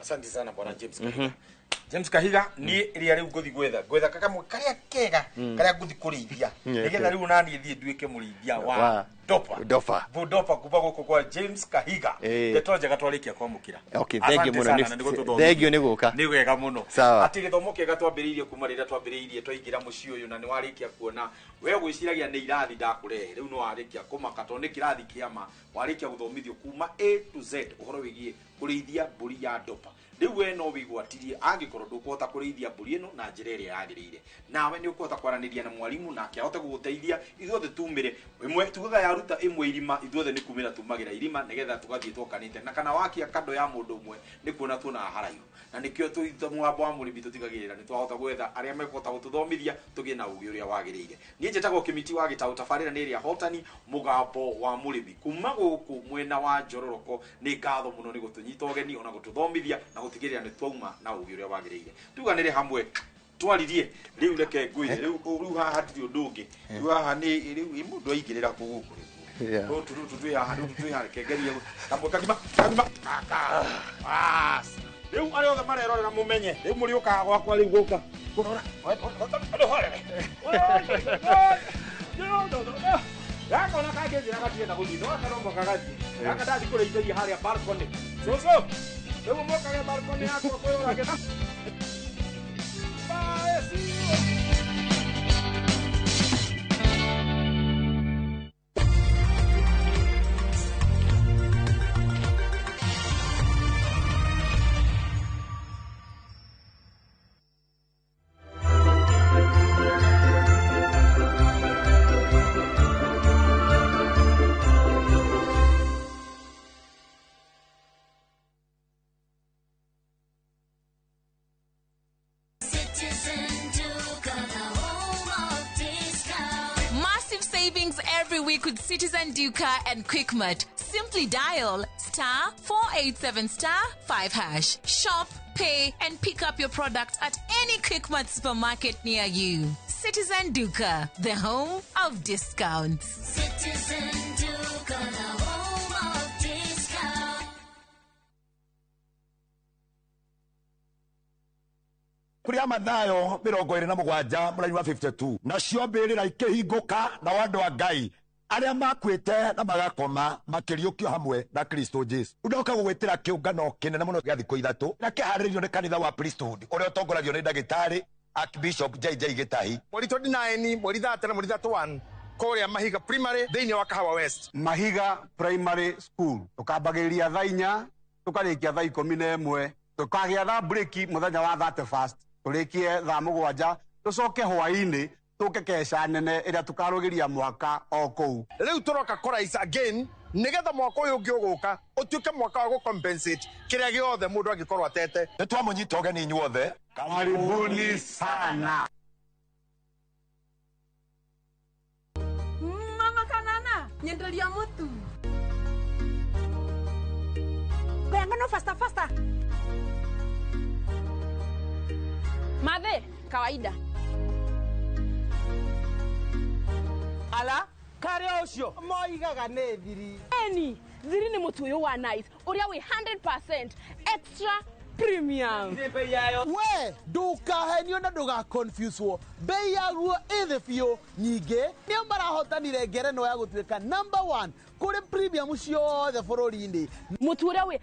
Asante sana bwana James Kahiga. James Kahiga ni ria riu nguthi gwetha kakamwe karia kega karia nguthi kurithia nigetha riu nani thie nduike murithia wa Dopa kuba guko kwa James Kahiga ndetonje gatwarikia kwamukira. Okay, thank you muno. Thank you ni guka ni wega muno ati githomo kega twambiriirie kuma rira twambiriirie twaingira muci uyu na ni warikia kuona we gwiciragia ni irathi ndakurehe riu no warikia kumaka to ni kirathi kiama warikia guthomithio kuma A to Z uhoro wigie kurithia mburi ya Dopa. Riu we no wigwatirie angikorwo ndukuhota kurithia mburi ino na njira iria yagiriire nawe ni ukuhota kwaraniria na mwalimu na akiahota guguteithia ithuothe tumire imwe tugaga yaruta imwe irima ithuothe ni kumira tumagira irima nigetha tugathie twokanite na kana wakia kando ya mundu umwe ni kuona tuona haraihu na nikio mwambo wa murimi tutigagirira ni twahota gwetha aria mekuhota gututhomithia tugie na ugi uria wagiriire nie njetago kimiti wa gitau tafarira ni iria hotani mugambo wa murimi kuma guku mwena wa Njororoko ni ngatho muno ni gutunyita ugeni ona gututhomithia na gutigirira ni twauma na ugi uria wagiriire tuganire hamwe twaririe riu reke ngui riu haha ndiri undu ungi riu haha ni riu mundu aingirira kuguku tu tuya kegeria kamwe kagima riu ari othe marerorera mumenye riu muri uka gwakwa riu guka kurora yako na kagejira gatie na guthi no akaromba kagathi aka ndathi kureithia haria balcony so riu moka balcony yako kwa gena with Citizen Duca and Quickmart. Simply dial *487*5#. Shop, pay, and pick up your product at any Quickmart supermarket near you. Citizen Duca, the home of discounts. Citizen Duca, the home of discounts. Kuria mathayo 27 mũraini wa 52 nacio mbĩrĩra ikĩhingũka na andũ a Ngai arĩa makwĩte na magakoma makĩriũkio hamwe na Kristo Jesu. Ndoka gũgwĩtĩra kĩũngano kĩnene mũno gĩa thikũ ithatũ na kĩharĩrĩirio nĩ kanitha wa Priesthood ũrĩa ũtongoragio nĩ ndagĩtarĩ Archbishop JJ Gĩtahi. Mweri 29 mweri 30 na mweri 31 kũrĩa Mahiga Primary thĩinĩ wa Kahawa West. Mahiga Primary School tukambagĩrĩria thaa 4 tukarĩkia thaa 11 tukagĩa thaa break mũthenya wa 31st tũrĩkie thaa 7 tucoke hwaĩ-inĩ tuke kesha nene ĩrĩa tukarũgĩria mwaka o kũu. Rĩu tũroka kũraica again nigetha mwaka ũyũ ũngĩ ũgũka ũtuĩke mwaka wa gũcompensate kĩrĩa gĩothe mũndũ angĩkorwo atete. Nĩ twamũnyita ũgeni inyuothe. Karibuni sana. Mama Kanana, nyenderia mutu. Ngano faster. Mathe, kawaida. Ala, kare ucio moigaga nĩ thiri. Thiri nĩ mũtu ũyũ wa nice ũrĩa wĩ 100% extra premium. We ndukahenio na nduga confuse wo bei yaguo ithe biũ nyingĩ nĩo marahotanire ngerenwa ya gũtuĩka number 1 kũrĩ premium ciothe bũrũri-inĩ. Mũtu ũrĩa wĩ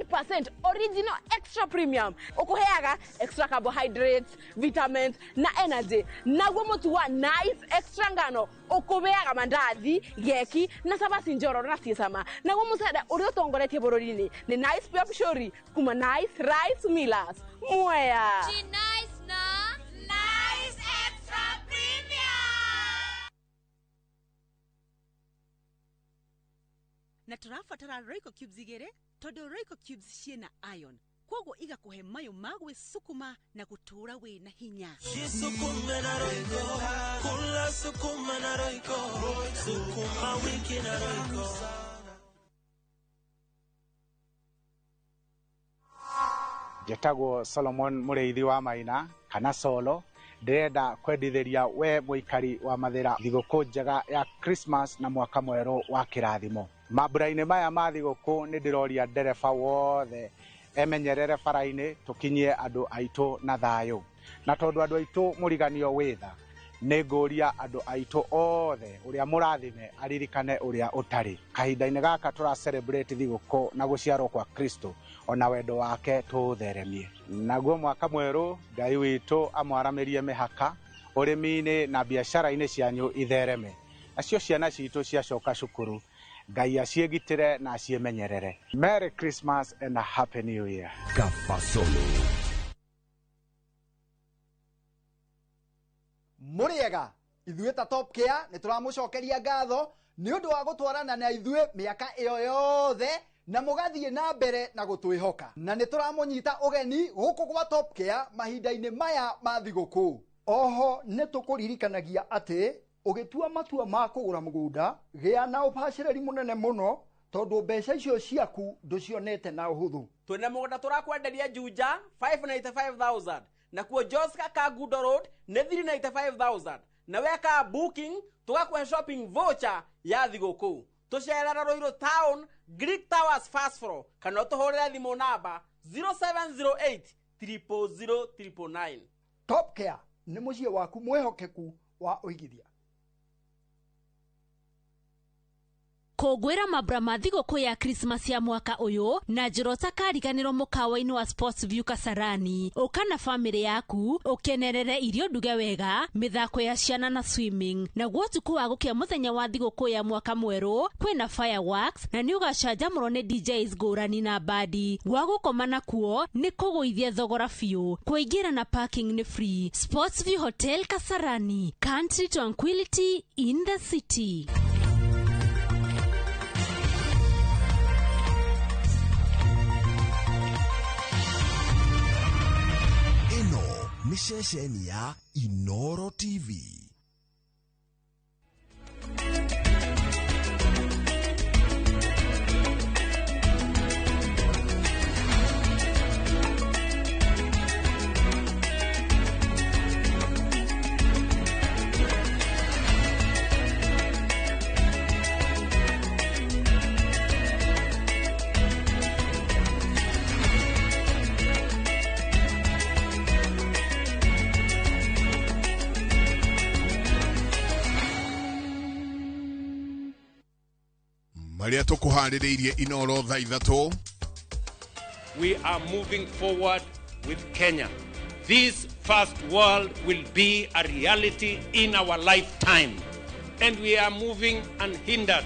100% original extra premium ũkũheaga extra carbohydrates, vitamins na energy. Naguo mũtu wa nice extra ngano ũkũheaga mandathi, geki na cabaci njororo na ciecama. Naguo mũcere ũrĩa ũtongoretie bũrũri-inĩ nĩ Nice Pure Pishori kuma Nice Rice Millers. Mwea. Nice na Nice Extra Premium. Na tũrabatara Royco Cubes igĩrĩ tondũ Royco Cubes ciĩna iron kwoguo igakũhe mayo ma gwĩsukuma na gũtũũra wĩna hinya. Jisukume na Royco, kula sukuma na Royco, sukuma wiki na Royco. Jetagwo Solomon Mureithi wa Maina kana Solo ndĩrenda kwendithĩria we mũikari wa Mathĩra thigũkũ njega ya Christmas na mwaka mwerũ wa kĩrathimo. Mambura-inĩ maya ma thigũkũ nĩ ndĩroria ndereba wothe emenyerere bara-inĩ tũkinyie andũ aitũ na thayũ. Na tondũ andũ aitũ mũriganio wĩtha nĩ ngũria andũ aitũ othe ũrĩa mũrathime aririkane ũrĩa ũtarĩ. Kahinda-inĩ gaka tũra celebrate thigũkũ na gũciarwo kwa Kristo ona wendo wake tũũtheremie. Naguo mwaka mwerũ Ngai witũ amwaramĩrie mĩhaka ũrĩmi-inĩ na biacara-inĩ cianyu ithereme. Nacio ciana citũ ciacoka cukuru Ngai aciĩgitĩre na aciĩmenyerere. Merry Christmas and a Happy New Year. Kabasolo. Muriega ithuĩ ta Top Care nĩ tũramũcokeria ngatho nĩ ũndũ wa gũtwarana na ithuĩ mĩaka ĩyo yothe na mũgathiĩ na mbere na gũtwĩhoka. Na nĩ tũramũnyita ũgeni gũkũ gwa Top Care mahinda-inĩ maya ma thigũkũ. Oho nĩ tũkũririkanagia atĩ ũgĩtua matua ma kũgũra mũgũnda gĩa na ũbacĩrĩri mũnene mũno tondũ mbeca icio ciaku ndũcionete na ũhũthũ. Twĩna mũgũnda tũrakwenderia Juja 595,000 na kuo Joska Kagudo Road nĩ 395,000 na weka booking tũgakũhe shopping voucher ya thigũkũ. Tũcerera Ruiru Town Greek Towers first floor kana ũtũhũrĩre thimũ namba 0708 000 999. Top Care nĩ mũciĩ waku mwĩhokeku wa ũigithia. Kũngũĩra mambura ma thigũkũ ya Christmas ya mwaka ũyũ na njĩra ũtakariganĩrwo mũkawa-inĩ wa Sports View Kasarani. Ũka na famĩlĩ yaku ũkenerere irio nduge wega, mĩthako ya ciana na swimming. Naguo ũtukũ wa gũkĩa mũthenya wa thigũkũ ya mwaka mwerũ kwĩna fireworks na nĩ ũgacanjamũrwo nĩ DJs ngũrani na bandi. Gwa gũkoma nakuo nĩ kũgũithia thogora biũ. Kũingĩra na parking nĩ free. Sports View Hotel Kasarani, country tranquility in the city. Ni ceceni ya Inoro TV. Maria tukuharĩrĩirie Inoro thaa ithatũ. We are moving forward with Kenya. This first world will be a reality in our lifetime. And we are moving unhindered.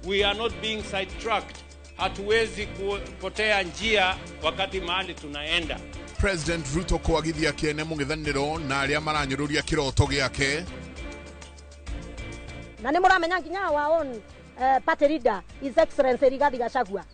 We are not being sidetracked. Hatuwezi kupotea njia wakati mahali tunaenda. President Ruto kwagithia kiene mũng'ethanĩro na arĩa maranyũrũria kĩroto gĩake. Na nĩ mũramenya nginya wa on party leader His Excellency Rigathi Gachagua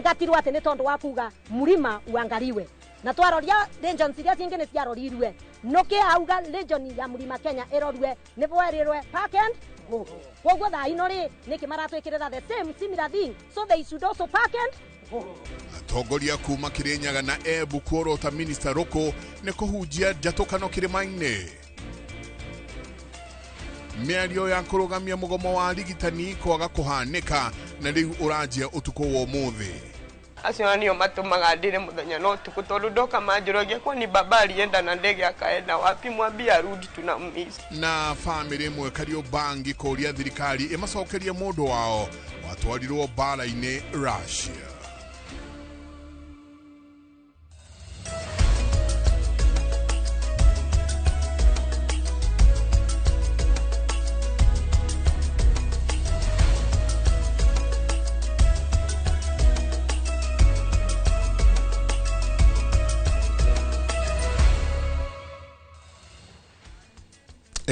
ngatirwo atĩ nĩ tondũ wa kuga mlima uangaliwe na twaroria regions iria cingĩ nĩ ciarorirwe nũkĩ auga region ya mlima Kenya ĩrorwe nĩ bwerirwe park and go koguo thaa ino rĩ nĩkĩ maratwĩkĩrĩra the same similar thing so they should also park and go. Atongoria kuma Kirinyaga na Embu kuorota Minister Roko nĩ kũhunjia njatũkano kĩrĩma-inĩ. Mĩario ya kũrũgamia mũgomo wa arigitani kwaga kũhanĩka na rĩu ũranjia ũtukũ wa ũmũthĩ. acio nio matumaga ndire muthenya no tuku tondu ndoka manjorogia kwa ni baba alienda na ndege akaenda wapi mwambia arudi tunammiss. Na family imwe Kariobangi kuria thirikari imacokerie mundu wao watwarirwo mbara-ini Russia.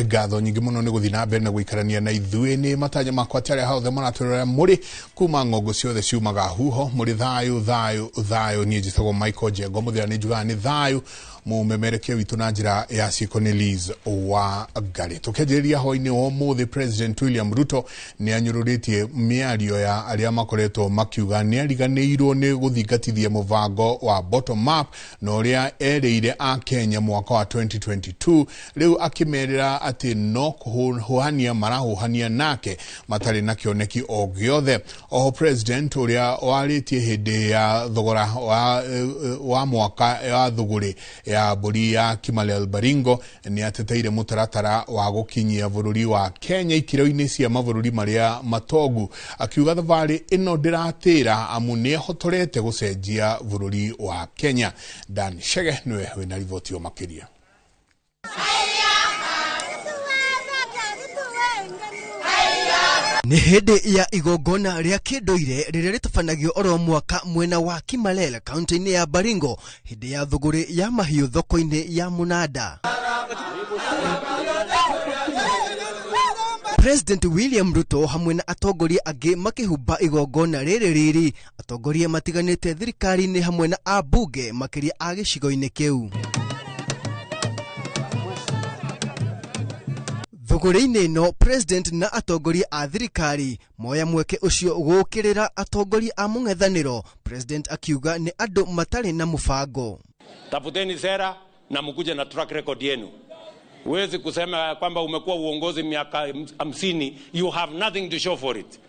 Ngatho nyingi muno ni guthina mbere na guikarania na ithuĩ ni matanya makwa tare hothe maraturora muri kuma ngongo ciothe ciumaga huho muri thayu ni njitagwo Michael Jengo muthira ni njugaga ni thayu mumemerekia witu na njira ya ciĩko nĩ Liz wa Ngari. Tukianjĩrĩria ho-inĩ wa ũmũthĩ President William Ruto nĩ anyũrũrĩtie mĩario ya arĩa makoretwo makiuga nĩ ariganĩirwo nĩ gũthingatithia mũbango wa bottom up na ũrĩa erĩire a Kenya mwaka wa 2022 rĩu akĩmerĩra atĩ no kũhũhania marahũhania nake matarĩ na kĩoneki o gĩothe. Oho President ũrĩa warĩtie hĩndĩ ya thogora wa mwaka wa thũgũrĩ ya mbũri ya Kimalel Baringo ni ateteire mutaratara wa gukinyia bũrũri wa Kenya ikiro-inĩ cia mabũrũri marĩa matongu, akiuga thabarĩ ĩno ndĩratĩra amu nĩ ehotorete gũcenjia bũrũri wa Kenya. Dan Shege nĩwe wĩna riboti o makĩria. Ni hĩndĩ ya igongona rĩa kĩndũire rĩrĩa rĩtabanagio oro mwaka mwena wa Kimalel kaunti-inĩ ya Baringo hĩndĩ ya thũgũrĩ ya mahiũ thoko-inĩ ya Munada. President William Ruto hamwe na atongoria angĩ makĩhumba igongona rĩrĩ atongoria matiganĩte thirikari-inĩ hamwe na abunge makĩria a gĩcigo-inĩ kĩu. Thũgũrĩ-inĩ ĩno President na atongoria a thirikari moya mweke ũcio gũkĩrĩra atongoria a mũng'ethanĩro. President akiuga ni andũ matarĩ na mũbango. Tafuteni sera na mkuje na track record yenu. Huwezi kusema kwamba umekuwa uongozi miaka 50, you have nothing to show for it.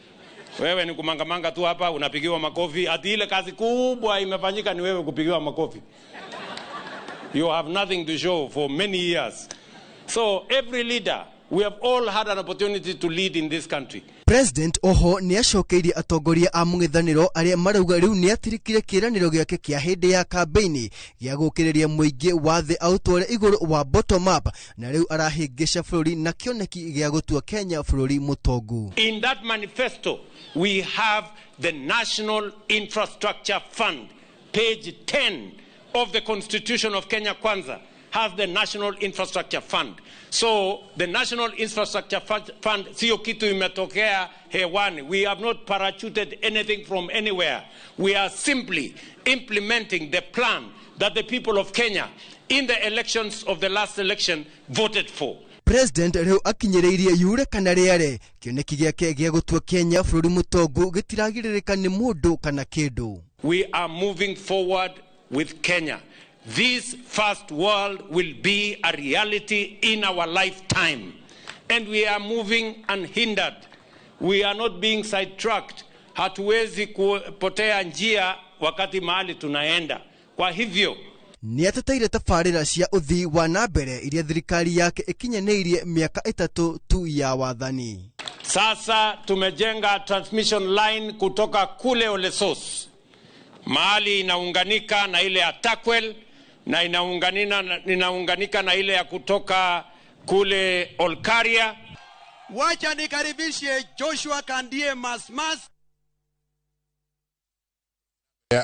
Wewe ni kumangamanga tu hapa unapigiwa makofi, ati ile kazi kubwa imefanyika ni wewe kupigiwa makofi. You have nothing to show for many years. So every leader, we have all had an opportunity to lead in this country. President oho ni acokeirie atongoria a mũng'ethanĩro arĩa marauga rĩu nĩ atirikire kĩĩranĩro gĩake kĩa hĩndĩ ya kambeini gĩa gũkĩrĩria mũingĩ wa thĩ autware igũrũ wa bottom up na rĩu arahĩngĩca bũrũri na kĩoneki gĩa gũtua Kenya bũrũri mũtongu. In that manifesto we have the National Infrastructure Fund, page 10 of the Constitution of Kenya Kwanza has the National Infrastructure Fund. So the National Infrastructure Fund sio kitu imetokea hewani. We have not parachuted anything from anywhere. We are simply implementing the plan that the people of Kenya in the elections of the last election voted for. President rĩu akinyĩrĩirie yure kana rĩare kĩoneki gĩake gĩa gũtua Kenya bũrũri mũtongu gĩtiragirĩrĩka nĩ mũndũ kana kĩndũ. We are moving forward with Kenya. This first world will be a reality in our lifetime. And we are moving unhindered. We are not being sidetracked. Hatuwezi kupotea njia wakati mahali tunaenda. Kwa hivyo ni ateteire tabarĩra cia ũthii wa na mbere iria thirikari yake ikinyanĩirie miaka 3 tu ya wathani. Sasa tumejenga transmission line kutoka kule Olesos, mahali inaunganika na ile ya Takwel na inaunganika na ile ya kutoka kule Olkaria. Wacha nikaribishe Joshua Kandie Masmas.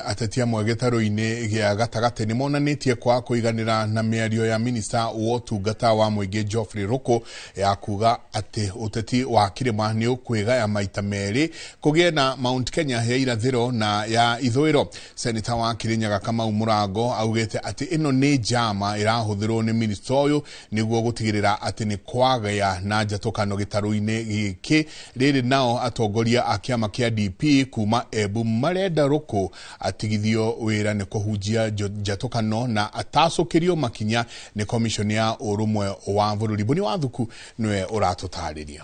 Atetia gĩtarũ-inĩ gĩa gatagatĩ nĩ monanĩtie kwa kũiganĩra na mĩario ya minista wa ũtungata wa mũingĩ Geoffrey Ruku ya kuga atĩ ũteti wa kĩrĩma nĩ ũkwĩgaya maita merĩ kũgĩe na Mount Kenya ya irathĩro na ya ithũĩro. Seneta wa Kirinyaga Kamau Mũrango augĩte atĩ ĩno nĩ njama ĩrahũthĩrwo nĩ minista ũyũ nĩguo gũtigĩrĩra atĩ nĩ kwagĩa na njatũkano gĩtarũ-inĩ gĩkĩ. Rĩrĩ nao atongoria a kĩama kĩa DP kuma Embu marenda Ruku atigithio wĩra nĩ kũhunjia njatũkano na atacũkĩrio makinya nĩ komishoni ya ũrũmwe wa bũrũri. Bũni wa Thuku nĩwe ũratũtarĩria.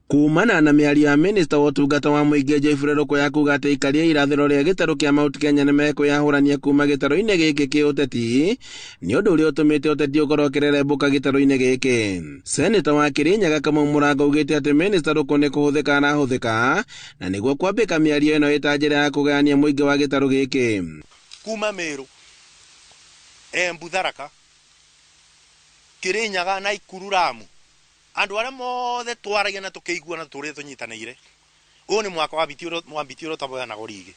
kumana na mĩario ya minista wa ũtungata wa mũingĩ Geoffrey Ruku kuuga atĩ ikaria irathĩro rĩa gĩtarũ kĩa Mount Kenya nĩ mekwĩyahũrania kuma gĩtarũ-inĩ gĩkĩ kĩũteti nĩ ũndũ ũrĩa ũtũmĩte ũteti ũkorwo ũkĩrerembũka gĩtarũ-inĩ gĩkĩ. Seneta wa Kĩrĩnyaga Kamau Mũrango augĩte atĩ minista Ruku nĩ kũhũthĩka arahũthĩka na nĩguo kwambĩka mĩario ĩno ĩta njĩra ya kũgayania mũingĩ wa gĩtarũ gĩkĩ. Kuma Meru, Embu, Tharaka, Kĩrĩnyaga na Ikuru, Ramu, andu aria mothe twaragia na tukeiguana tũrĩa tũnyitanĩire. Ũũ nĩ mwaka wa mbitiũro taboyanaga rigi.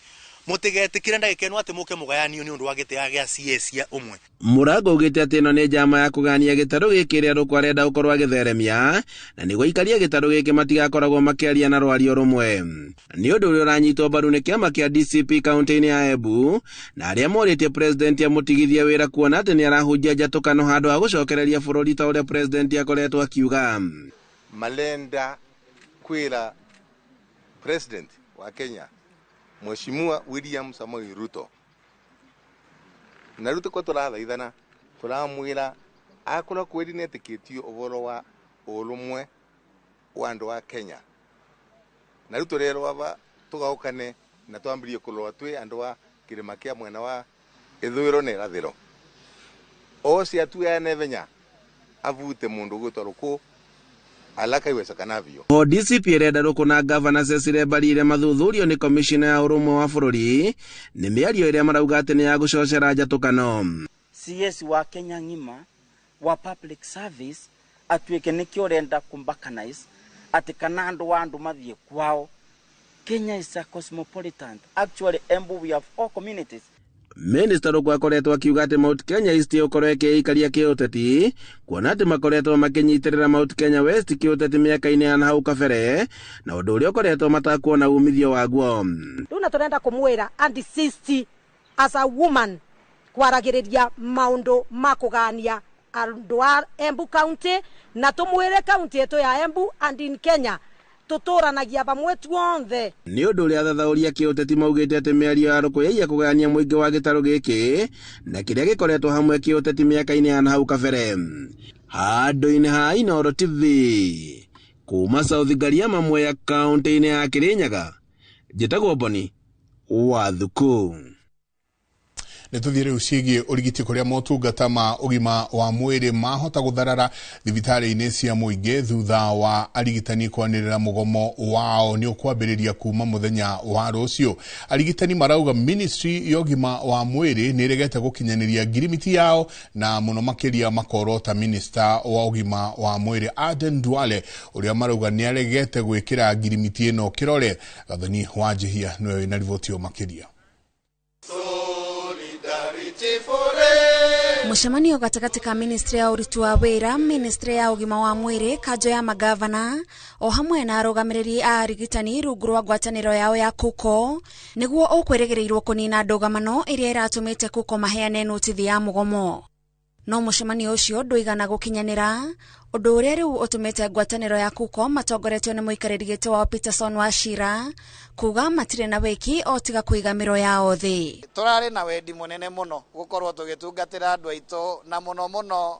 Mũtigetikire ndagĩkenwo atĩ mũke mũgayanio nĩ ũndũ wa gĩtĩa gĩa CSia ũmwe. Mũrango augĩte atĩ ĩno nĩ njama ya kũgania gĩtarũ gĩkĩ rĩa Ruku arenda gũkorwo agĩtheremia na nĩguo ikaria gĩtarũ gĩkĩ matigakoragwo makĩaria na rwario rũmwe. Nĩ ũndũ ũrĩa ũranyitwo mbaru nĩ kĩama kĩa DCP kaunti-inĩ ya Embu na arĩa morĩtie president amũtigithie wĩra kuona atĩ nĩ arahunjia njatũkano handũ ha gũcokereria bũrũri ta ũrĩa president akoretwo akiuga. Malenda kwĩra president wa Kenya Mheshimiwa William Samoei Ruto na Ruto ko turathaithana turamwira akora kwĩrinetĩkĩtio ũhoro wa ũrũmwe wa andũ wa Kenya na Ruto rero aba tugaukane na twambirie kũrũa twĩ andũ wa kĩrĩma kĩa mwena wa ithũĩro na irathĩro o cia tuane venya avute mundu gwĩtwa Ruku alaka iwesa kanavio. O DCP erenda Ruku na Governor Cecily Mbarire mathuthurio ni Commissioner ya Ũrũmwe wa Bũrũri nĩ mĩario ĩrĩa marauga atĩ nĩ ya gũcocera njatũkano. CS wa Kenya ng'ima wa public service atuĩke nĩkĩo ũrenda kumbakanize atĩ kana andũ wa andũ mathiĩ kwao. Kenya is a cosmopolitan. Actually, Embu we have all communities. Minister Ruku akoretwo akiuga atĩ Mount Kenya East ũkorwo ĩkĩikaria kĩũteti kuona atĩ makoretwo makĩnyitĩrĩra Mount Kenya West kĩũteti mĩaka-inĩ ya nahau kabere na ũndũ ũrĩa ũkoretwo matakuona umithio waguo. Rĩu na tũrenda kũmwĩra and insist as a woman kwaragĩrĩria maũndũ ma kũgania andũ a Embu County na tũmwĩre county yetu ya Embu and in Kenya tuturanagia bamwe tuonthe. Nĩ ũndũ ũrĩa athathauria kĩũteti maugĩte atĩ mĩario ya Ruku yaia kũgania mũingĩ wa gĩtarũ gĩkĩ na kĩrĩa gĩkoretwo hamwe kĩũteti mĩaka-inĩ ya nahau kabere. Handũ-inĩ ha Inooro TV kuma South Gariama Mwea kaunti-inĩ ya Kĩrĩnyaga njĩtagwo Boni Wathuku. Nĩtũthiĩ rĩu ciĩgiĩ ũrigiti kũrĩa motungata ma ũgima wa mwĩrĩ mahota gũtharara thibitarĩ-inĩ cia mũingĩ thutha wa arigitani kwanĩrĩra mũgomo wao nĩ ũkwambĩrĩria kuma mũthenya wa rũciũ. Arigitani marauga ministry ya ũgima wa mwĩrĩ nĩ ĩregete gũkinyanĩria ngirimiti yao na mũno makĩria makorota minister wa ũgima wa mwĩrĩ Aden Duale ũrĩa marauga nĩ aregete gwĩkĩra ngirimiti ĩno kĩrore. Gathoni wa Njihia nĩwe wĩna riboti makĩria. Mũcemanio gatagatĩ ka ministry ya ũruti wa wĩra, ministry ya ũgima wa mwĩrĩ, kanjo ya magavana o hamwe na arũgamĩrĩri a arigitani rungu rwa ngwatanĩro yao ya KUKO nĩguo ũkwĩrĩgĩrĩirwo kũnina ndũgamano ĩrĩa ĩratũmĩte KUKO maheane notithi ya mũgomo. No mũcemanio ũcio ndũigana gũkinyanĩra ũndũ ũrĩa rĩu ũtũmĩte ngwatanĩro ya KUKO matongoretio nĩ mũikarĩri gĩtĩ wao Peterson Wachira kuga matirĩ na weki o tiga kũiga mĩro yao thĩ. Tũrarĩ na wendi mũnene mũno gũkorwo tũgĩtungatĩra andũ aitũ na mũno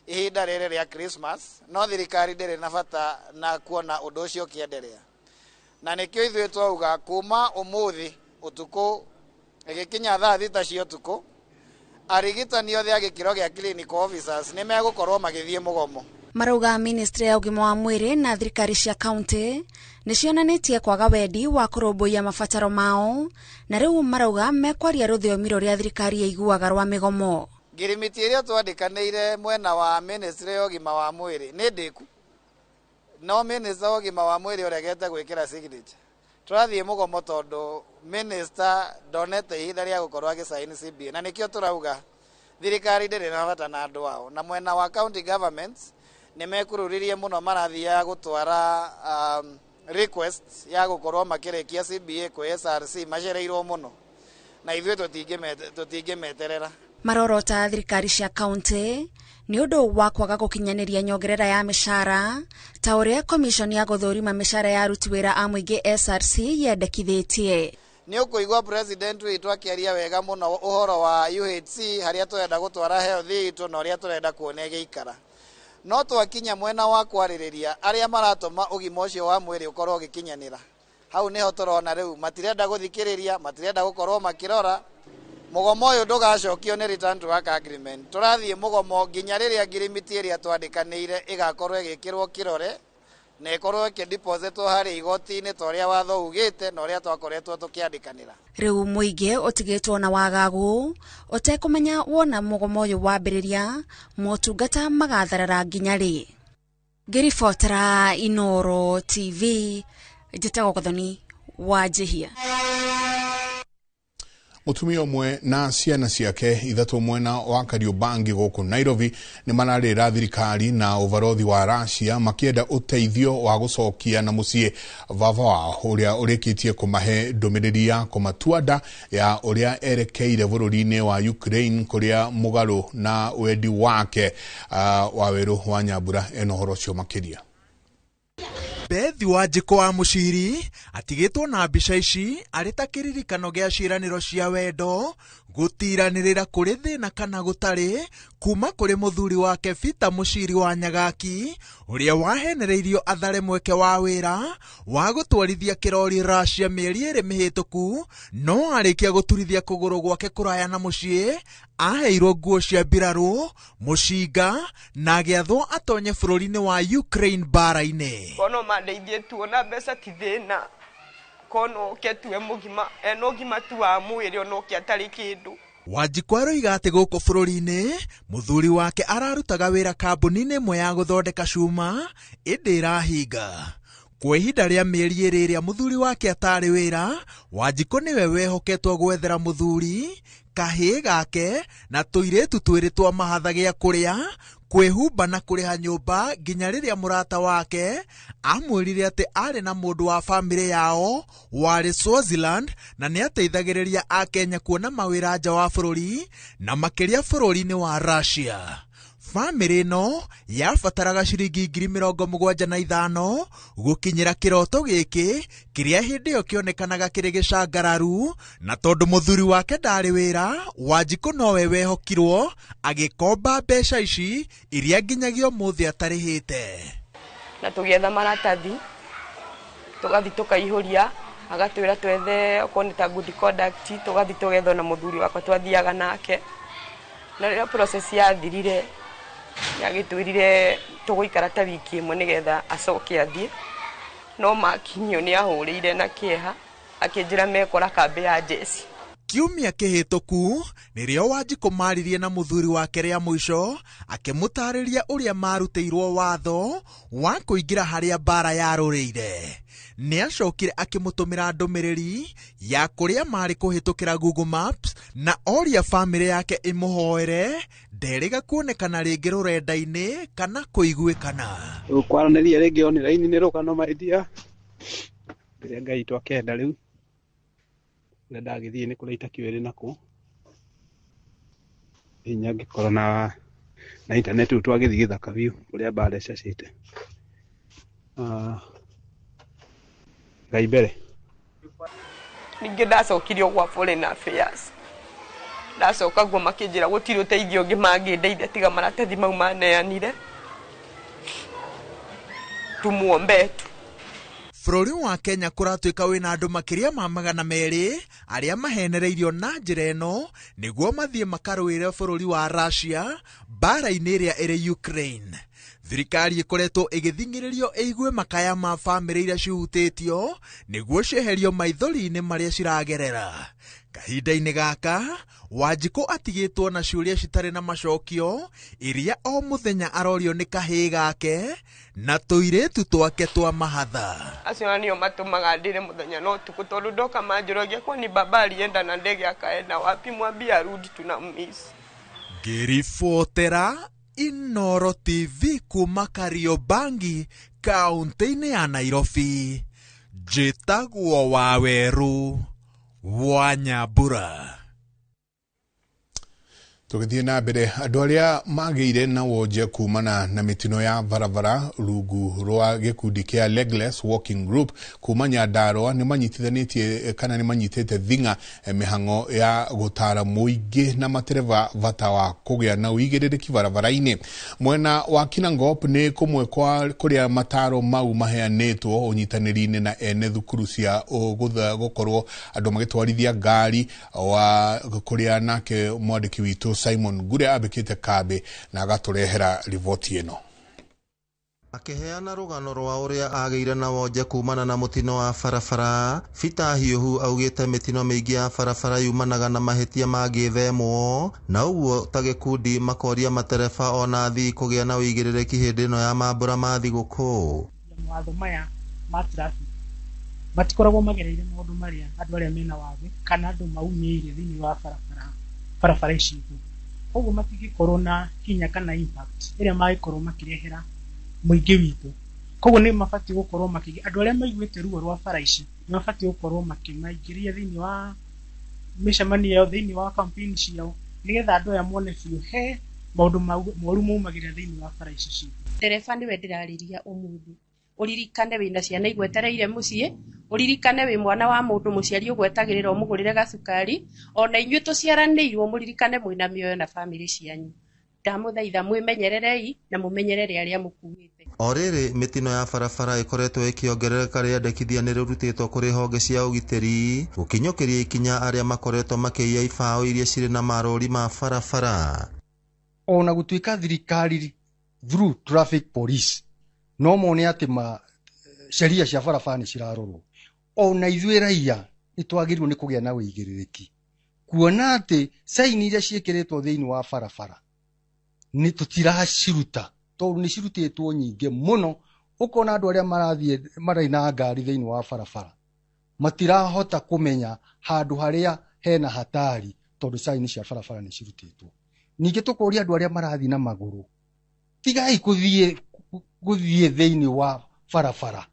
ihinda rĩrĩ rĩa Christmas, no thirikari ndĩrĩ na bata na kuona ũndũ ũcio ũkĩenderea. Na nĩkĩo ithuĩ twauga kuma ũmũthĩ ũtukũ ĩgĩkinya thaa thita cia ũtukũ arigitani othe a gĩkĩro gĩa clinical officers nĩ megũkorwo magĩthiĩ mũgomo. Marauga ministry ya ũgima wa mwĩrĩ na thirikari cia county nĩ cionanĩtie kwaga wendi wa kũrũmbũiya mabataro mao na rĩu marauga mekwaria rũthiomi rũrĩa thirikari yaiguaga rwa mĩgomo. Ngirimiti ĩrĩa twandĩkanĩire mwena wa ministry ya ũgima wa mwĩrĩ nĩ ndĩku, no minister wa ũgima wa mwĩrĩ ũregete gwĩkĩra signature. Tũrathiĩ mũgomo tondũ minister ndonete ihinda rĩa gũkorwo agĩsaini CBA na nĩkĩo tũrauga thirikari ndĩrĩ na bata na andũ ao na mwena wa county governments nĩ mekururirie mũno marathiaga gũtwara request ya gũkorwo makĩrĩkia CBA kwĩ SRC macereirwo mũno na ithuĩ tũtingĩmeterera. Marorota thirikari cia county nĩ ũndũ wa kwaga gũkinyanĩria nyongerera ya mĩcara ta ũrĩa commission ya gũthũrima mĩcara ya aruti wĩra a mũingĩ SRC yendekithĩtie. Nĩ ũkũigua president witũ akĩaria wega mũno ũhoro wa UHC harĩa tũrenda gũtwara health itũ na ũrĩa tũrenda kuona ĩgĩikara. no twakinya mwena wa kwarĩrĩria aria maratũma ũgima ũcio wa mwĩrĩ ũkorwo ũgĩkinyanĩra. Hau niho tũrona rĩu matirenda gũthikĩrĩria, matirenda gũkorwo makĩrora. Mũgomo ũyũ ndũgacokio nĩ return to work agreement. Tũrathiĩ mũgomo nginya rĩrĩa ngirimiti ĩrĩa twandĩkanĩire ĩgakorwo ĩgĩkĩrwo kĩrore na ĩkorwo ĩkĩdepositwo harĩ igoti-inĩ ta ũrĩa watho ugĩte na ũrĩa twakoretwo tũkĩandĩkanĩra. Rĩu mũingĩ ũtigĩtwo na wagagu ũtekũmenya wona mũgomo ũyũ wambĩrĩria motungata magatharara nginya rĩ. Ngĩribotera Inooro TV, njĩtagwo Gathoni wa Njihia. Mutumia umwe na ciana ciake ithatu mwena wa Kariobangi gũkũ Nairobi nĩ mararĩra thirikari na ũbarothi wa Russia makĩenda ũteithio wa gũcokia na mũciĩ vava wao ũrĩa ũrĩkĩtie kũmahe ndũmĩrĩri ya kũmatuanda ya ũrĩa erekeire bũrũri-inĩ wa Ukraine kũrĩa mũgarũ na wendi wake. Waweru wa Nyambura ena ũhoro ũcio makĩria. Bethi Wanjiko wa Muciri atigĩtwo na mbica ici arĩ ta kĩririkano gĩa ciĩranĩro cia wendo gũtiranĩrĩra kũrĩ thĩna kana gũtarĩ kuma kũrĩ mũthuri wake Peter Muciri wa Nyagaki ũrĩa wahenereirio athare mweke wa wĩra wa gũtwarithia kĩrori Russia mĩeri 2 mĩhĩtũku, no arĩkia gũturithia kũgũrũ gwake kũraya na mũciĩ aheirwo nguo cia mbirarũ mũcinga na agĩathwo atonye bũrũri-inĩ wa Ukraine bara-inĩ. Kono mandeithie tuona mbeca ti thĩna, kono ketue mũgima ena ũgima tu wa mwĩrĩ ona ũkĩatarĩ kĩndũ. Wanjiko aroiga atĩ gũkũ bũrũri-inĩ mũthuri wake ararutaga wĩra kambuni-inĩ ĩmwe ya gũthondeka cuma ĩndĩ ĩrahinga. Kwa ihinda rĩa mĩeri 2 ĩrĩa mũthuri wake atarĩ wĩra, Wanjiko nĩwe wehoketwo gwethera mũthuri kahĩĩ gake na tũirĩtu twĩrĩ twa mahatha gĩa kũrĩa, kwĩhumba na kũrĩha nyũmba nginya rĩrĩa mũrata wake amwĩrire atĩ arĩ na mũndũ wa bamĩrĩ yao warĩ Swaziland na nĩ ateithagĩrĩria Akenya kuona mawĩra nja wa bũrũri na makĩria bũrũri-inĩ wa Russia. Bamĩrĩ ĩno yabataraga ciringi 75,000 gũkinyĩra kĩroto gĩkĩ kĩrĩa hĩndĩ ĩyo kĩonekanaga kĩrĩ gĩcangararu, na tondũ mũthuri wake ndarĩ wĩra, Wanjiko nowe wehokirwo agĩkomba mbeca ici iria nginyagia ũmũthĩ atarĩhĩte. Na tũgĩetha maratathi tũgathi tũkaihũria, agatwĩra twethe okorwo nĩ ta good conduct, tũgathi tũgetha na mũthuri wakwa twathiaga nake, na rĩrĩa process yathirire yagĩtwĩrire tũgũikara ta wiki ĩmwe nĩgetha acoke athiĩ, no makinyio nĩ ahũrĩire na kĩeha akĩnjĩra mekora kambĩ ya jeshi. Kiumia kĩhĩtũku nĩrĩo Wanjiko maririe na mũthuri wake rĩa mũico akĩmũtarĩria ũrĩa marutĩirwo watho wa kũingĩra harĩa bara yarũrĩire. Nĩ acokire akĩmũtũmĩra ndũmĩrĩri ya kũrĩa marĩ kũhĩtũkĩra Google Maps na oria bamĩrĩ yake ĩmũhoere nderĩga kuonekana rĩngĩ rũrenda-inĩ kana kũiguĩkana. Kwaranĩria rĩngĩ online nĩ rũgano maidia rĩrĩa Ngai twakenda rĩu na ndagĩthiĩ nĩ kũrĩa itakĩũĩ nakũ hinya ngĩkorwo na internet twagĩthiĩ Gĩthaka View kũrĩa mbara ĩcacĩte. Ngai mbere. Ningĩ ndacokirio gwa Foreign Affairs, ndacoka guo makĩnjĩra gũtirĩ ũteithio ũngĩ mangĩndeithia tiga maratathi mau maneanire, tumuombe tu. Bũrũri wa Kenya kũratuĩka wĩna andũ makĩria ma 200 arĩa mahenereirio na njĩra ĩno nĩguo mathiĩ makarũĩre bũrũri wa Russia bara-inĩ ĩrĩa ĩrĩ Ukraine. Thirikari ĩkoretwo ĩgĩthingĩrĩrio ĩigue makaya ma bamĩrĩ iria cihutĩtio nĩguo cieherio maithori-inĩ marĩa ciragerera. Kahinda-inĩ gaka Wanjiko atigĩtwo na ciũria citarĩ na macokio iria o mũthenya arorio nĩ kahĩĩ gake na tũirĩtu twake twa mahatha. Acio nĩo matũmaga ndĩre mũthenya no tuko tondũ ndoka manjũragia kwani baba alienda na ndege akaenda wapi, mwambie arudi tunamiss. Ngĩribotera Inooro TV kuma Kariobangi kaunti-inĩ ya Nairobi, njĩtagwo Waweru wa Nyambura. Tugithie na mbere andu aria magire na wonje kumana na mitino ya varavara rungu rwa gikundi kia Legless Walking Group kuma Nyandarua ni manyitithanitie kana ni manyitete thinga mihango ya gutara muingi na matereva vata wa kugia na uigiriki varavara-ini. Mwena wa Kinangop ni kumwe kwa kuria mataro mau maheanetwo unyitaniri-ini na ene thukuru cia gukorwo andu magitwarithia ngari wa kuria nake mwandiki witu Simon Gure abekite kabe na agaturehera riboti ino. Akiheana rugano rwa uria ageire na wonje kumana na mutino wa farafara, Fita Hiuhu augite mitino mingi ya farafara yumanaga na mahitia magithemwo na uguo ta gikundi makoria matereba ona athii kugia na uigiriki hindi ino ya mambura ma thiguku. Mawatho maya ma traffic matikoragwo magereire maundu maria andu aria mena wathe kana andu maumĩire thiini wa barabara ici. Koguo matigikorwo na kinya kana impact iria magikorwo makirehera muingi witu. Koguo ni mabati gukorwo andu aria maiguite ruo rwa bara ici ni mabati gukorwo makimaingiria thiini wa micemania yao thiini wa campaign ciao nigetha andu aya mone biu he maundu moru maumagirira thiini wa bara ici citu. Tereba niwe ndirariria umuthi uririkane wina ciana igwetereire mucii, uririkane wi mwana wa mundu muciari ugwetagirira umugurire gacukari, ona inyue tuciaranirwo muririkane mwina mioyo na family cianyu. Ndamuthaitha mwimenyererei na mumenyerere aria mukuite. Oriri mitino ya barabara ikoretwo ikiongerereka riandikithia ni rirutitwo kuri honge cia ugitiri gukinyukiria ikinya aria makoretwo makiia ibao iria ciri na marori ma barabara. Ona gutuika thirikari through traffic police no mone ati sheria cia barabara ni cirarorwo. Ona ithuĩ raia nitwagirwo ni kugia na uigĩrĩrĩki kuona ati saini iria ciĩkĩrĩtwo thĩinĩ wa barabara ni tutiraciruta tondu ni cirutĩtwo nyingĩ muno. Ukona andu aria marathiĩ na ngari thĩinĩ wa barabara matirahota kumenya handu haria hena hatari tondu saini cia barabara ni cirutĩtwo. Ningĩ tukoria andu aria marathiĩ na maguru tigai guthie thĩinĩ wa barabara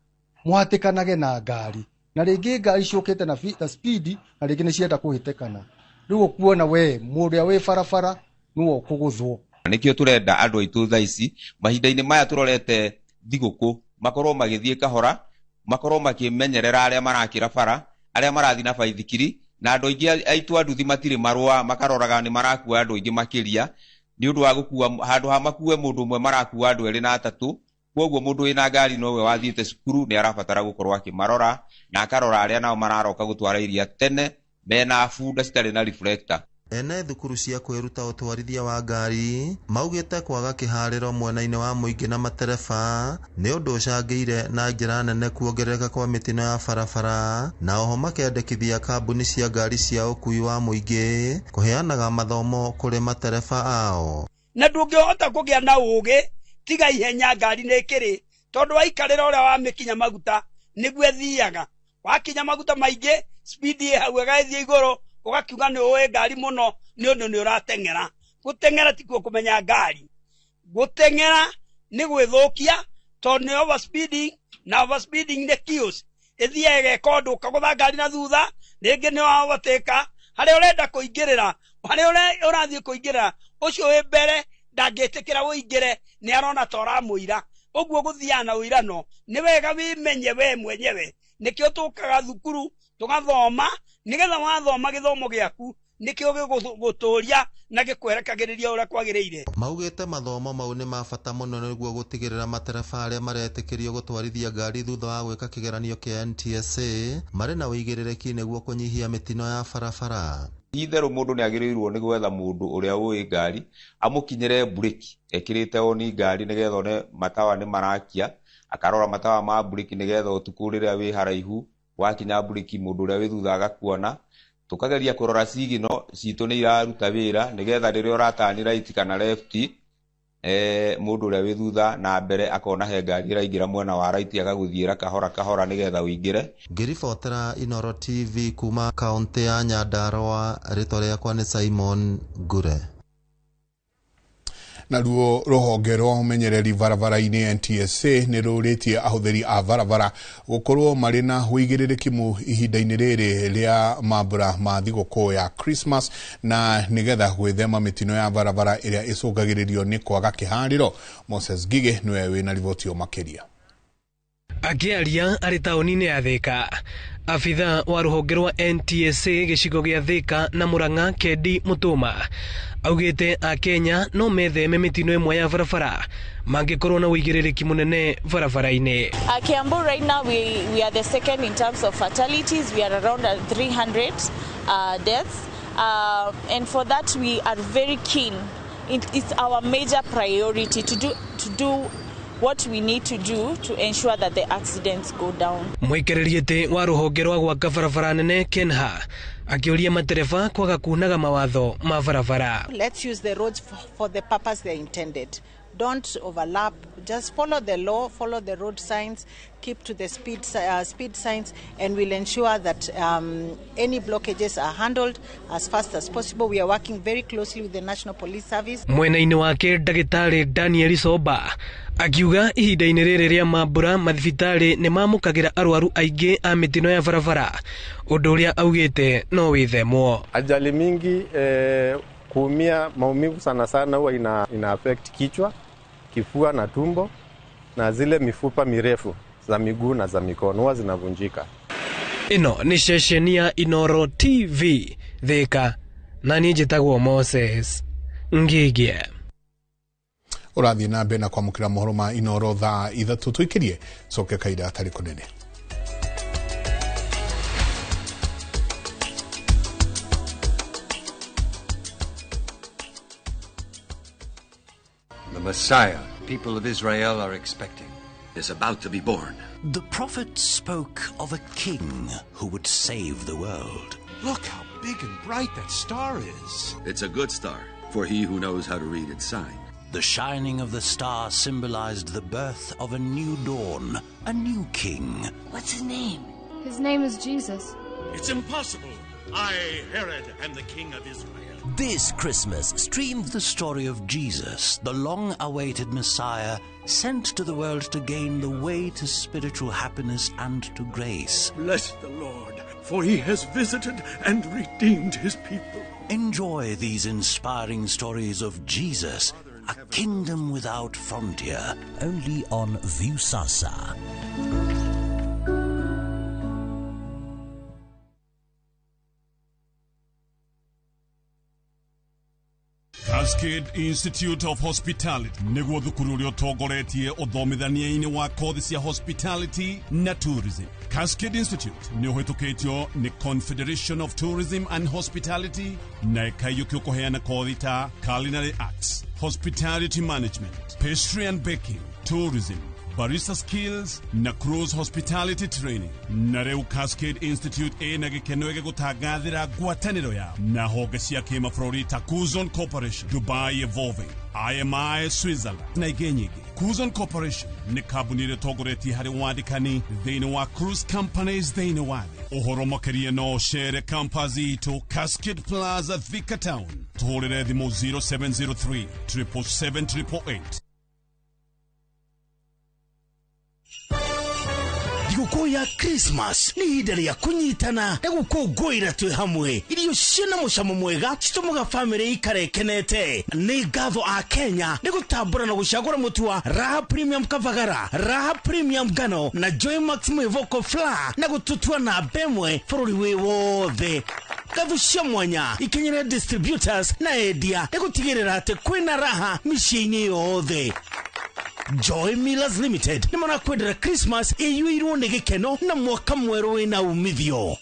muhatikanage na ngari na rĩngĩ ngari ciũkĩte na speed na rĩngĩ nĩ cienda kũhĩtĩkana. Rĩu kuona we mũrĩa wĩ barabara nĩwe ũkũgũthwo. Nikio turenda andu aitu thaa ici mahinda-ini maya turorete thiguku makorwo magithie kahora, makorwo makimenyerera aria marakira bara, aria marathi na baithikiri na andu aingi aitu anduthi matire marua makaroraga ni marakua andu aingi makiria ni undu wa gukua handu ha makue mundu umwe marakua andu eri na atatu. Koguo mundu wina ngari nowe wathiite cukuru ni arabatara gukorwo akimarora na akarora aria nao mararoka gutwara iria tene mena funda citari na reflector. Ene thukuru cia kwiruta utwarithia wa ngari maugite kwaga kihariro mwena-ini wa muingi na matereba ni undu ucangĩire na njĩra nene kuongerereka kwa mitino ya barabara, na oho makendekithia kambuni cia ngari cia ukui wa muingi kuheanaga mathomo kuri matereba ao. Na ndungihota kugia na ugi tiga ihenya ngari ni kiri tondu waikarira uria wa mikinya maguta niguo ethiaga. Wakinya maguta maingi speed ye hau agaithia iguru ugakiuga ni uwe ngari muno ni undu ni urateng'era. Guteng'era tikuo kumenya ngari, guteng'era ni gwithukia tondu ni overspeeding na overspeeding ni kios ethia gekondu kagutha ngari na thutha ringi ni overtake haria urenda kuingirira haria urathie kuingirira ucio wi mbere ndangitikira uingire ni arona tora muira. Uguo guthiana na uirano ni wega wimenye we mwenyewe. Nikio tukaga thukuru tugathoma nigetha wathoma githomo giaku nikio giguturia na gikwerekagiriria uria kwagiriire. Maugite mathomo mau ni mabata muno niguo gutigirira matereba aria maretikirio gutwarithia ngari thutha wa gwika kigeranio kia NTSA mari na uigĩrĩrĩki niguo kunyihia mitino ya barabara. Itherũ mundu ni agirirwo ni gwetha mundu uria uĩ ngari amukinyire bureki ekirite oni ngari nigetha one matawa ni marakia, akarora matawa ma bureki nigetha utuku riria wi haraihu wakinya bureki mundu uria wi thutha agakuona. Tukageria kurora sigino citu ni iraruta wira nigetha riria uratani right kana left mundu uria wi thutha na mbere akona he ngari iraingira mwena wa right agaguthiira kahora kahora nigetha uingire. Ngiribotera Inoro TV kuma kaunti ya Nyandarua, ritwa riakwa ni Simon Gure. na ruo ruhonge rwa umenyereri barabara-ini NTSA ni ruritie ahuthiri a barabara gukorwo mari na wigiririkimu ihinda-ini riri ria mambura ma thigũkũ ya Christmas na nigetha gwithema mitino ya barabara iria icungagiririo ni kwaga kihariro. Moses Gige niwe wina riboti makiria. Akiaria ari taũni-inĩ ya Thika, abitha wa rũhonge rwa NTSA gĩcigo gĩa Thika na Murang'a Kedi Mutuma augĩte a Kenya no metheme mitino ĩmwe ya barabara mangĩkorwo na wĩigĩrĩrĩki mũnene barabara-inĩ. Kiambu right now we are the second in terms of fatalities. We are around 300 deaths, and for that we are very keen. It's our major priority to do what we need to do to ensure that the accidents go down. Mwĩkĩrĩriĩte wa rũhonge rwa gwaka barabara nene Kenha akĩũria matereba kwaga kunaga mawatho ma barabara. Let's use the roads for the purpose they intended. Don't overlap. Just follow the law, follow the road signs, keep to the speed signs, and we'll ensure that any blockages are handled as fast as possible. We are working very closely with the National Police Service. Mwena-inĩ wake Ndagĩtarĩ Daniel Soba akiuga ihinda-inĩ rĩrĩ rĩa mambura mathibitarĩ nĩ mamũkagĩra arwaru aingĩ a mitino ya barabara, ũndũ ũrĩa augĩte no wĩthemwo. Ajali mingi kuumia, maumivu sana sana huwa ina affect kichwa, kifua na tumbo, na zile mifupa mirefu za miguu na za mikono huwa zinavunjika. Ino ni ceceni ya Inoro TV Thika, na niĩ njĩtagwo Moses Ngige. Urathi na mbere na kwamũkĩra mohoro ma Inoro thaa 3 tũikirie coke kaida atarĩ kũnene. The Messiah, people of Israel are expecting, is about to be born. The prophet spoke of a king who would save the world. Look how big and bright that star is. It's a good star for he who knows how to read its sign. The shining of the star symbolized the birth of a new dawn, a new king. What's his name? His name is Jesus. It's impossible. I, Herod, am the king of Israel. This Christmas, stream the story of Jesus, the long-awaited Messiah, sent to the world to gain the way to spiritual happiness and to grace. Bless the Lord, for he has visited and redeemed his people. Enjoy these inspiring stories of Jesus, a kingdom without frontier, only on Viusasa. Cascade Institute of Hospitality niguo thukuru uria utongoretie uthomithania-ini wa kothi cia hospitality na tourism. Cascade Institute ni uhitukitio ni Confederation of Tourism and Hospitality na ikayuki kuheana kothi ta culinary arts, hospitality management, pastry and baking, tourism, barista skills na cruise hospitality training. Na reu Cascade Institute na gikeno gigutangathira ngwataniro ya na honge cia kimabũrũri ta Kuzon Corporation, Dubai Evolving, IMI Switzerland na ingĩ nyingĩ. Kuzon Corporation ni kambuni ĩrĩa ĩtongoretie harĩ wandĩkani thĩinĩ wa cruise companies thĩinĩ wa thĩ. Ũhoro makĩria no ũcere campus itũ Cascade Plaza Thika Town, tũhũrĩre thimũ 0703 777 888. Thigũkũ ya Christmas nĩ ihinda rĩa kũnyitana na gũkũngũĩra twĩ hamwe. Irio ciĩna mũcamo mwega citũmaga famĩlĩ ikare ikenete. Nĩ ngatho a Kenya nĩ gũtambũra na gũcagũra mũtu wa Raha Premium Kavagara, Raha Premium Ngano na Joy Max Mwĩvoko Flour na gũtũtua na mbemwe bũrũri wĩ wothe. Ngatho cia mwanya ikenyera distributors na endia nĩ gũtigĩrĩra atĩ kwĩna raha mĩciĩ-inĩ yothe. Joy Millers Limited nĩ marakwendera Christmas ĩiyũirwo nĩ gĩkeno na mwaka mwerũ wĩna umithio.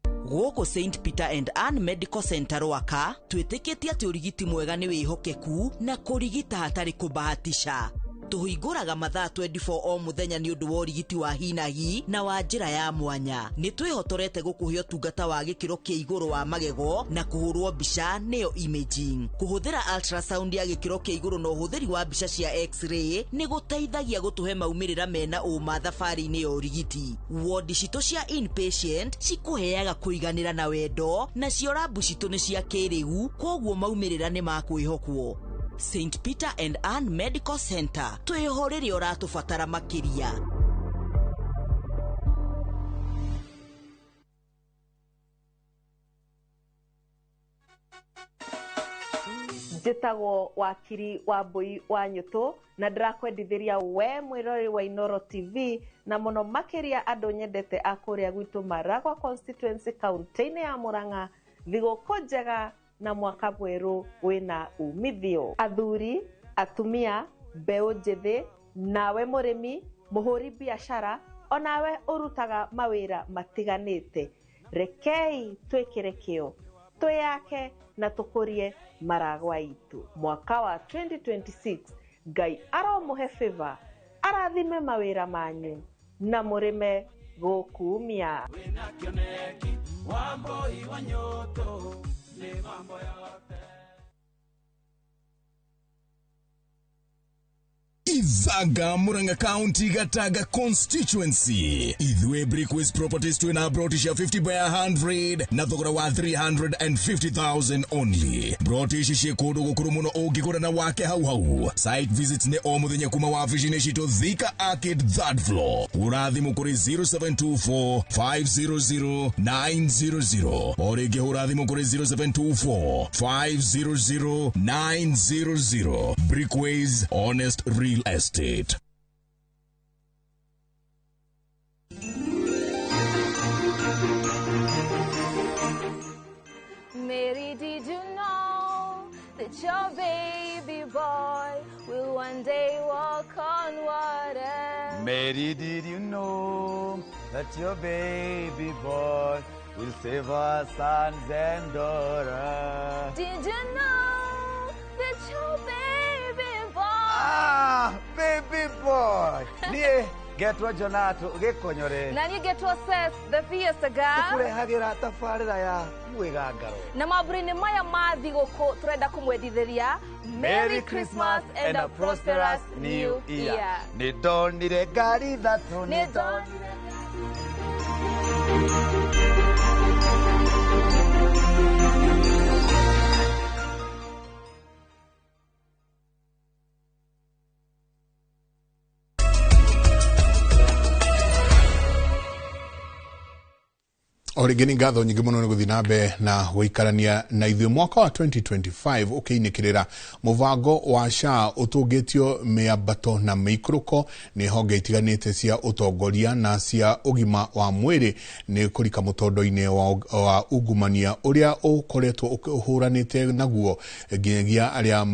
Gũkũ St Peter and Anne Medical Center Rwaka twĩtĩkĩtie atĩ ũrigiti mwega nĩ wĩhokeku na kũrigita hatarĩ kũbahatisha. Tuhingũraga mathaa 24 o muthenya ni undu wa urigiti wa hi na hi na wa njira ya mwanya. Ni twihotorete gukuhe utungata wa gikiro kia iguru wa magego na kuhurwo mbica niyo imaging. Kuhuthira ultrasound ya gikiro kia iguru no huthiri wa mbica cia x-ray ni guteithagia gutuhe maumirira mena uma thabari-ini ya urigiti. Ward citu cia inpatient cikuheaga kuiganira na wendo na cio rabu citu ni cia kiriu koguo maumirira ni makwihokwo. St. Peter and Ann Medical Center. Twihorere uratubatara makiria. Njitagwo wakiri wa Mbui wa Nyutu na ndirakwendithiria we mwirori wa Inoro TV na muno makiria andu nyendete akuria gwitu Maragwa constituency county-ini ya Murang'a thigũkũ njega na mwaka mweru wina umithio. Athuri, atumia, mbeu njithi, nawe murimi, muhuri biashara, onawe urutaga mawira matiganite. Rekei twikire kio, twiyake na tukurie Maragwa itu. Mwaka wa 2026, Ngai aromuhe favor, arathime mawira manyu na murime gukumia. Wina kioneki, Wambui wa Nyutu, ni mambo yote. Izaga Murang'a County Gataga constituency. Idwe Brickway's properties to ina brotisha 50 by 100 na thogora wa 350,000 only. Brotisha kodo gukuru muno ogikora na wake hau. Site visits ne o muthenya kuma wa vision shito Thika Arcade 3rd floor. Urathi mukuri 0724 500 900. Orege urathi mukuri 0724 500 900. Brickway's honest real estate. Mary, did you know that your baby boy will one day walk on water? Mary, did you know that your baby boy will save our sons and daughters? Did you know that your baby boy? Baby boy! Nie getwa Jonato gekonyore. Nani getwa Seth the Fiesta girl? Tukurehagira tafarira ya mwigangaro. Na mabrini maya ma thigũkũ turenda kumwendithĩria Merry Christmas and a prosperous new year. Nidonire ngari thatu. Nidonire. Origeni ngatho nyingi muno ni guthina mbe na guikarania na ithuĩ mwaka wa 2025 ukiinikirira muvango wa SHA utungitio miambato na miikũrũko ni honge itiganite cia utongoria na cia ugima wa mwiri ni kurika mutondo-ini wa ungumania uria ukoretwo uhuranite naguo nginyagia aria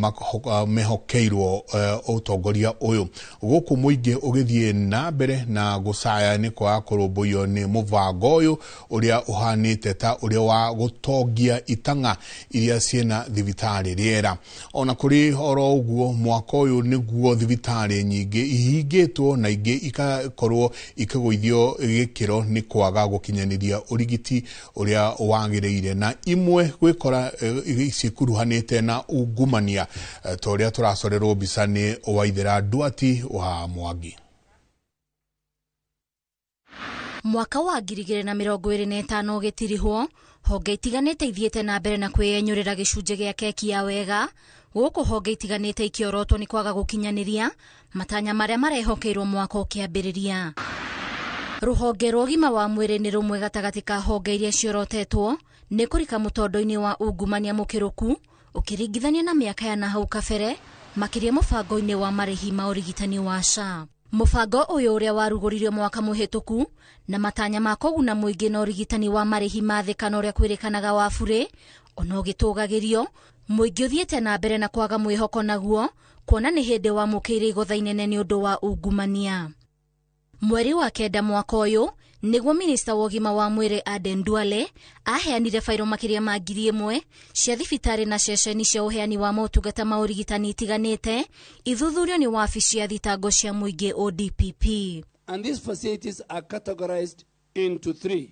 mehokeirwo utongoria uyu guku muingi ugithie na mbere na gucaya ni kwa kurumbuyo ni muvango uyu uria uhanite ta uria wa gutongia itanga iria ciena thibitari riera. Ona kuri oro uguo mwaka uyu niguo thibitari nyingi ihingitwo na ingi ikakorwo ikiguithio gikiro ni kwaga gukinyaniria urigiti uria wagiriire na imwe gwikora icikuruhanite na ungumania toria turacorerwo mbica ni Waithera Duati wa Mwangi. Mwaka wa 2025 ugitirihwo honge itiganite ithiete na mbere na kwiyenyurira gicunje gia keki ya wega guku honge itiganite ikiorotwo ni kwaga gukinyaniria matanya maria marehokeirwo mwaka ukiambiriria. Ruhonge rwa ugima wa mwiri ni rumwe gatagati ka honge iria ciorotetwo ni kurika mutondo-ini wa ungumania mukiruku ukiringithania na miaka ya nahau kabere makiria mubango-ini wa marihi ma urigitani wa SHA. Mubango uyu uria waruguririo mwaka muhituku na matanya ma kuguna muingi na urigitani wa marihi ma thikana uria kwirikanaga wa bure ona ugitugagirio muingi uthiete na mbere na kwaga mwihoko naguo kuona ni hindi wa mukiire igotha inene ni undu wa ungumania. Mweri wa kenda mwaka uyu Niguo minista wa ũgima wa mwĩrĩ Aden Duale aheanire fairo makiria ma 1,000 cia thibitari na ceceni cia uheani wa motungata ma ũrigitani itiganĩte ithuthurio ni wabici ya thitango cia mũingĩ ODPP. And these facilities are categorized into 3.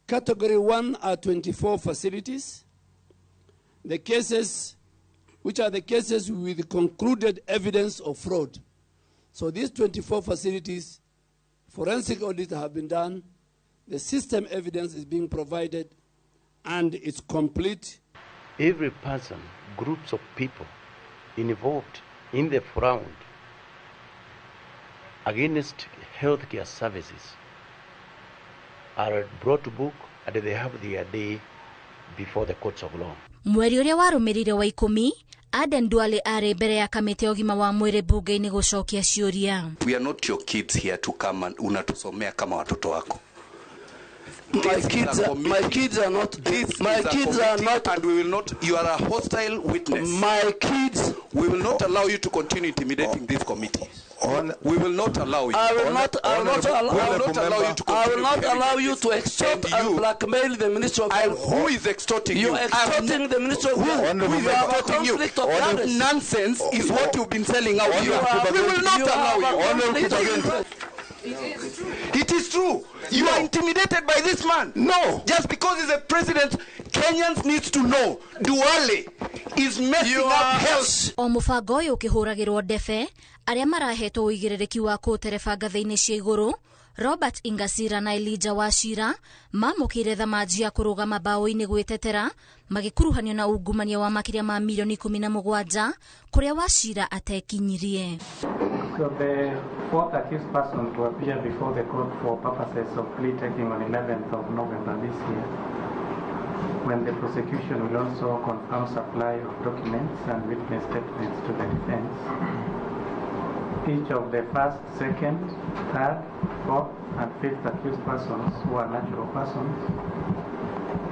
Category 1 are 24 facilities. The cases, which are the cases with concluded evidence of fraud. So these 24 facilities, forensic audits have been done, the system evidence is being provided, and it's complete. Every person, groups of people involved in the fraud against healthcare services are brought to book and they have their day before the courts of law. Mweri uria warumirire wa 10, Aden Duale are mbere ya kamiti ya ũgima wa mwĩrĩ bunge-inĩ gũcokia ciũria. We are not your kids here to come and unatusomea kama watoto wako. My kids are not. My kids are not. And we will not. You are a hostile witness. My kids. We will not allow you to continue intimidating this committee. We will not allow you. I will not allow you to extort and blackmail the Minister of Health. Who is extorting you? You are extorting the Minister of Health. Who is extorting you? Nonsense is what you've been selling out here. We will not allow you. It is true. You are intimidated by this man. No. Just because he's a president, Kenyans needs to know Duale is messing up health. O mubango uyu ukihuragirwo ndebe aria marahetwo uigiririki wa kutereba ngathĩ-inĩ cia igũrũ. Robert Ingasira na Elijah Wachira mamukire thamaji ya kurugama bao-inĩ gwitetera magikuruhanio na ungumania wa makiria ma milioni 17 kuria Wachira atekinyirie. So the fourth accused person to appear before the court for purposes of plea taking on 11th of November this year, when the prosecution will also confirm supply of documents and witness statements to the defense. Each of the first, second, third, fourth, and fifth accused persons who are natural persons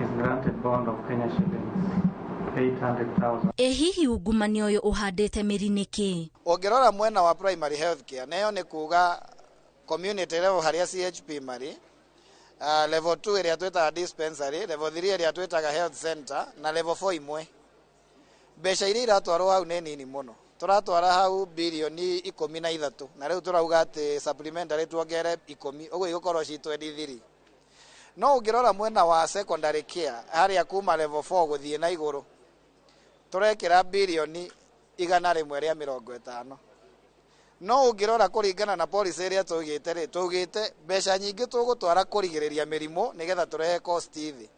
is granted bond of Kenya shillings 800,000. Hihi ungumania uyu uhandite miri niki? Ongirora mwena wa primary health care nayo ni kuga community level haria CHP mari, level 2 area twetaga dispensary, level 3 area twetaga health center, na level 4 imwe. Mbeca iria iratwarwo hau nĩ nini muno. Turatwara hau bilioni 13 na riu turauga ati supplementary tuongere 10 uguo igukorwo ci 23. No ungirora mwena wa secondary care haria kuma level 4 guthie na iguru turekira bilioni 150. No ungirora kuringana na policy ria tugite mbeca nyingi tugutwara kurigiriria mirimo nigetha turehe cost ithi.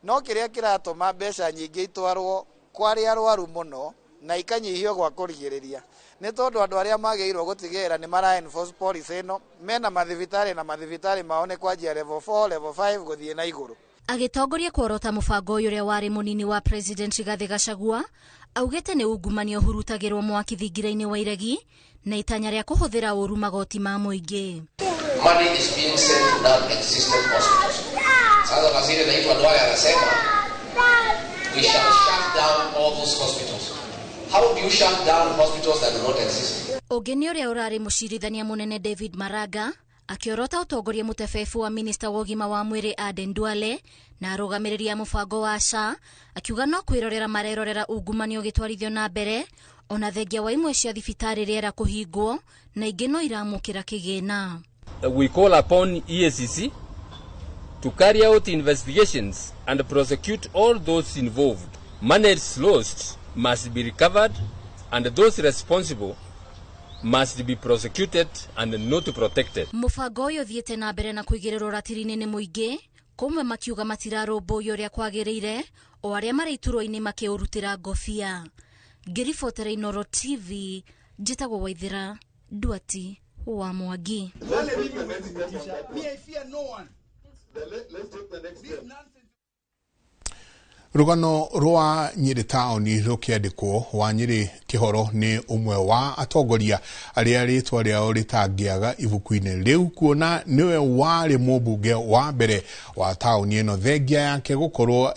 No kiria kiratuma mbeca nyingi itwarwo kwari arwaru muno na ikanyihio gwa kurigiriria ni tondu andu aria magirwo gutigera ni mara enforce policy no mena mathivitari mao ni kwanjia level 4 level 5 guthie na iguru. Agitongoria kuorota mubango uyu uria wari munini wa President Rigathi Gachagua augite ni ungumania uhurutagirwo mwaki thingira-ini wa iregi na itanya ria kuhuthira uru magoti ma muingi. Money is being sent to non-existent hospitals. Sasa waziri naitwa Duale anasema we shall shut down all those hospitals. How do you shut down hospitals that do not exist? Ogeni uria urari mucirithania munene David Maraga akiorota utongoria mutefefu wa minister wa ũgima wa mwĩrĩ Aden Duale na arũgamĩrĩria mũbango wa SHA akiuga no kwĩrorera marerorera ungumania ũgĩtwarithio na mbere ona thengia wa imwe cia thibitarĩ rĩera kũhingwo na ingĩ no iramũkĩra kĩgĩna. We call upon EACC to carry out investigations and prosecute all those involved. Monies lost must be recovered and those responsible must be prosecuted and not protected. Mũbango ũyũ thiĩte na mbere na kũigĩrĩrwo ratiri-inĩ nĩ mũingĩ kumwe makiuga matirarũmbũiyo ũrĩa kwagĩrĩire o arĩa marĩ iturwa-inĩ makĩũrutĩra ngobia. Ngĩribotera Inooro TV njĩtagwo Waithĩra Nduati wa Mwangi. Rugano rwa Nyeri taoni rukiandikwo wa Nyeri Kihoro ni umwe wa atongoria aria ritwa riao ritangiaga ibuku-ini riu kuona niwe wari mubunge wa mbere wa taoni ino thengia yake gukorwo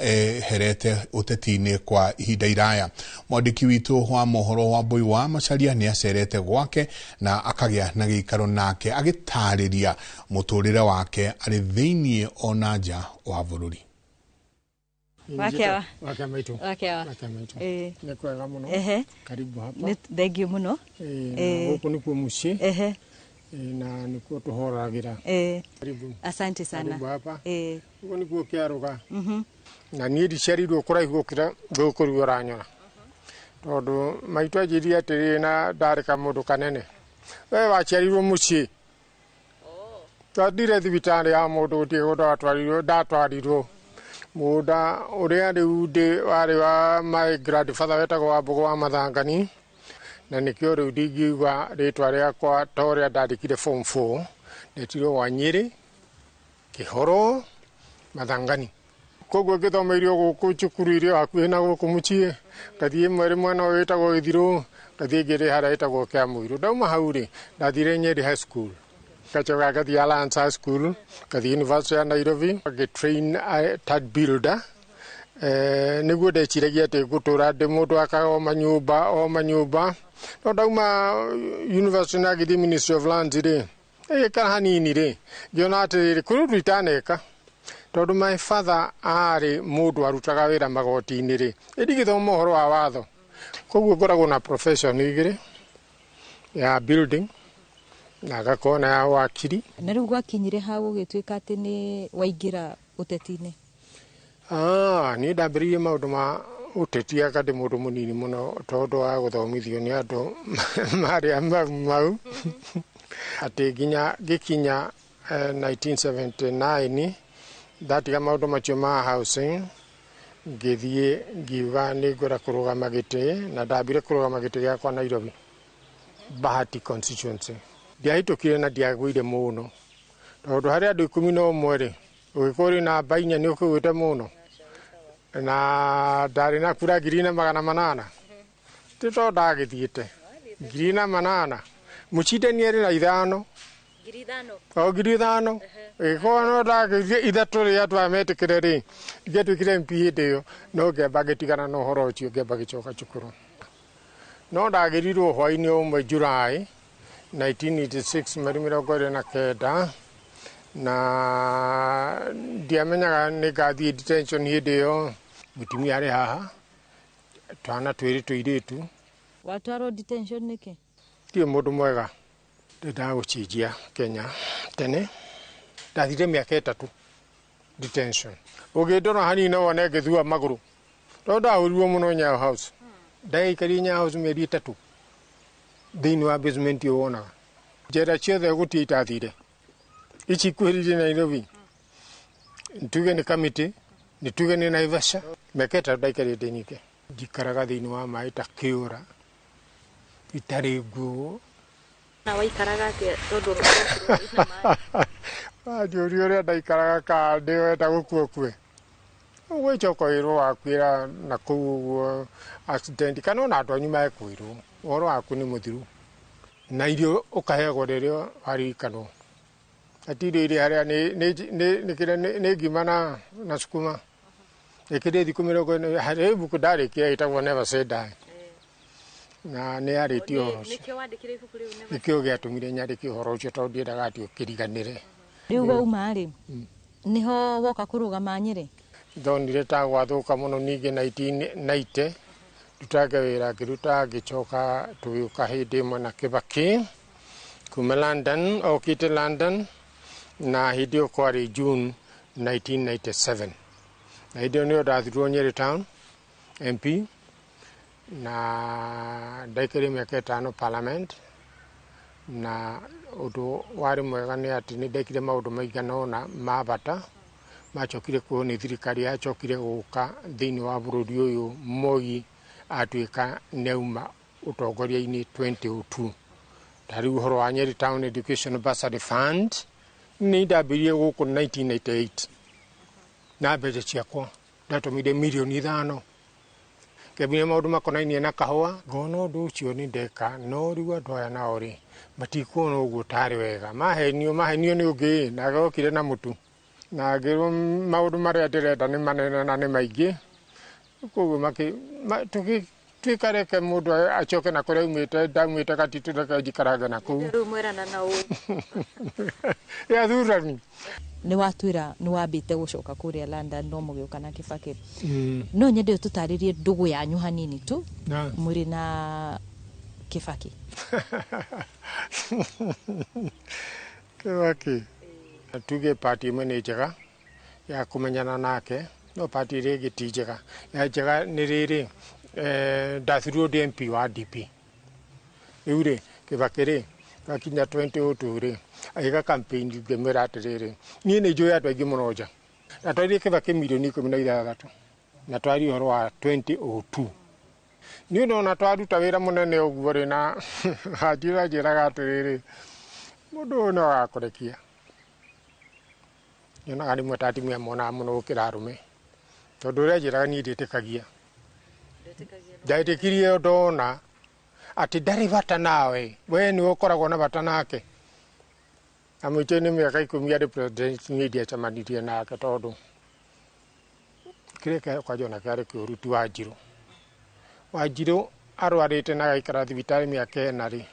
herete uteti-ini kwa ihinda iraya. Mwandiki witu wa mohoro wa Mbui wa Macharia ni acerete gwake na akagia na giikaro nake agitariria muturire wake ari thiini ona nja wa bururi. Wakewa maitu. Ni kwega muno. Karibu hapa. Thank you muno. Huko ni kwa mushi. Na nikuo tuhoragira. Karibu. Asante sana. Karibu hapa. Huko ni kwa kiaruga. Na ni ndiciarirwo kuraihu gukira gukurwo ranyona. Tondu maitu ajiri atiri na ndarika mundu kanene. We waciarirwo mushi. Twadire thibitari ya mundu utige ndatwarirwo. Muda uria riu ndi wari wa my grandfather wetagwo wa Mbogo wa Mathangani na nikio riu ndingiuga ritwa riakwa toria ndandikire form 4 ndetirwo wa Nyeri Kihoro Mathangani. Koguo ngithomeirio guku cukuru irio hakuhi na guku mucii ngathie mweri mwana wetagwo Githiru ngathie ngiri hara wetagwo Kiamuiru. Ndauma hau ri ndathire Nyeri High School kachoka gathi Alliance High School kathi University ya Nairobi train tad builder niguo ndeciragia ati gutura ndi mundu akaga o manyumba no ndauma University na githi Ministry of Lands ri kana hanini ri ngiona ati kurutaneka tondu my father ari mundu arutaga wira magoti-ini ri ndigithoma uhoro wa watho koguo ngoragwo na profession igiri ya building na gakona ya wakiri. Na riu gwakinyire hau gituika ati ni waingira uteti-ini? Ni ndambiririe maundu ma uteti akandi mundu munini muno tondu wa guthomithio ni andu maria mau ati gikinya 1979 ndatiga maundu macio ma housing ngithie ngiuga ni ngora kurugama giti na ndambire kurugama giti giakwa Nairobi Bahati constituency. Ndiahitukire na ndiagwire muno tondu hari andu 11 ri ugikuri na bainya ni ukugwite muno na ndari na kura 800 tito ndagithiite 800 mucindani ri na 5 5 ikono ndagithie ithatu ri atwametikire ri ngetwikire MP ndio no ngeba gitigana no horo ucio ngeba gicoka cukuru no ndagirirwo hwaini umwe July 1986 mweri 29 na ndiamenyaga ni gathie detention hindi iyo mutumia ari haha twana twiri tuiritu. Watwaro detention niki? Ndio mundu mwega ndagucijia Kenya tene ndathire miaka 3 detention ugindora hanini wone ngithua maguru tondu ndahurirwo muno Nyayo House ndaikari Nyayo House mieri 3 thiini wa basement yo wonaga njera ciothe guti itathire ici kuhirire Nairobi ntuge ni Kamiti nituge ni Naivasha meketa ndaikarite nyike njikaraga thiini wa mai takiura itari nguo na waikaraga ke tondu ndio ria ndaikaraga ka ndiwenda gukua kue we chokoirwo wakwira na kuu accident kana na andu anyu mekwirwo uhoro waku ni muthiru na irio ukahegwo ririo harikano atire iri haria ni ngima na sukuma ikire thiku 20 hari buku ndarikia itagwo Never Say Die na ni aritio nikio wandikire ibuku riu nikio giatumire nyandiki uhoro ucio tondu ndiendaga ati ukiriganire riu wauma ri niho woka kurugama Nyeri thonire ta gwathuka muno ningi 1990 tutage wira kiruta gicoka tugiuka hindi imwe na Kibaki kuma London okite London na hindi kwari June 1997 na hindi nio ndathirwo Nyeri Town MP na ndaikire miaka 5 Parliament na undu wari mwega ni ati ni ndaikire maundu maigana ona ma bata machokire kuo ni thirikari yachokire guka thiini wa bururi uyu Moi atuika neuma utongoria-ini 2002 tari uhoro wa Nyeri Town Education Bursary Fund ni ndambirie guku 1998 na mbeca ciakwa ndatumire milioni 5 kebine maundu makonainie na kahua ngona undu ucio ni ndeka no riu andu aya nao ri matikuona uguo tari wega mahenio ni ungi na gokire na mutu na ngirwo maundu maria ndirenda ni manene na ni maingi koguo tuikareke mundu acoke na kuria umite ndaumite gatitu ndakajikaraga na kuu riu mwerana na uyu ya thurani ni watwira ni wambite gucoka kuria London no mugiuka na Kibaki no nyende ututaririe ndugu yanyu hanini tu muri na Kibaki Kibaki tuge party manager ya kumenyana nake no party rege tijega ya jega ni riri ndathirwo MP wa DP riure Kibaki ri gakinya 2002 ri aiga campaign ngemera atiriri nie ni njoya andu aingi muno nja na twari Kibaki milioni 16 na twari horo wa 2002 ni undu na twaruta wira munene uguo ri na hajira jiraga atiriri mundu no akurekia yona rimwe tatimia mona muno gukira arume tondu ria njiraga ni nditikagia ndaitikirie ndona ati ndari bata nawe we ni ukoragwo na bata nake amwite ni miaka 10 ari president media chamanirie nake tondu kireka kwa jona kare kurutu Wanjiru arwarite na gaikara thibitari miaka enari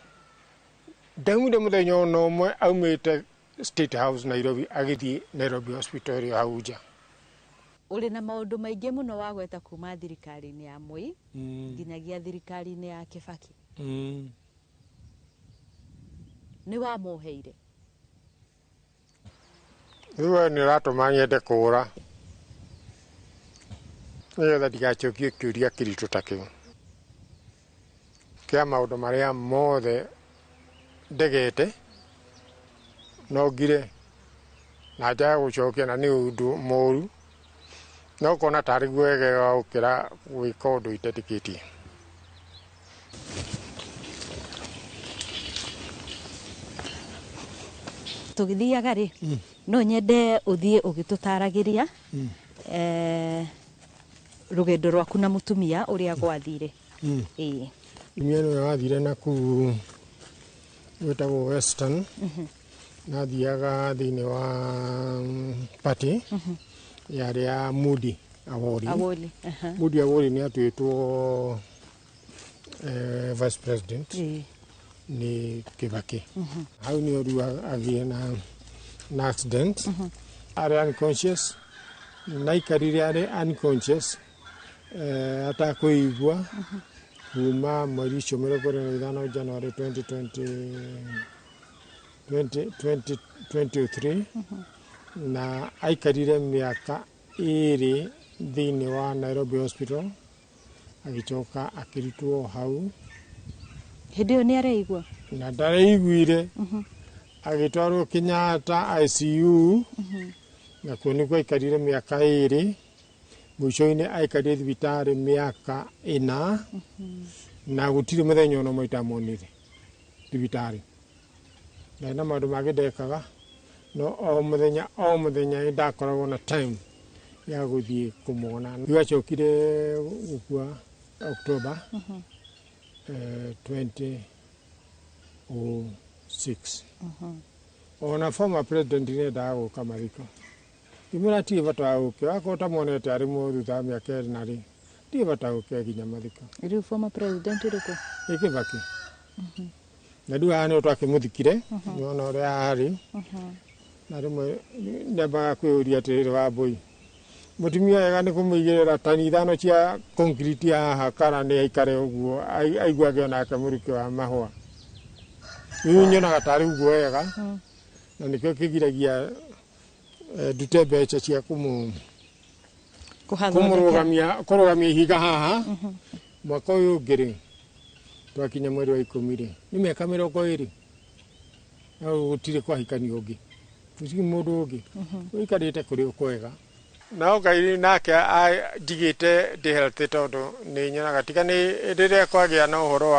ndaumire muthenya no mwe aumite State House Nairobi agithii Nairobi Hospital ya Abuja uri na maundu maingi muno wagweta kuma thirikari-ini ya Moi nginyagia thirikari-ini ya Kibaki ni wa moheire iwe ni ratuma nyende kura nigetha ndigacokie kiuria kiritu ta kiu kia maundu maria mothe ndegete no ngire na nja gucokia na ni undu moru no kona tari gwegega ukira gwika undu itetikitie tugithiaga ri no nyende uthie ugitutaragiria rugendo rwaku na mutumia uria gwathire imieno yathire na ku wetagwo Western nathiaga thiini wa party yari ya Moody Awori Moody Awori ni atuitwo vice president ni Kibaki hau ni oru agie na accident ari unconscious na ikarire ari unconscious atakuigua kuma mweri 15 January 2023 na aikarire miaka iri thiini wa Nairobi Hospital agicoka akiritwo hau hindi yo ni araigua na ndaraiguire agitwarwo Kenyatta ICU na kuo kwa aikarire miaka iri mwisho-ini aikarire thibitari miaka 4 na gutiri muthenya ono maitamonire thibitari na maundu mangĩ ndekaga no o muthenya ndakoragwo na time ya guthii kumwona rĩu acokire gukua October 2006 ona former president nĩ endaga gũka mathiko imura ti bata wa gũke wakorwo tamuonete arĩ thutha wa mĩaka ĩrĩ na rĩ ti bata gũke nginya mathiko rĩu former president ũrĩkũ Kibaki na rĩu haha nĩo twakĩmũthikire nĩwona ũrĩa harĩ na rĩmwe nyambaga kwĩyũria atĩrĩrĩ Wambui mutumia wega nĩ kũmũigĩrĩra tani 5 cia concrete haha kana nĩ aikare ũguo aiguage onake mũrukĩ wa mahũa rĩu nyonaga tarĩ ũguo wega na nĩkĩo kĩgiragia ndute mbeca cia kũrũgamia ihiga haha mwaka ũyũ ũngĩ rĩ twakinya mweri wa 10 rĩ nĩ mĩaka 20 no gũtirĩ kwahikania ũngĩ gũtirĩ mũndũ ũngĩ ũikarĩte kũrĩ kwega no Ngai nake njigĩte ndĩ healthy tondũ nĩ nyonaga tiga nĩ rĩrĩa kwagĩa na ũhoro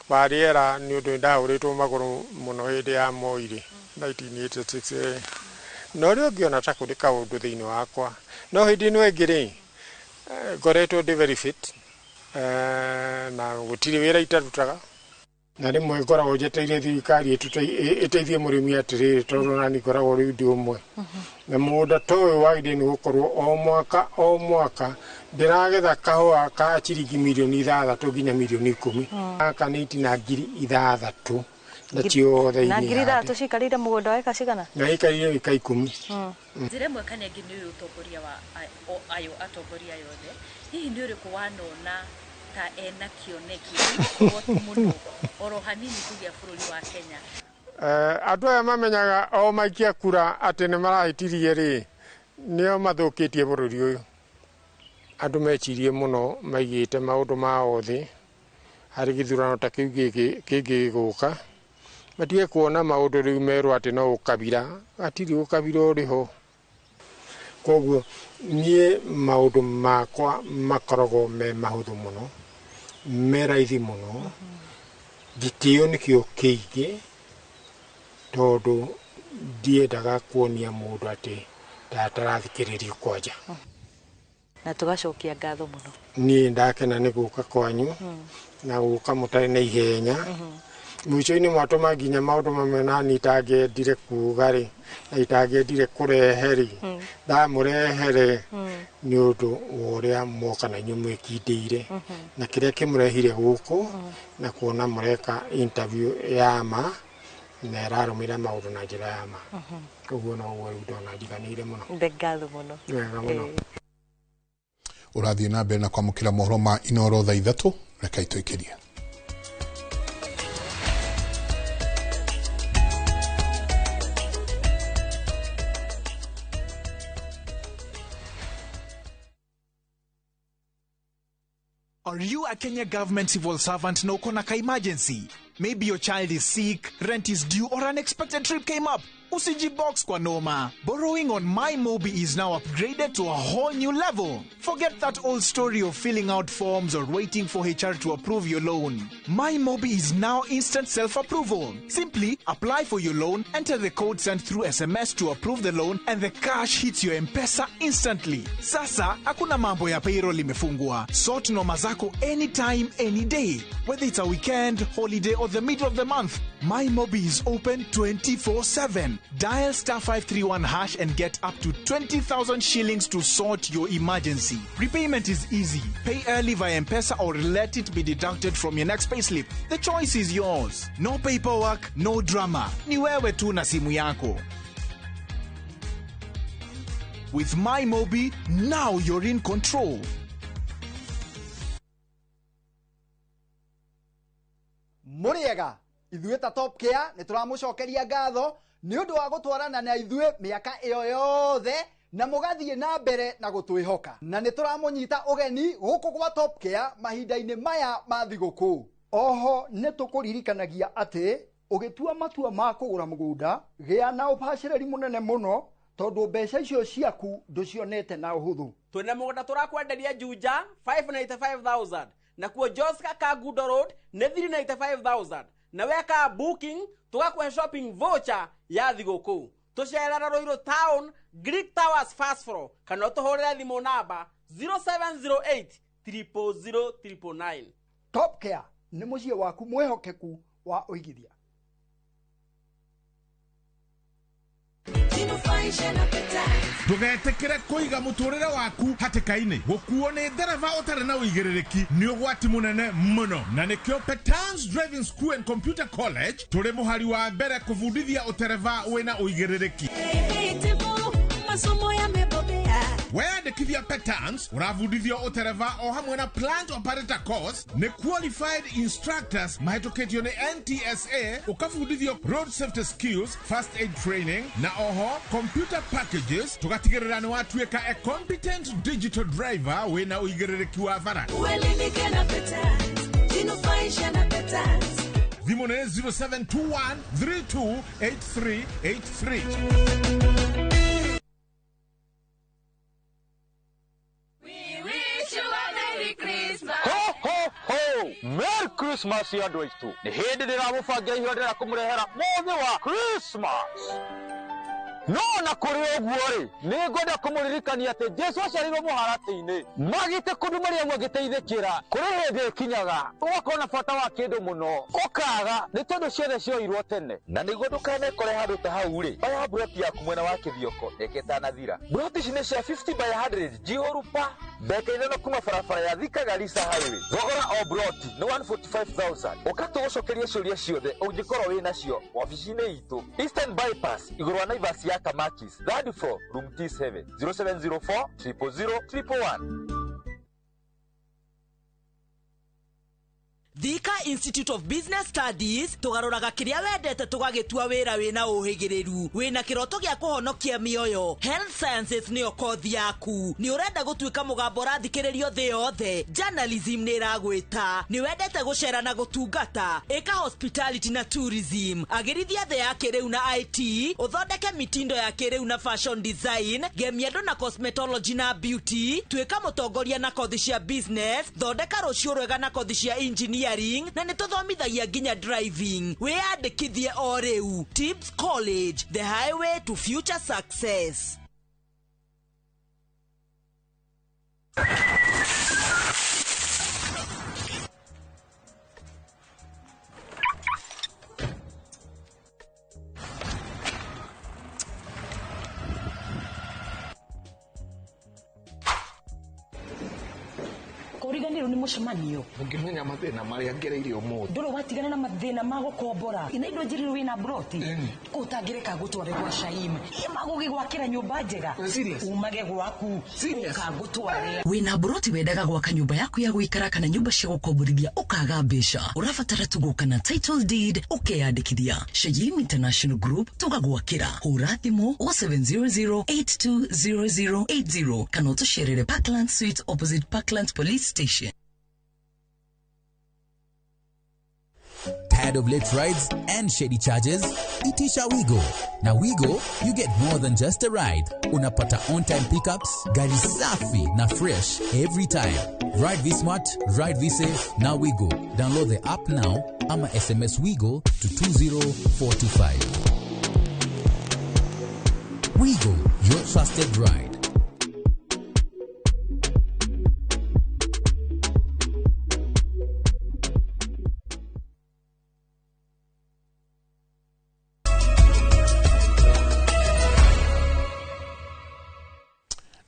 wa rĩera nĩ ũndũ ndahũrĩtwo magũrũ mũno hĩndĩ ya Moi 1986 no rä ngĩona ta kũrĩ kaũndũ thĩinĩ wakwa no hĩndĩ ĩno ĩngĩ rĩ ngoretwo ndĩ very fit na gũtirĩ wĩra itarutaga na rĩmwe ngoragwo njeteire thirikari ĩteithie mũrĩmi atĩrĩrĩ tondũ nani ngoragwo rĩu ndĩ ũmwe na mũgũnda ta ũyũ wagĩrĩire nĩ gũkorwo o mwaka ndĩragetha kahũa ka ciringi mirioni 6 nginya mirioni 10 aka nĩ itina ngiri 6 na ciothe na ngiri 3 cikarire mũgũnda wa eka cigana na ikarire eka 10 njĩra ĩmwe kana ĩngĩ nĩ ũyũ ũtongoria wa ayo atongoria yothe hihi nĩ ũrĩkũ wanona ta ena kĩoneki woti mũno oro hanini kũgĩa bũrũri wa Kenya andũ aya mamenyaga o maikia kura atĩ nĩ marahĩtirie rĩ nĩo mathũkĩtie bũrũri ũyũ andũ mecirie mũno maigĩte maũndũ mao thĩ harĩ gĩthurano ta kĩu kĩngĩ gũka matige kuona maũndũ rĩu merwo atĩ no ũkabira atirĩ ũkabira ũrĩho koguo niĩ maũndũ makwa makoragwo me mahũthũ mũno me raithi mũno gĩtĩo nĩkĩo kĩingĩ tondũ ndiendaga kuonia mũndũ atĩ ndatarathikĩrĩrio kwanja na tũgacokia ngatho mũno niĩ ndakena nĩ gũka kwanyu na gũka mũtarĩ na ihenya mũico-inĩ mwatũma nginya maũndũ mamwe nani itangĩendire kuga rĩ na itangĩendire kũrehe rĩ ndamũrehere nĩ ũndũ wa ũrĩa mwoka na inyuĩ mwĩkindĩire na kĩrĩa kĩmũrehire gũkũ na kuona mũreka interview ya ma na ĩrarũmĩrĩra maũndũ na njĩra ya ma koguo no guo rĩu ndona njiganĩire mũno ngatho mũno wega mũno ũrathiĩ na mbere na kwamũkĩra mohoro ma Inooro thaa 3 reka itũikĩrie. Are you a Kenya government civil servant no konaka emergency? Maybe your child is sick, rent is due, or unexpected trip came up. Usiji box kwa noma. Borrowing on MyMobi is now upgraded to a whole new level. Forget that old story of filling out forms or waiting for HR to approve your loan. MyMobi is now instant self-approval. Simply apply for your loan, enter the code sent through SMS to approve the loan, and the cash hits your M-Pesa instantly. Sasa, hakuna mambo ya payroll imefungwa. Sort noma zako anytime, any day. Whether it's a weekend, holiday, or the middle of the month, MyMobi is open 24/7. Dial *531# and get up to 20,000 shillings to sort your emergency. Repayment is easy. Pay early via M-Pesa or let it be deducted from your next payslip. The choice is yours. No paperwork, no drama. Ni wewe tu na simu yako. With MyMobi, now you're in control. Muriega, ithuĩ ta Top Care nĩ tũramũcokeria ngatho nĩ ũndũ wa gũtwarana na ithuĩ mĩaka ĩyo yothe na mũgathiĩ na mbere na gũtwĩhoka na nĩ tũramũnyita ũgeni gũkũ gwa Top Care mahinda-inĩ maya ma thigũkũ. Oho nĩ tũkũririkanagia atĩ ũgĩtua matua ma kũgũra mũgũnda gĩa na ũbacĩrĩri mũnene mũno tondũ mbeca icio ciaku ndũcionete na ũhũthũ. Twĩna mũgũnda tũrakwenderia Juja 595,000 na kuo Joska Kagudo Road nĩ 395,000 na weka booking tugakuhe shopping voucher ya thigũkũ. Tũcerera Ruiru Town Greek Towers first floor kana tũhũrĩre thimũ namba 0708 000 999. Top Care nĩ mũciĩ waku mwĩhokeku wa ũigithia. Ndũgetĩkĩre kũiga mũtũrĩre waku hatĩka-inĩ. Gũkuo nĩ ndereba ũtarĩ na ũigĩrĩrĩki nĩ ũgwati mũnene mũno. Na nĩkĩo Petans Driving School and Computer College tũrĩ mũhari wa mbere kũbundithia ũtereva wĩna ũigĩrĩrĩki. Weyandĩkithia Petans ũrabundithio ũtereva o hamwe na plant operator course nĩ qualified instructors mahĩtũkĩtio nĩ NTSA, ũkabundithio road safety skills, first aid training na oho computer packages. Tũgatigĩrĩra nĩ watuĩka a competent digital driver wĩna ũigĩrĩrĩki wa bara. Thimũ nĩ 0721 328383. Ho ho ho! Merry Christmas ya andũ aitũ. Nĩ hĩndĩ ndĩramũbangia ihinda rĩa kũmũrehera mũthĩ wa Christmas. no na kuri oguo ri ni ngoda kumuririkania ati Jesu aciarirwo muharati-ini magite kundu maria mwagiteithikira kuri hindi kinyaga ugakona bata wa kindu muno ukaga ni tondu ciothe cioirwo tene na niguo ndukanekore handu ta hau ri baya broti yaku mwena wa kithioko eketanathira broti cine cia 50 by 100 jihorupa beka ithano kuma barabara ya Thika Garissa highway thogora o broti ni 145,000 ukatugucokeria ciuria ciothe ungikorwo wina cio ofici-ini itu Eastern Bypass iguru wa Naivas ya Kamakis 34 room T7 0704 000 111. Thika Institute of Business Studies tugaroraga kiria wendete tugagitua wira wina uhigiriru wina kiroto gia kuhonokia mioyo. Health Sciences niyo kothi yaku. Ni urenda gutuika mugambo rathikiririo thi yothe. Journalism ni iragwita. Ni wendete gucera na gutungata. Eka hospitality na tourism. Agirithia thi ya kiriu na IT. Uthondeke mitindo ya kiriu na fashion design. Gemiendo na cosmetology na beauty. Tuika mutongoria na kothi cia business. Thondeka rucio rwega na kothi cia engineering na nituthomithagia nginya driving. Wiyandikithie o riu. Tibbs College, the highway to future success. Origaniro ni mucemanio ungimenya mathina maria ngereire umuthi nduro watigana na mathina magukombora ina indo njiriru wina broti utangireka gutware gwa Shaim magugi gwakira nyumba njega umage gwaku ukagutware wina broti wendaga gwaka nyumba yaku ya guikara kana nyumba cia gukomborithia ukaga mbeca urabatara tuguka na title deed ukeyandikithia Shaim International Group tugagwakira hura thimu 0700820080 kana utusherere Parkland Suite opposite Parkland Police Station. Tired of late rides and shady charges? Itisha Wigo. Now Wigo, you get more than just a ride. Unapata on-time pickups, gari safi na fresh every time. Ride V-Smart, ride V-Safe, now Wigo. Download the app now, ama SMS Wigo to 20425. Wigo, your trusted ride.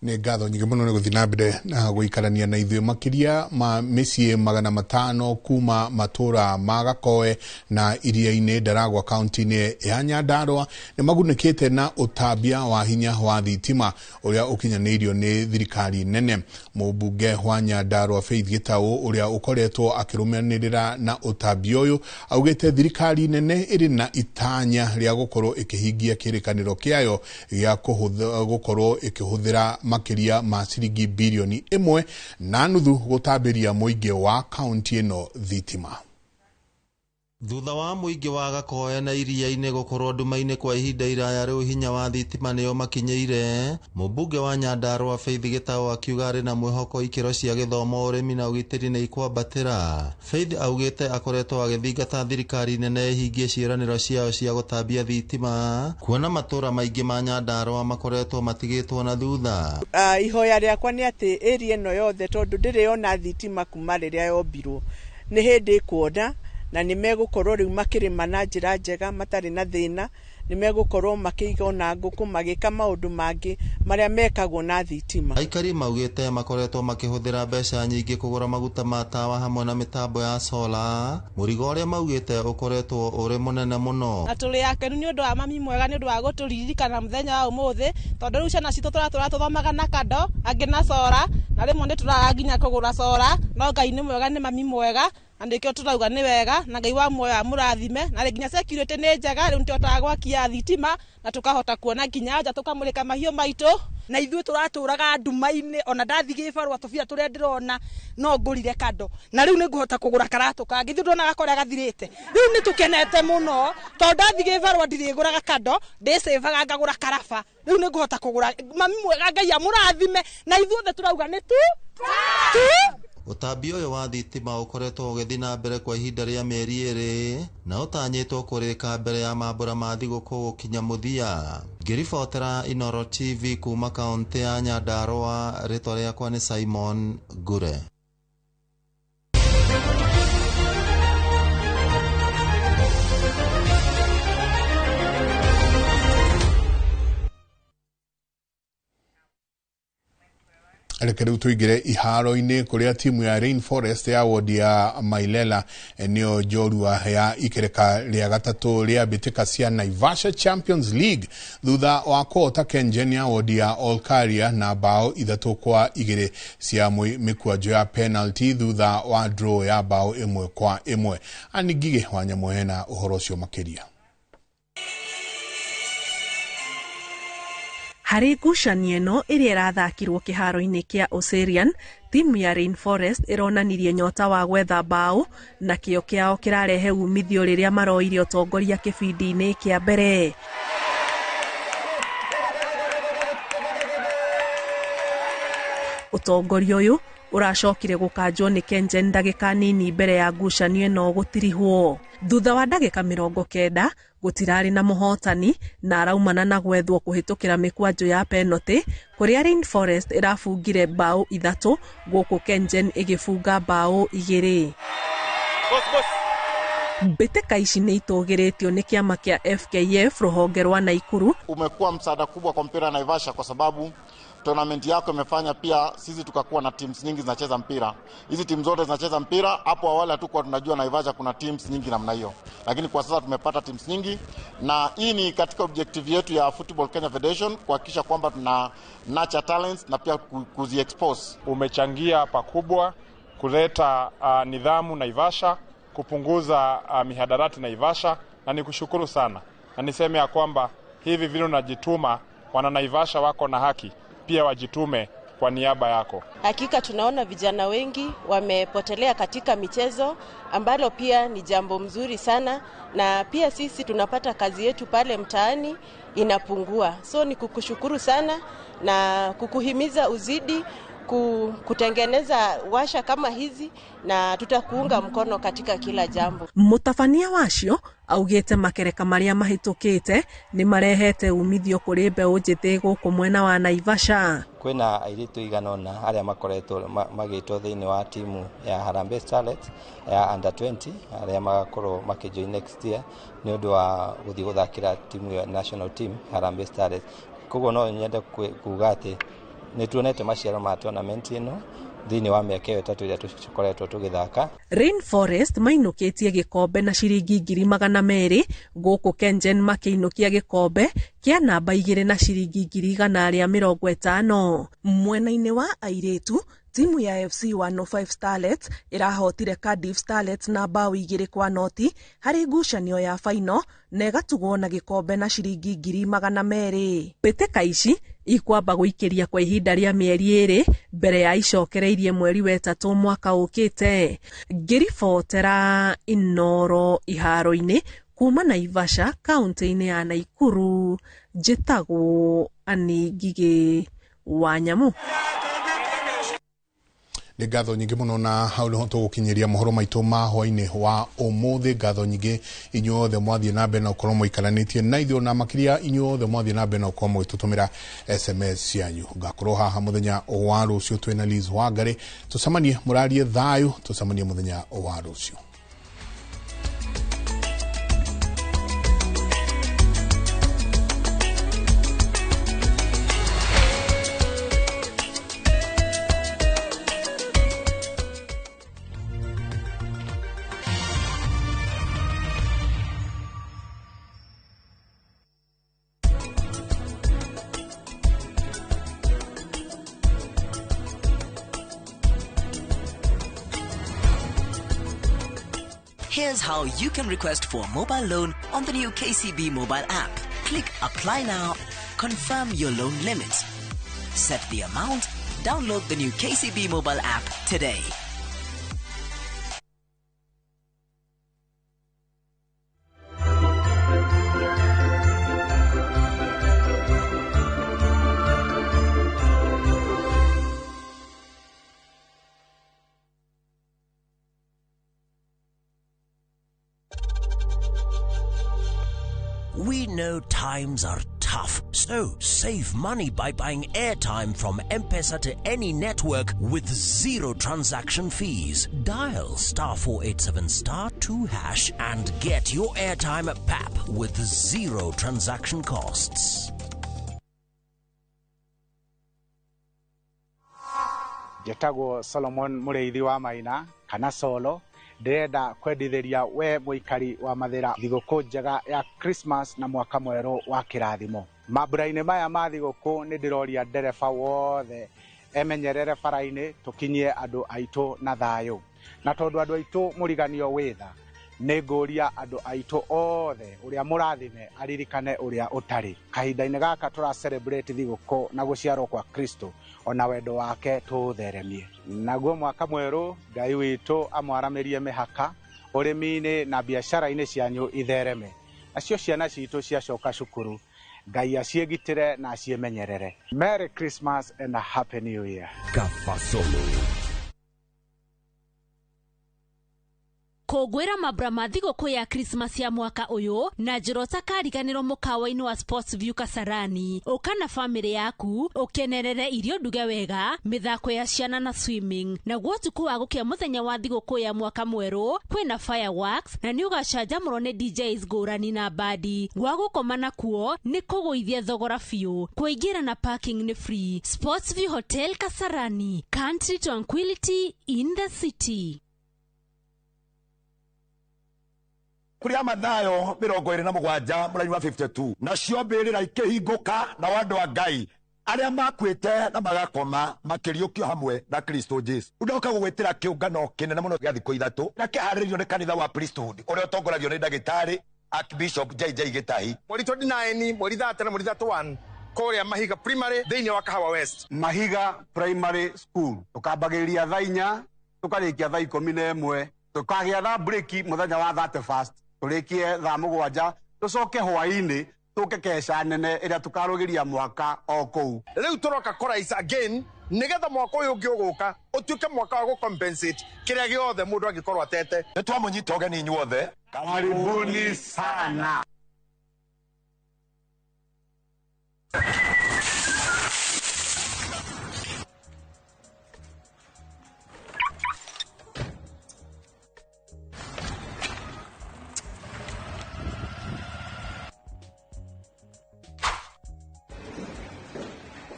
Nĩ ngatho nyingĩ mũno nĩ gũthiĩ na mbere na gũikarania na ithuĩ makĩria ma mĩciĩ 500 kuma matũra ma Gakoe na iria-inĩ Ndaragwa kaunti-inĩ ya Nyandarua nĩ magunĩkĩte na ũtambia wa hinya wa thitima ũrĩa ũkinyanĩirio nĩ thirikari nene. Mũmbunge wa Nyandarua Faith Gitau ũrĩa ũkoretwo akĩrũmanĩrĩra na ũtambia ũyũ augĩte thirikari nene ĩrĩ na itanya rĩa gũkorwo ĩkĩhingia kĩrĩkanĩro kĩayo gĩa gũkorwo ĩkĩhũthĩra makiria ma ciringi bilioni 1.5 gũtambĩria mũingĩ wa kaunti ĩno thitima. Thutha wa mũingĩ wa Gakoe na iria-inĩ gũkorwo nduma-inĩ kwa ihinda iraya rĩu hinya wa thitima nĩyo makinyĩire, mũmbunge wa Nyandarua Faith Gitau akiuga arĩ na mwĩhoko ikĩro cia gĩthomo, ũrĩmi na ũgitĩri nĩ ikwambatĩra. Faith augĩte akoretwo agĩthingata thirikari nene ihingie ciĩranĩro ciao cia gũtambia thitima, kuona matũra maingĩ ma Nyandarua makoretwo matigĩtwo na thutha. Ihoya rĩakwa nĩ atĩ area ĩno yothe tondũ ndĩrĩona thitima kuma rĩrĩa yombirwo nĩ hĩndĩ kuona na nĩ megũkorwo rĩu makĩrĩma na njĩra njega matarĩ na thĩna, nĩ megũkorwo makĩiga ona ngũkũ magĩka maũndũ mangĩ marĩa mekagwo na thitima. Aikari maugĩte makoretwo makĩhũthĩra mbeca nyingĩ kũgũra maguta ma tawa hamwe na mĩtambo ya sola, mũrigo ũrĩa maugĩte ũkoretwo ũrĩ mũnene mũno. Na tũrĩ akenu nĩ ũndũ wa mami mwega, nĩ ũndũ wa gũtũririkana mũthenya wa ũmũthĩ, tondũ rĩu ciana citũ tũrathomaga na kando angĩ na sola, na rĩmwe nĩ tũraga nginya kũgũra sola, no Ngai nĩ mwega, nĩ mami mwega, na ndĩkĩo tũrauga nĩ wega na Ngai wa muoyo amũrathime, na nginya security nĩ njega, rĩu nĩtũhotaga gwakia thitima na tukahota kuona nginya nja tukamũrĩka mahiũ maitũ, na ithuĩ tũratũraga nduma-inĩ, ona ndathi gĩbarũa tũbira tũrĩa ndĩrona no ngũrire kando, na rĩu nĩngũhota kũgũra karatũ kangĩ, ithuĩ ndona Gakoe gathirĩte, rĩu nĩtũkenete mũno, tondũ ndathi gĩbarũa ndirĩgũraga kando, ndĩcĩvaga ngagũra karaba, rĩu nĩngũhota kũgũra. Mami mwega, Ngai amũrathime, na ithuĩ othe tũrauga nĩ Utambi uyu wa thitima ukoretwo ugithii na mbere kwa ihinda ria mieri 2 na utanyitwo kurika mbere ya mambura ma thigũkũ gukinya muthia. Ngiribotera Inooro TV kuma kaunti ya Nyandarua, ritwa riakwa ni Simon Gure. Rekeriu tuigire iharo-ini kuria timu ya Rainforest ya wodi ya Mailela eneo jorua ya ikereka ria gatatu ria bitika cia Naivasha Champions League thutha wa kota Kengen ya wodi ya Olkaria na bao 3-2 cia mikwanjo ya penalty thutha wa draw ya bao 1-1. Anigige Wanyamuhena uhoro ucio makiria. Harĩ ngucanio ĩno ĩrĩa ĩrathakirwo kĩharo-inĩ kĩa Oserian, timu ya Rainforest ĩronanirie nyota wa gwetha bao na kĩo kĩao kĩrarehe umithio rĩrĩa maroire ũtongoria kĩbindi-inĩ kĩa mbere. Ũtongoria ũyũ ũracokire gũkanjwo nĩ Kengen ndagĩka nini mbere ya ngucanio ĩno gũtirihwo. Thutha wa ndagĩka 90 gutirari na muhotani na araumana na gwethwo kuhitukira mikwanjo ya penalty kuria Rainforest irafungire bao 3 guku Kengen igifunga bao 2. Mbĩtĩka ici nĩ itogeretio ni kiama kia FKF ruhonge rwa Naikuru. Umekuwa msaada kubwa kwa mpira Naivasha kwa sababu tournament yako imefanya pia sisi tukakuwa na teams nyingi zinacheza mpira. Hizi teams zote zinacheza mpira. Hapo awali hatukuwa tunajua Naivasha kuna teams nyingi namna hiyo. Lakini kwa sasa tumepata teams nyingi na hii ni katika objective yetu ya Football Kenya Federation kuhakikisha kwamba tuna nurture talents na pia kuzi-expose. Umechangia pakubwa kuleta nidhamu Naivasha, kupunguza mihadarati Naivasha na nikushukuru sana. Na niseme ya kwamba hivi vile unajituma, wana Naivasha wako na haki pia wajitume kwa niaba yako. Hakika tunaona vijana wengi wamepotelea katika michezo ambalo pia ni jambo mzuri sana, na pia sisi tunapata kazi yetu pale mtaani inapungua. So ni kukushukuru sana na kukuhimiza uzidi kutengeneza washa kama hizi na tutakuunga mkono katika kila jambo. Mutabania wacio augite makereka maria mahitukite ni marehete umithio kuri mbeũ njĩthĩ gũkũ mwena wa Naivasha. Kwina airitu iganona aria makoretwo magitwo thiini wa timu ya Harambee Starlets ya under 20 aria magakorwo makijoin next year ni undu wa guthii guthakira timu ya national team Harambee Starlets. Koguo no nyende kuuga ati ni tuonete maciaro ma tournament ino thini wa miaka 3 iria tukoretwo tugithaka. Rainforest mainukitie gikombe na ciringi 200,000 guku Kengen makiinukia gikombe kia namba 2 na ciringi 150. Mwena-ini wa airetu timu ya FC 105 Starlets irahotire Cardiff Starlets na bao 2-0 hari ngucanio ya final na igatugwo na gikombe na ciringi 200,000. Mbĩtĩka ici ikwamba guikiria kwa ihinda ria mieri 2 mbere ya icokereirie mweri wa 3 mwaka ukite. Ngiribotera Inooro iharo-ini kuma Naivasha kaunti-ini ya Naikuru, njĩtagwo Anigige Wanyamu. Nĩ ngatho nyingĩ mũno na hau nĩho tũgũkinyĩria mohoro maitũ ma hwainĩ wa ũmũthĩ. Ngatho nyingĩ inyuothe mwathiĩ na mbere na gũkorwo mũikaranĩtie na ithuĩ, na makĩria inyuothe mwathiĩ na mbere na gũkorwo mũgĩtũtũmĩra SMS cianyu. Ngakorwo haha mũthenya wa rũciũ twĩna Liz Wangari. Tũcemanie mũrarie thayũ, tũcemanie mũthenya wa rũciũ. Here's how you can request for a mobile loan on the new KCB mobile app. Click Apply Now, confirm your loan limit, set the amount, download the new KCB mobile app today. We know times are tough, so save money by buying airtime from M-Pesa to any network with zero transaction fees. Dial *487*2# and get your airtime PAP with zero transaction costs. Njĩtagwo Solomon Mũrĩithi wa Maina kana Solo. Ndĩrenda kwendithĩria we mũikari wa Mathĩra thigũkũ njega ya Christmas na mwaka mwerũ wa kĩrathimo. Mambura-inĩ maya ma thigũkũ nĩ ndĩroria ndereba wothe emenyerere bara-inĩ tũkinyie andũ aitũ na thayũ. Na tondũ andũ aitũ mũriganio wĩtha, nĩ ngũria andũ aitũ othe ũrĩa mũrathime aririkane ũrĩa ũtarĩ. Kahinda-inĩ gaka tũra celebrate thigũkũ na gũciarwo kwa Kristo, ona wendo wake tũũtheremie. Naguo mwaka mwerũ Ngai witũ amwaramĩrie mĩhaka ũrĩmi-inĩ na biacara-inĩ cianyu ithereme. Nacio ciana citũ ciacoka cukuru, Ngai aciĩgitĩre na aciĩmenyerere. Merry Christmas and a Happy New Year. Kabasolo. Kũngũĩra mambura ma thigũkũ ya Christmas ya mwaka ũyũ na njĩra kariganĩrwo mũkawa-inĩ wa Sports View Kasarani. Ũka na famĩlĩ yaku ũkenerere irio nduge wega, mĩthako ya ciana na swimming. Naguo ũtukũ wa gũkĩa mũthenya wa thigũkũ ya mwaka mwerũ kwĩna fireworks na nĩ ũgacanjamũrwo nĩ DJs ngũrani na bandi. Gwa gũkoma nakuo nĩ kũgũithia thogora biũ. Kũingĩra na parking nĩ free. Sports View Hotel Kasarani, country tranquility in the city. Kuri amathayo 27 mũraini wa 52 nacio mbĩrĩra ikĩhingũka na andũ a Ngai arĩa makwĩte na magakoma makĩriũkio hamwe na Kristo Jesu. Ndoka gũgwĩtĩra kĩũngano kĩnene mũno gĩa thikũ ithatũ na kĩharĩrĩirio nĩ kanitha wa Priesthood ũrĩa ũtongoragio nĩ ndagĩtarĩ Archbishop JJ Gĩtahi. Mweri 29 mweri 30 na mweri 31 kũrĩa Mahiga Primary thĩinĩ wa Kahawa West. Mahiga Primary School tukambagĩrĩria thaa 4 tukarĩkia thaa 11 tukagĩa thaa break mũthenya wa 31st tũrĩkie thaa 7 tũcoke hwaĩ-inĩ tũke kesha nene ĩrĩa tukarũgĩria mwaka o kũu. Rĩu tũroka chorus again nĩgetha mwaka ũyũ ũngĩ ũgũka ũtuĩke mwaka wa gũcompensate kĩrĩa gĩothe mũndũ angĩkorwo atete. Nĩ twamũnyita ũgeni inyuothe. Karibuni sana.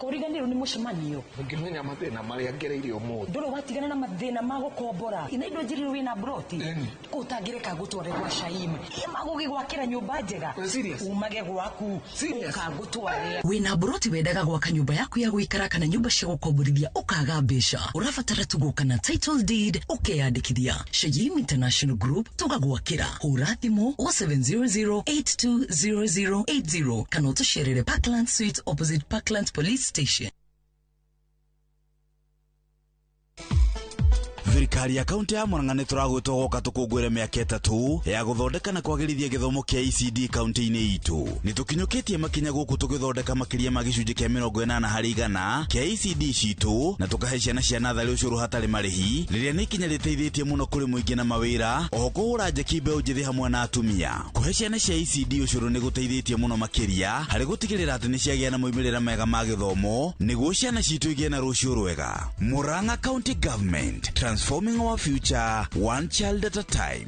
Kũriganĩrwo nĩ mũcemanio. Ngĩmenya mathĩna marĩa ngereire ũmũthĩ. Ndũrĩ watigana na mathĩna ma gũkombora. Ina indo njĩrĩrwo wĩna broti. Ũtangĩreka gũtware gwa Shaim. Magũgĩgwakĩra nyũmba njega. Umage gwaku. Ũkagũtware. Wĩna broti wendaga gwaka nyũmba yaku ya gũikara kana nyũmba cia gũkomborithia ũkaga mbeca. Ũrabatara tũgũka na title deed ũkeyandĩkithia. Shaim International Group tũgagwakĩra. Hũra thimũ 0708200080 kana ũtũcerere Parkland Suites opposite Parkland Police Station. Thirikari ya kaunti ya Murang'a nĩ tũragwĩtwo gũka tũkũngũĩre mĩaka 3 ya gũthondeka na kwagĩrithia gĩthomo kĩa ECD kaunti-inĩ itũ. Nĩ tũkinyũkĩtie makinya gũkũ tũgĩthondeka makĩria ma gĩcunjĩ kĩa 80% kĩa ECD citũ na tũkahe ciana cia natharĩ ũcũrũ hatarĩ marĩhi rĩrĩa nĩ ikinya rĩteithĩtie mũno kũrĩ mũingĩ na mawĩra, oho kũhũra njeki mbeũ njĩthĩ hamwe na atumia. Kũhe ciana cia ECD ũcũrũ nĩ gũteithĩtie mũno makĩria harĩ gũtigĩrĩra atĩ nĩ ciagĩa na moimĩrĩra mega ma gĩthomo nĩguo ciana citũ igĩe na rũciũ rwega. Murang'a County Government, transforming our future one child at a time.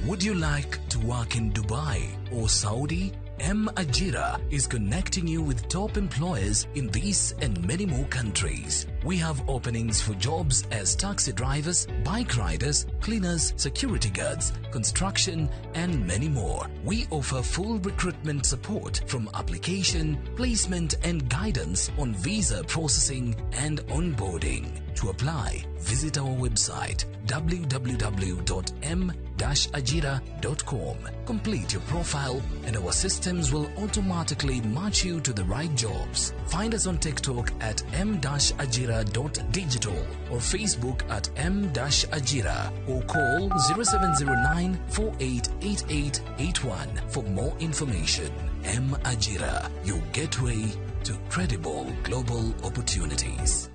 Would you like to work in Dubai or Saudi? M-Ajira is connecting you with top employers in these and many more countries. We have openings for jobs as taxi drivers, bike riders, cleaners, security guards, construction, and many more. We offer full recruitment support from application, placement, and guidance on visa processing and onboarding. To apply, visit our website www.m-ajira.com. Complete your profile and our systems will automatically match you to the right jobs. Find us on TikTok at m-ajira.digital or Facebook at m-ajira or call 0709 488881 for more information. M-Ajira, your gateway to credible global opportunities.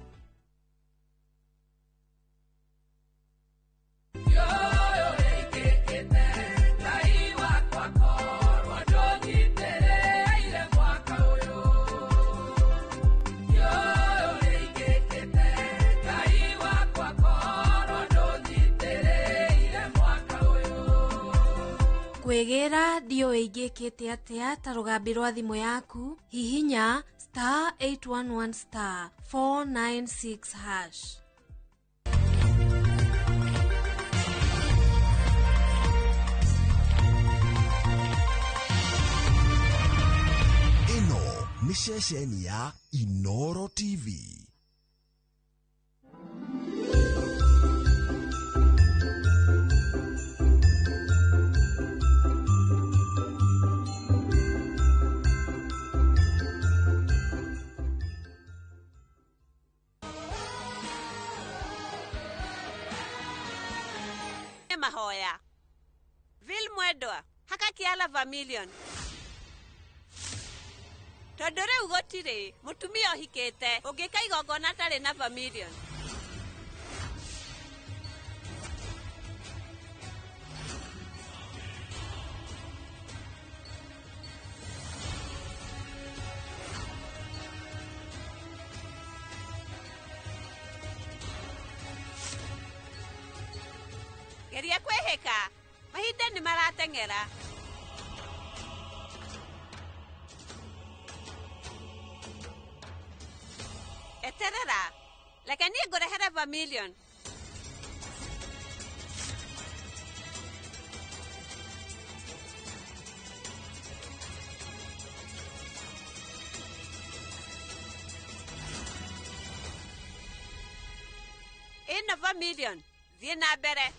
kwegera dio ingikite atia ta rugambi rwa thimu yaku hihinya *811 *496#. Ino ni ceceni ya Inoro TV. Mahoya Vil mwedwa haka kiala Vermilion tondore ugotire mutumia ohikete ungika igongona tari na Vermilion geria kweheka mahinda ni maratengera eterera lakini ngorehera Vermilion ino Vermilion thie na mbere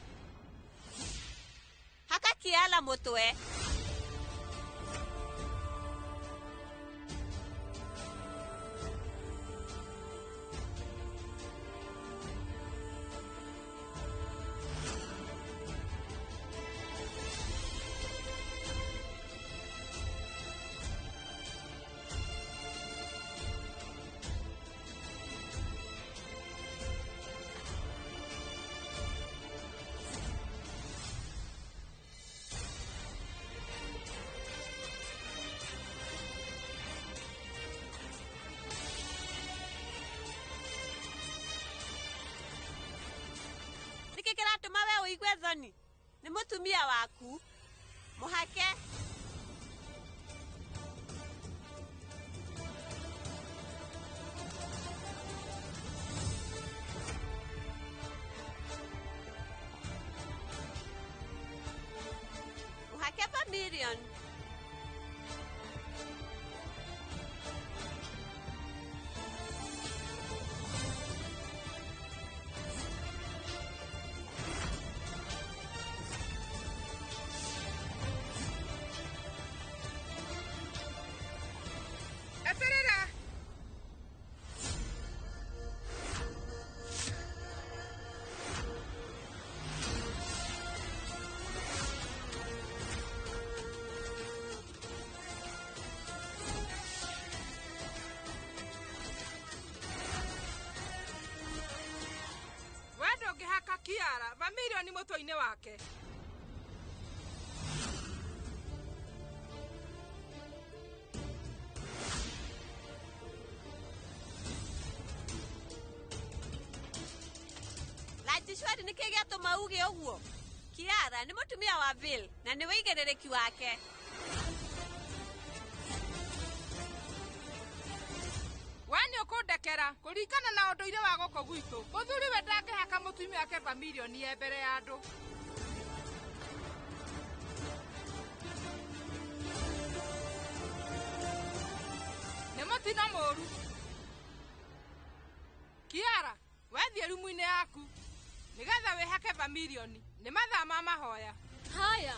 haka kiala mutwe kiratuma we uigwe thoni ni mutumia waku muhake muhake Vermilion Kiara Vermilion ni moto-ine wake Lajishwari ni kege atuma uge uguo Kiara ni mutumia wa Vil na ni wigerereki wake wani okundekera kurikana na unduire wa goko gwitu muthuri we ndangehaka mutumia wake Vermilion ye mbere ya andu ni mutino moru Kiara wethie rumu-ine yaku nigetha wihake Vermilion ni mathaa ma mahoya haya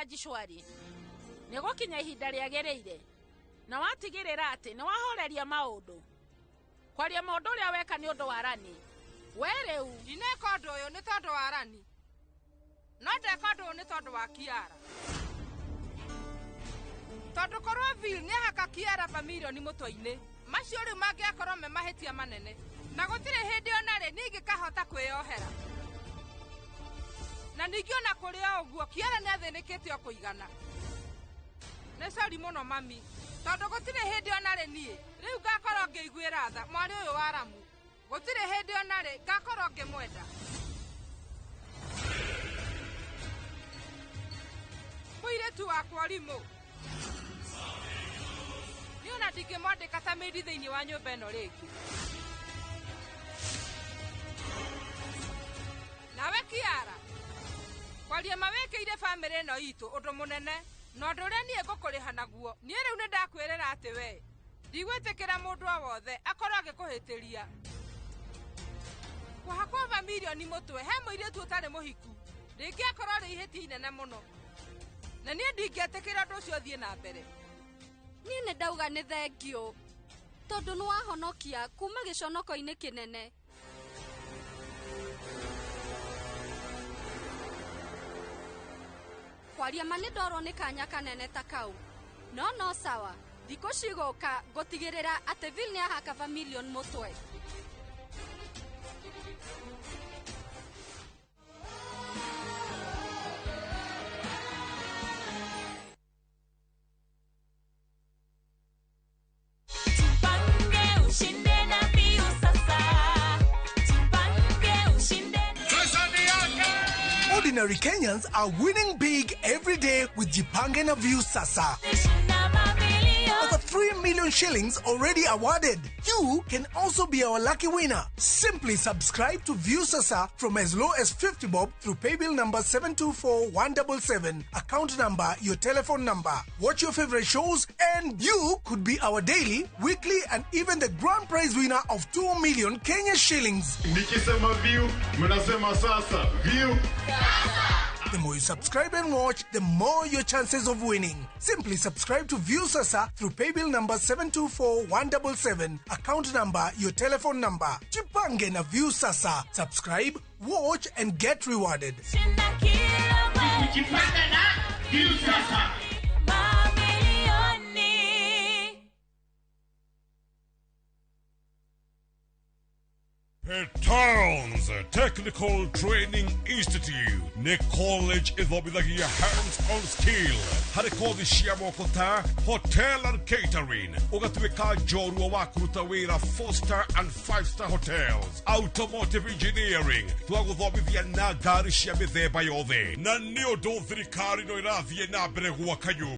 Rajishwari nigukinya ihinda riagereire na watigirira ati ni wahoreria maundu kwaria maundu uria weka ni undu wa Rani we riu ndineka undu uyu ni tondu wa Rani no ndeka undu uyu ni tondu wa Kiara tondu korwo Bill ni hakakiara mamilioni mutwe-ini macio riu mangiakorwo me mahitia manene na gutire hindi ona ri ningikahota kwiohera na ningĩ ona kũrĩ ũguo Kiara nĩ athĩnĩkĩte o kũigana. Nĩ sori mũno mami tondũ gũtirĩ hĩndĩ ona rĩ niĩ rĩu ngakorwo ngĩiguĩra tha mwarĩ ũyũ wa Ramu gũtirĩ hĩndĩ ona rĩ ngakorwo ngĩmwenda. Mũirĩtu wakwa Rimũ nĩ ona ndingĩmwandĩka ta mĩndi thĩinĩ wa nyũmba ĩno rĩngĩ. Nawe Kiara kwaria mawĩkĩire bamĩrĩ ĩno itũ ũndũ mũnene na ũndũ ũrĩa niĩ ngũkũrĩha naguo niĩ rĩu nĩ ndakwĩrĩra atĩ we ndigwĩtĩkĩra mũndũ o wothe akorwo agĩkũhĩtĩria. Kũhakwo mamilioni mũtwe he mũirĩtu ũtarĩ mũhiku rĩngĩ akorwo rĩ ihĩtia inene mũno na niĩ ndingĩetĩkĩra ũndũ ũcio ũthiĩ na mbere. Niĩ nĩ ndauga nĩ thengio tondũ nĩ wahonokia kuma gĩconoko-inĩ kĩnene. Kwaria ma nĩ ndorwo nĩ kanya kanene ta kau no sawa thikũ cigũka ngũtigĩrĩra atĩ Bill nĩ ahaka mamilioni mũtwe. Ordinary Kenyans are winning big every day with Jipange na View Sasa. Over 3 million shillings already awarded. You can also be our lucky winner. Simply subscribe to View Sasa from as low as 50 bob through paybill number 724-177, account number, your telephone number. Watch your favorite shows and you could be our daily, weekly and even the grand prize winner of 2 million Kenya shillings. Nikisema View, mnasema Sasa. View Sasa. The more you subscribe and watch, the more your chances of winning. Simply subscribe to View Sasa through paybill number 724-177, account number, your telephone number. Jipange na View Sasa. Subscribe, watch and get rewarded. Jipange na View Sasa. Towns Technical Training Institute ne college ithomithagia hands-on skill harĩ kothi cia moko ta hotel and catering ũgatuĩka njorua wa kũruta wĩra 4-star and 5-star hotels, automotive engineering twagũthomithia na ngari cia mĩthemba yothe na nĩ ũndũ thirikari no ĩrathiĩ na mbere gwaka nyũmba